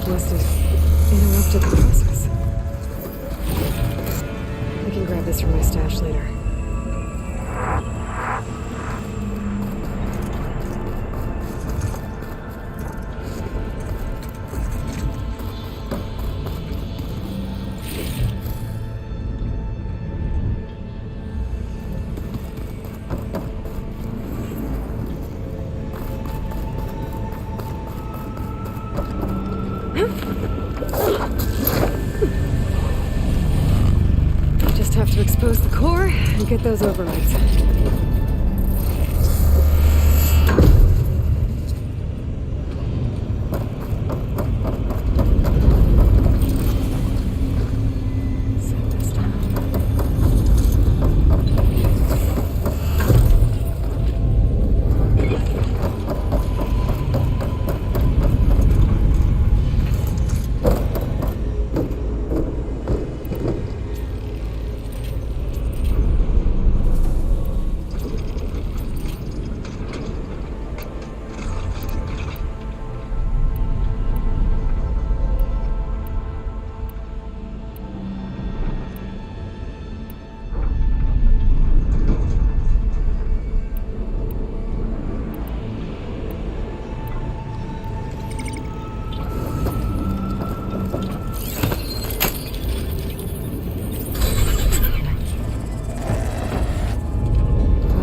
Must have interrupted the process. I can grab this from my stash later. Just have to expose the core and get those overrides.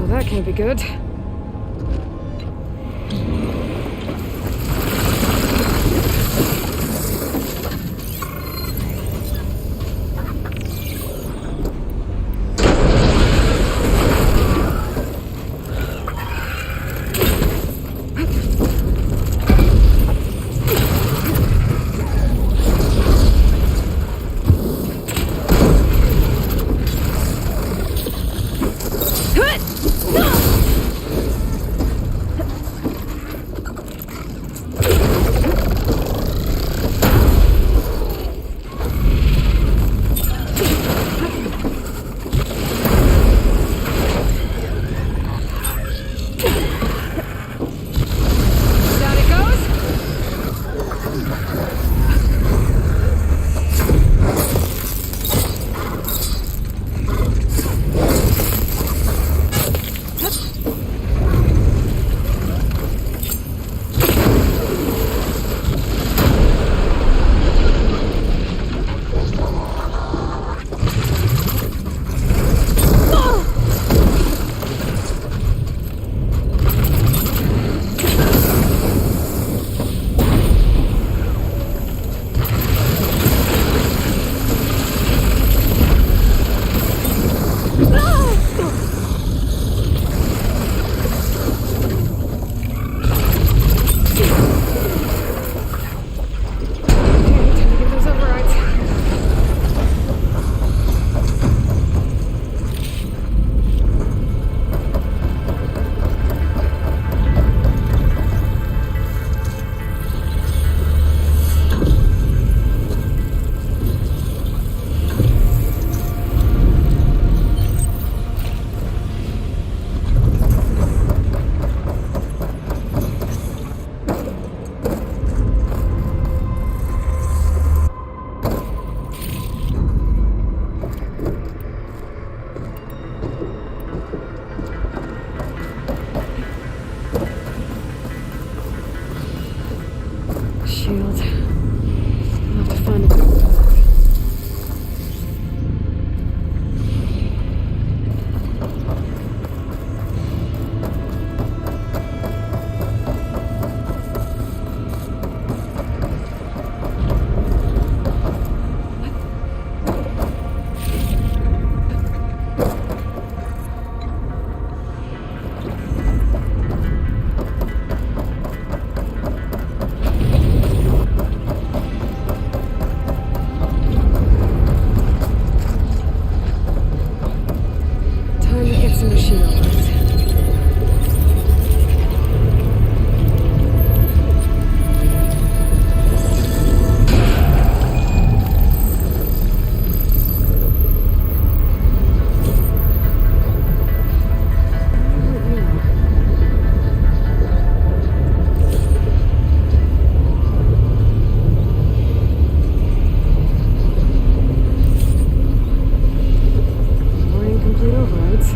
That can't be good. Shield. I'll have to find it. Time to get some machine parts. More incomplete overrides.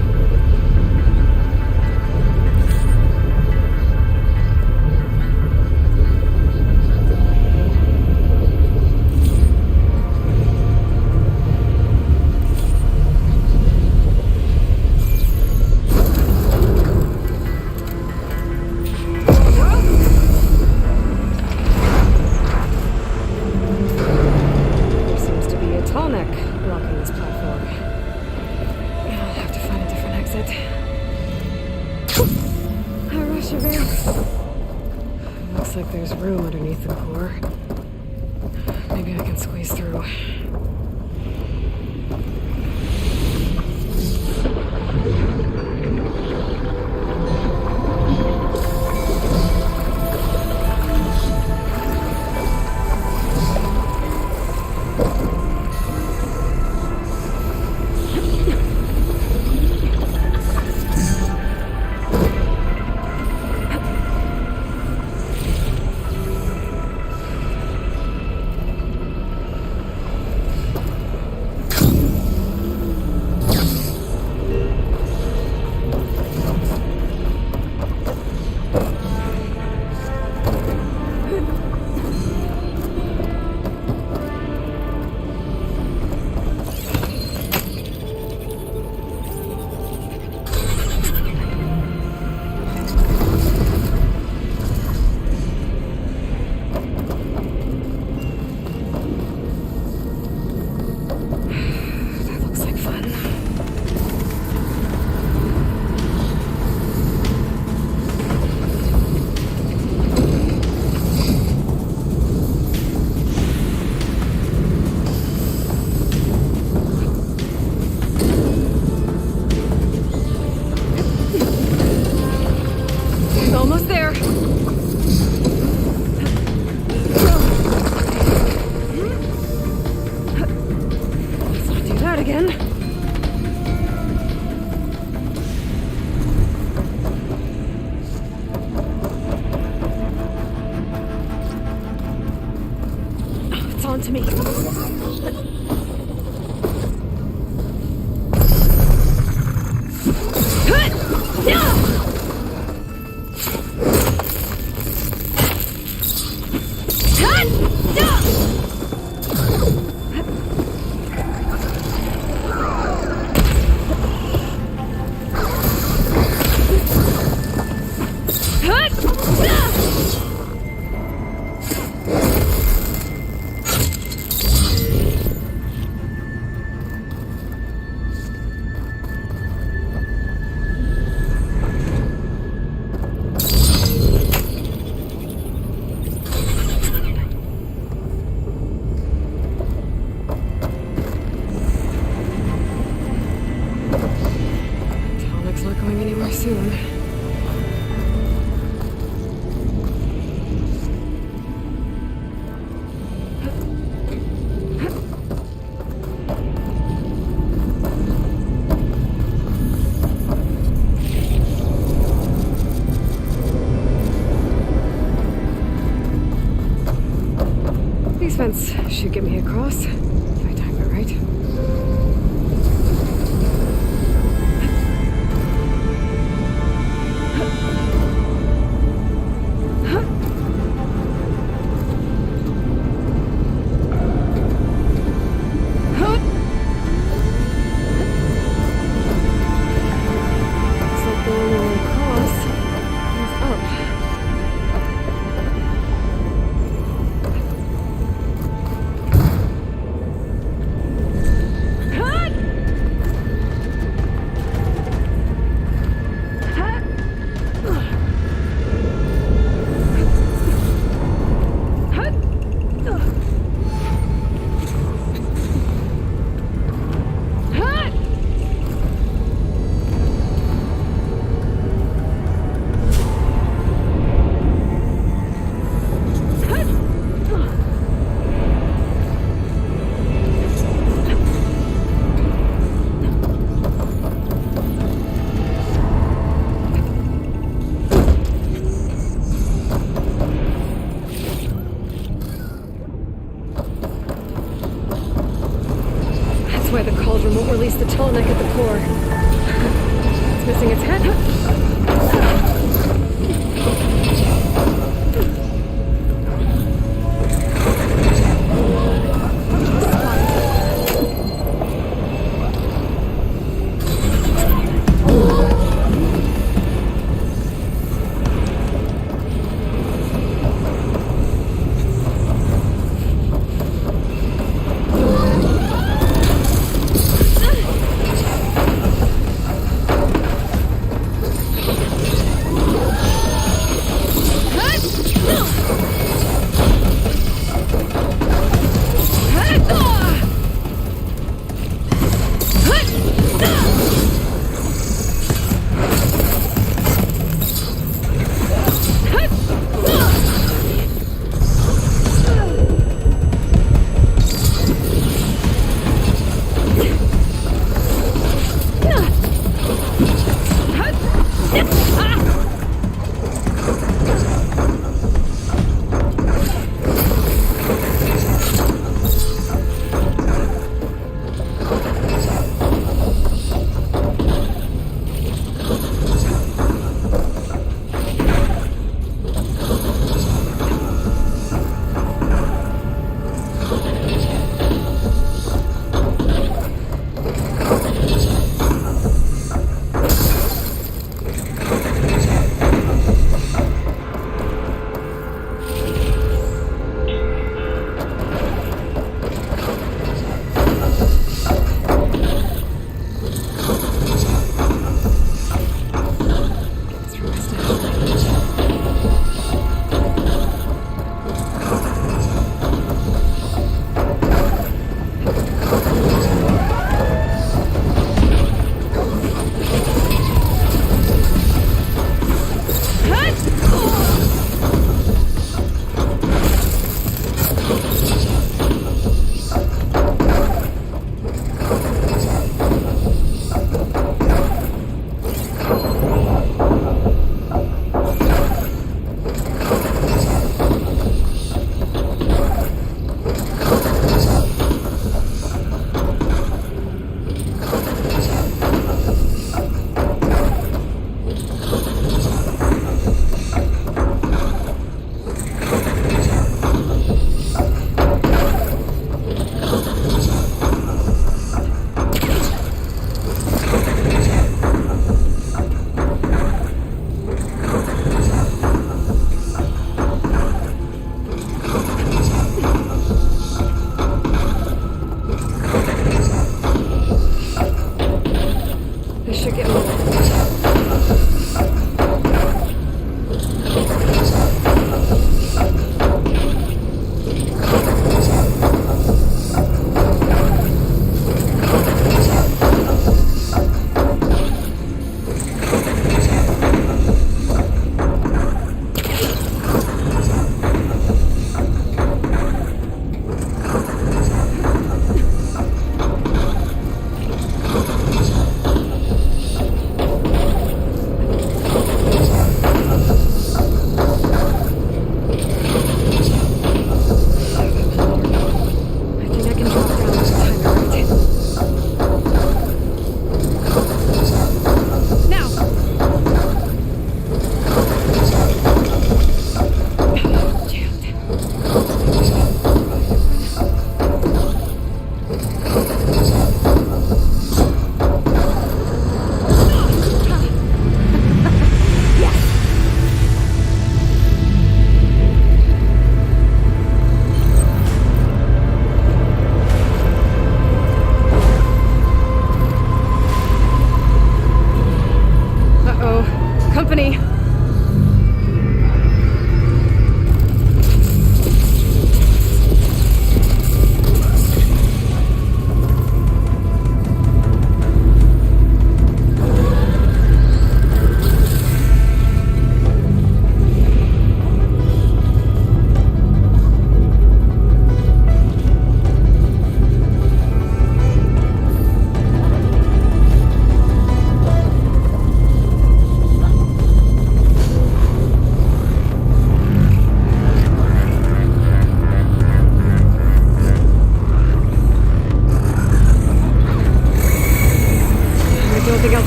There seems to be a tall neck blocking this platform. I'll have to find a different exit. How rush of air. Looks like there's room underneath the core. Maybe I can squeeze through. That looks like fun. Almost there. Let's not do that again. It's on to me. Tonic's not going anywhere soon. These vents should get me across, if I time it right. why the cauldron won't release the tall neck at the core. It's missing its head.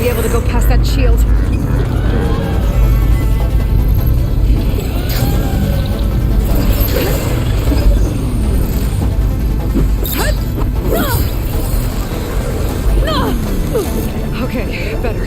be able to go past that shield. Okay, better.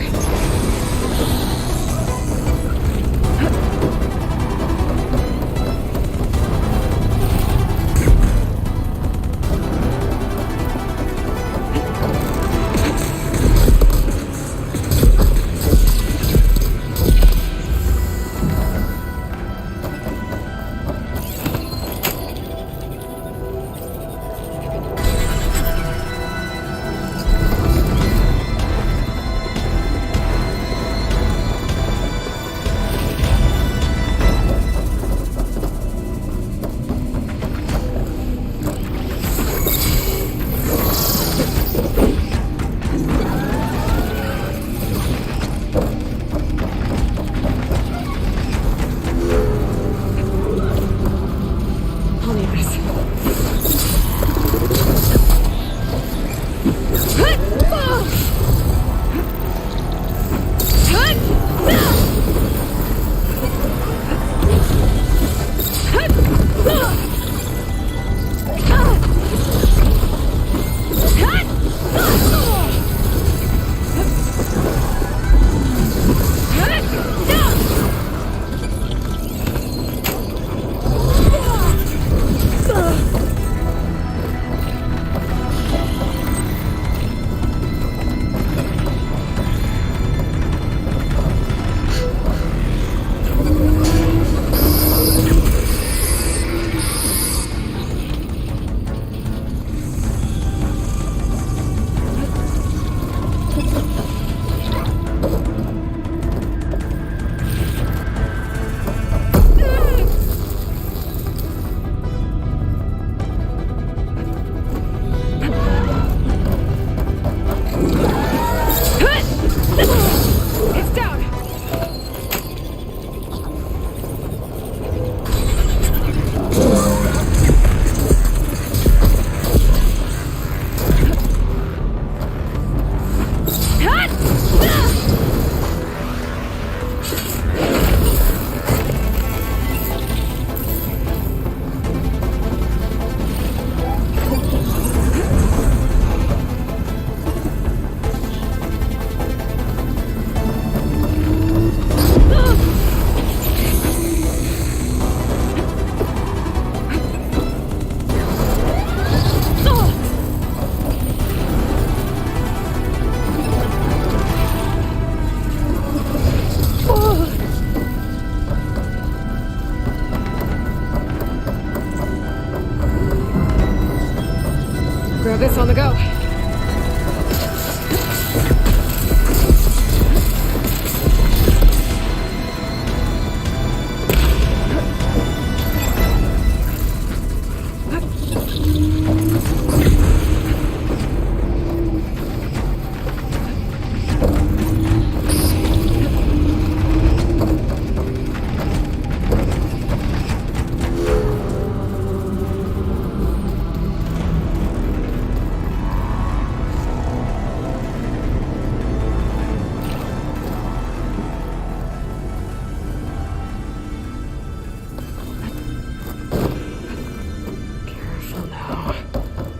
Grab this on the go.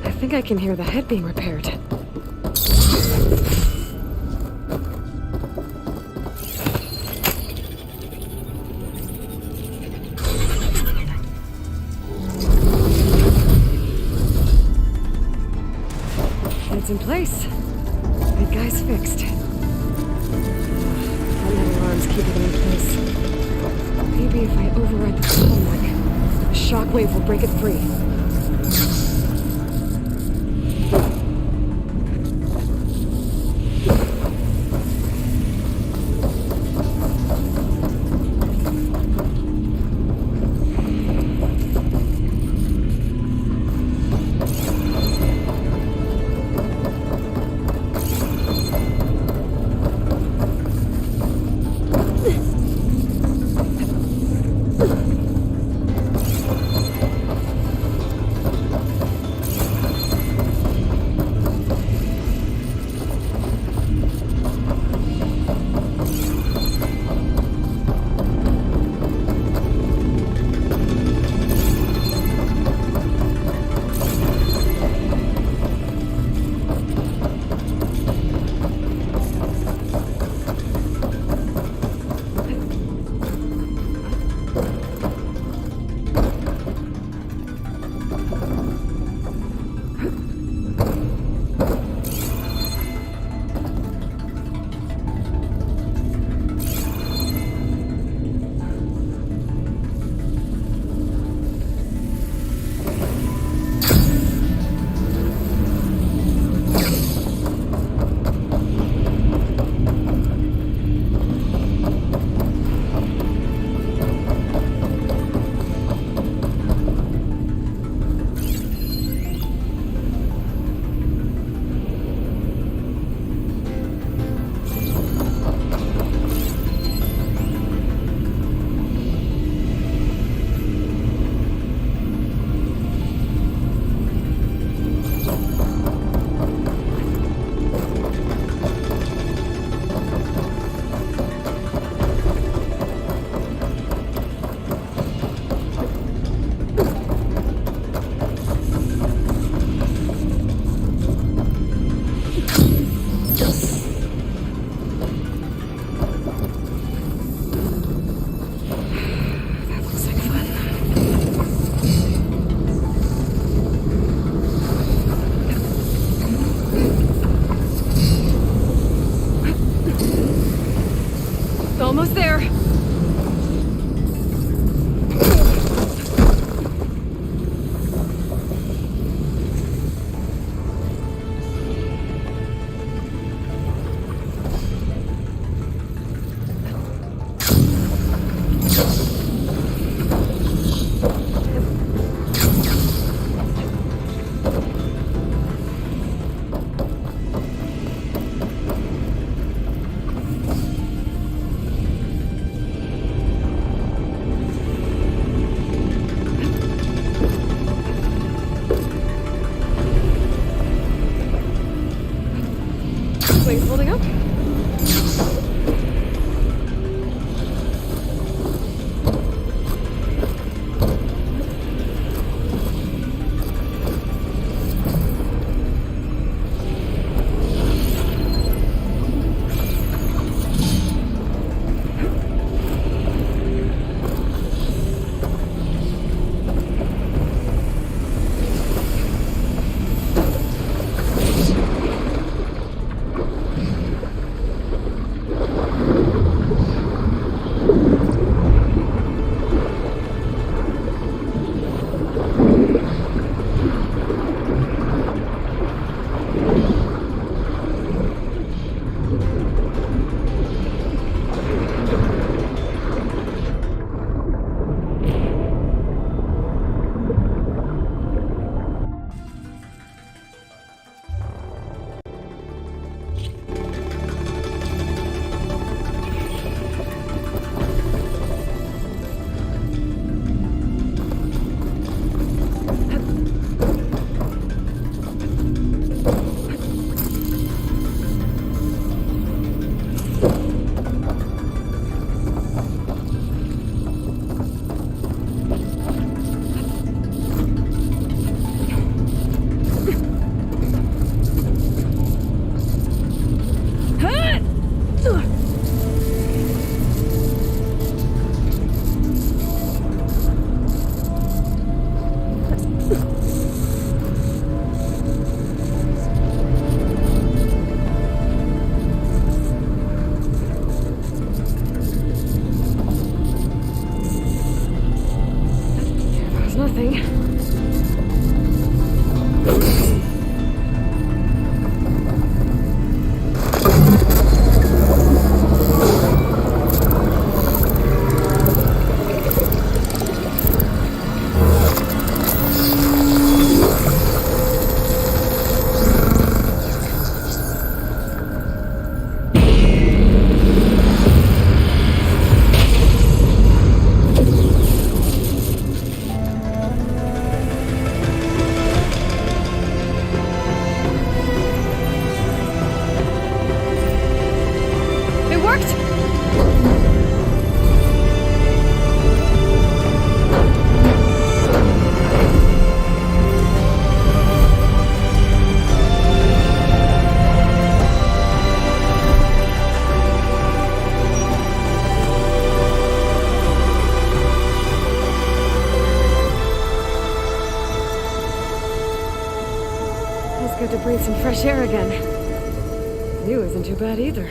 I think I can hear the head being repaired. It's in place. Big guy's fixed. That metal alarm's keeping it in place. Maybe if I override the bottleneck, a shockwave will break it free. It worked! Feels good to breathe some fresh air again. You isn't too bad either.